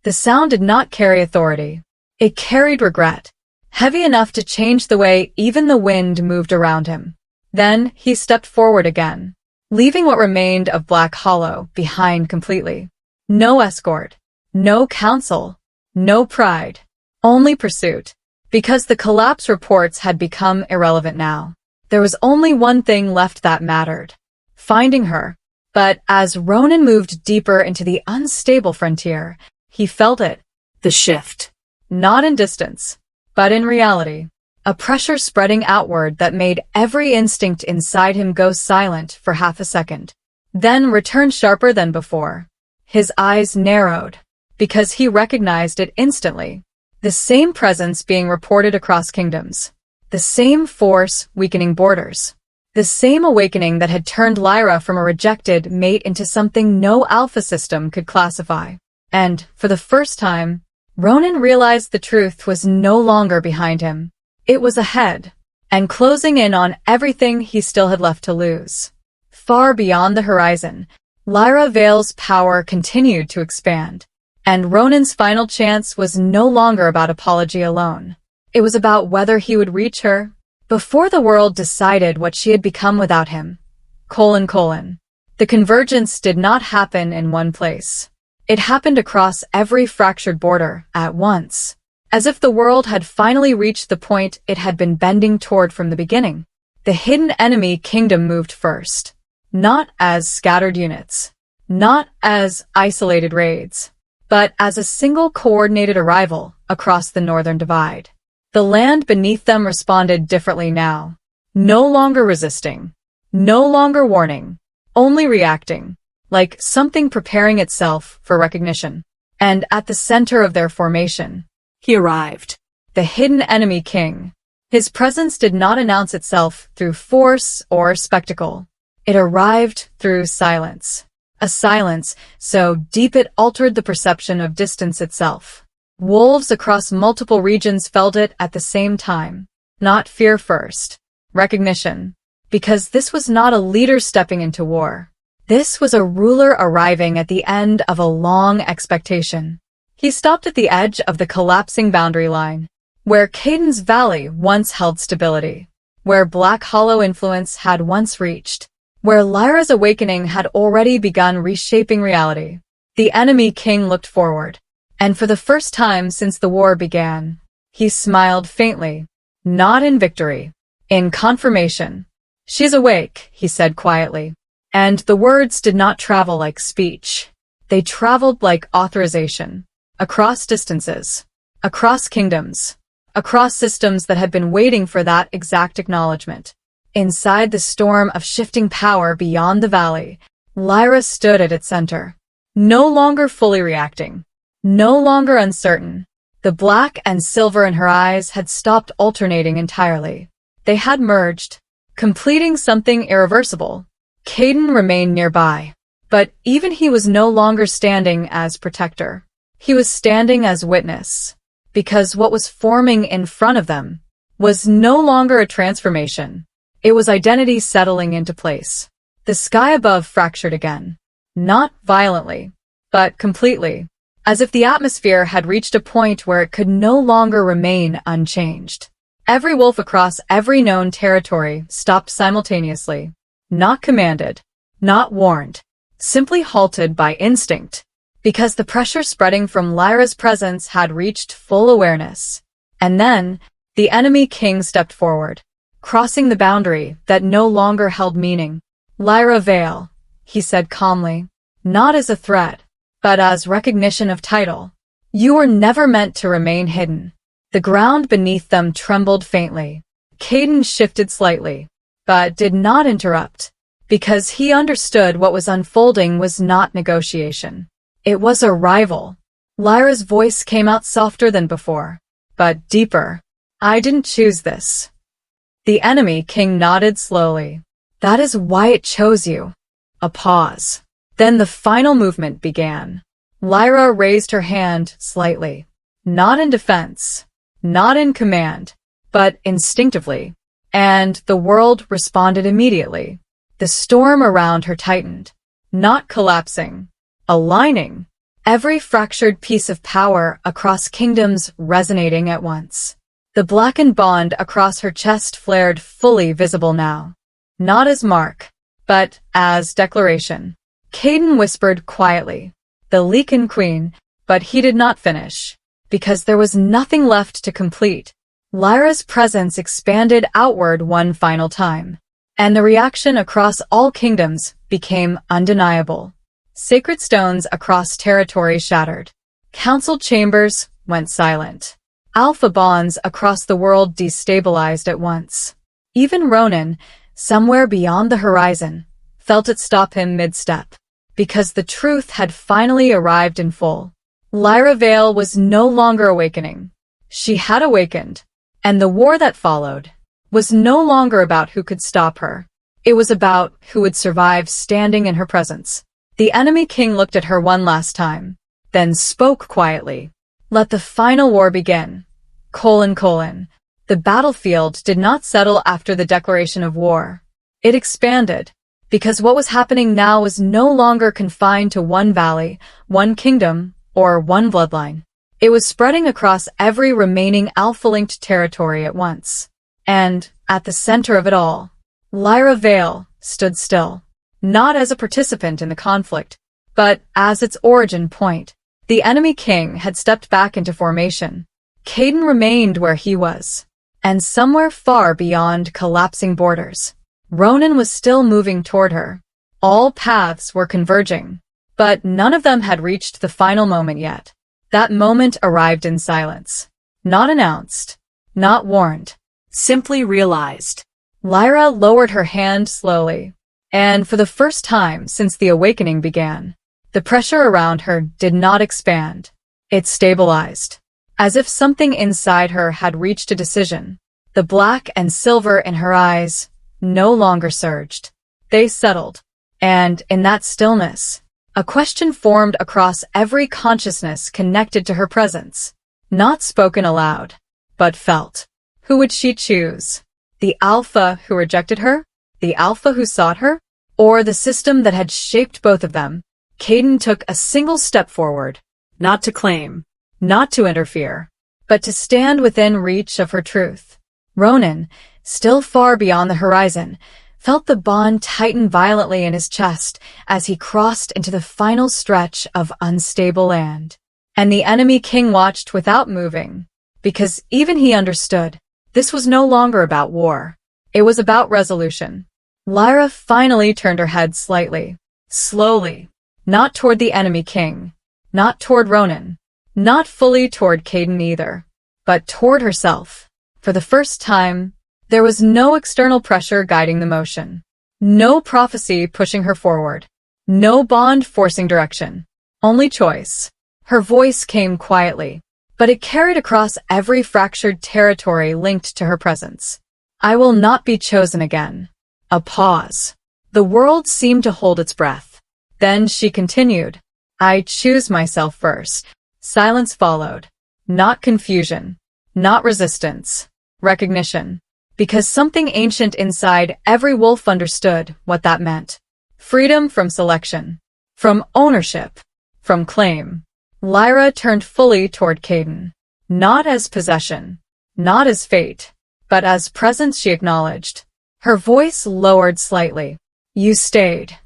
[SPEAKER 1] The sound did not carry authority. It carried regret, heavy enough to change the way even the wind moved around him. Then he stepped forward again, leaving what remained of Black Hollow behind completely. No escort, no counsel, no pride, only pursuit. Because the collapse reports had become irrelevant now, there was only one thing left that mattered: finding her. But as Ronan moved deeper into the unstable frontier, he felt it. The shift. Not in distance, but in reality. A pressure spreading outward that made every instinct inside him go silent for half a second, then return sharper than before. His eyes narrowed, because he recognized it instantly. The same presence being reported across kingdoms. The same force weakening borders. The same awakening that had turned Lyra from a rejected mate into something no alpha system could classify. And, for the first time, Ronan realized the truth was no longer behind him. It was ahead, and closing in on everything he still had left to lose. Far beyond the horizon, Lyra Vale's power continued to expand, and Ronan's final chance was no longer about apology alone. It was about whether he would reach her before the world decided what she had become without him. The convergence did not happen in one place. It happened across every fractured border at once, as if the world had finally reached the point it had been bending toward from the beginning. The hidden enemy kingdom moved first, not as scattered units, not as isolated raids, but as a single coordinated arrival across the northern divide. The land beneath them responded differently now, no longer resisting, no longer warning, only reacting, like something preparing itself for recognition. And at the center of their formation, he arrived, the hidden enemy king. His presence did not announce itself through force or spectacle. It arrived through silence. A silence so deep it altered the perception of distance itself. Wolves across multiple regions felt it at the same time. Not fear first, recognition. Because this was not a leader stepping into war. This was a ruler arriving at the end of a long expectation. He stopped at the edge of the collapsing boundary line, where Caden's Valley once held stability, where Black Hollow influence had once reached, where Lyra's awakening had already begun reshaping reality. The enemy king looked forward, and for the first time since the war began, he smiled faintly, not in victory, in confirmation. "She's awake," he said quietly, and the words did not travel like speech. They traveled like authorization, across distances, across kingdoms, across systems that had been waiting for that exact acknowledgement. Inside the storm of shifting power beyond the valley, Lyra stood at its center, no longer fully reacting, no longer uncertain. The black and silver in her eyes had stopped alternating entirely. They had merged, completing something irreversible. Caden remained nearby, but even he was no longer standing as protector. He was standing as witness, because what was forming in front of them was no longer a transformation. It was identity settling into place. The sky above fractured again, not violently, but completely, as if the atmosphere had reached a point where it could no longer remain unchanged. Every wolf across every known territory stopped simultaneously, not commanded, not warned, simply halted by instinct, because the pressure spreading from Lyra's presence had reached full awareness. And then, the enemy king stepped forward, crossing the boundary that no longer held meaning. "Lyra Vale," he said calmly, not as a threat, but as recognition of title. "You were never meant to remain hidden." The ground beneath them trembled faintly. Caden shifted slightly, but did not interrupt, because he understood what was unfolding was not negotiation. It was arrival. Lyra's voice came out softer than before, but deeper. "I didn't choose this." The enemy king nodded slowly. "That is why it chose you." A pause. Then the final movement began. Lyra raised her hand slightly, not in defense, not in command, but instinctively, and the world responded immediately. The storm around her tightened, not collapsing, aligning, every fractured piece of power across kingdoms resonating at once. The blackened bond across her chest flared fully visible now, not as mark, but as declaration. Caden whispered quietly, "The Lycan Queen," but he did not finish, because there was nothing left to complete. Lyra's presence expanded outward one final time, and the reaction across all kingdoms became undeniable. Sacred stones across territory shattered. Council chambers went silent. Alpha bonds across the world destabilized at once. Even Ronan, somewhere beyond the horizon, felt it stop him mid-step, because the truth had finally arrived in full. Lyra Vale was no longer awakening. She had awakened, and the war that followed was no longer about who could stop her. It was about who would survive standing in her presence. The enemy king looked at her one last time, then spoke quietly. "Let the final war begin. : The battlefield did not settle after the declaration of war. It expanded, because what was happening now was no longer confined to one valley, one kingdom, or one bloodline. It was spreading across every remaining alpha-linked territory at once. And, at the center of it all, Lyra Vale stood still, not as a participant in the conflict, but as its origin point. The enemy king had stepped back into formation. Caden remained where he was, and somewhere far beyond collapsing borders, Ronan was still moving toward her. All paths were converging, but none of them had reached the final moment yet. That moment arrived in silence, not announced, not warned,
[SPEAKER 2] Simply realized.
[SPEAKER 1] Lyra lowered her hand slowly, and for the first time since the awakening began, the pressure around her did not expand. It stabilized, as if something inside her had reached a decision. The black and silver in her eyes no longer surged. They settled, and in that stillness, a question formed across every consciousness connected to her presence, not spoken aloud, but felt. Who would she choose? The alpha who rejected her? The alpha who sought her? Or the system that had shaped both of them? Caden took a single step forward,
[SPEAKER 2] Not to claim.
[SPEAKER 1] not to interfere, but to stand within reach of her truth. Ronan, still far beyond the horizon, felt the bond tighten violently in his chest as he crossed into the final stretch of unstable land. And the enemy king watched without moving, because even he understood this was no longer about war. It was about resolution. Lyra finally turned her head slightly, slowly, not toward the enemy king, not toward Ronan, not fully toward Caden either, but toward herself. For the first time, there was no external pressure guiding the motion, no prophecy pushing her forward, no bond forcing direction, only choice. Her voice came quietly, but it carried across every fractured territory linked to her presence. I will not be chosen again. A pause. The world seemed to hold its breath. Then she continued, I choose myself first. Silence followed. Not confusion. Not resistance. Recognition. Because something ancient inside every wolf understood what that meant. Freedom from selection. From ownership. From claim. Lyra turned fully toward Caden. Not as possession. Not as fate. But as presence she acknowledged. Her voice lowered slightly. You stayed.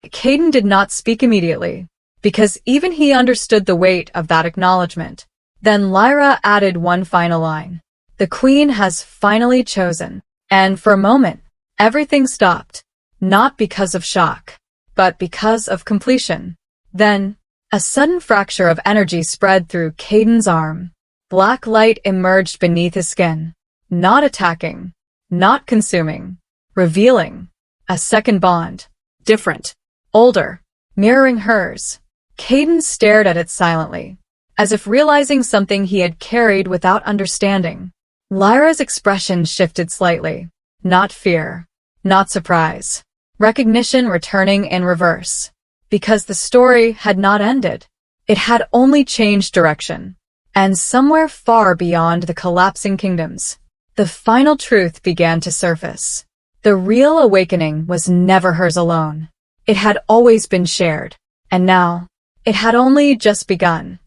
[SPEAKER 1] Caden did not speak immediately, because even he understood the weight of that acknowledgement. Then Lyra added one final line. The queen has finally chosen. And for a moment, everything stopped. Not because of shock, but because of completion. Then, a sudden fracture of energy spread through Caden's arm. Black light emerged beneath his skin. Not attacking. Not consuming. Revealing. A second bond. Different. Older. Mirroring hers. Caden stared at it silently, as if realizing something he had carried without understanding. Lyra's expression shifted slightly. Not fear. Not surprise. Recognition returning in reverse. Because the story had not ended. It had only changed direction. And somewhere far beyond the collapsing kingdoms, the final truth began to surface. The real awakening was never hers alone. It had always been shared. And now, it had only just begun.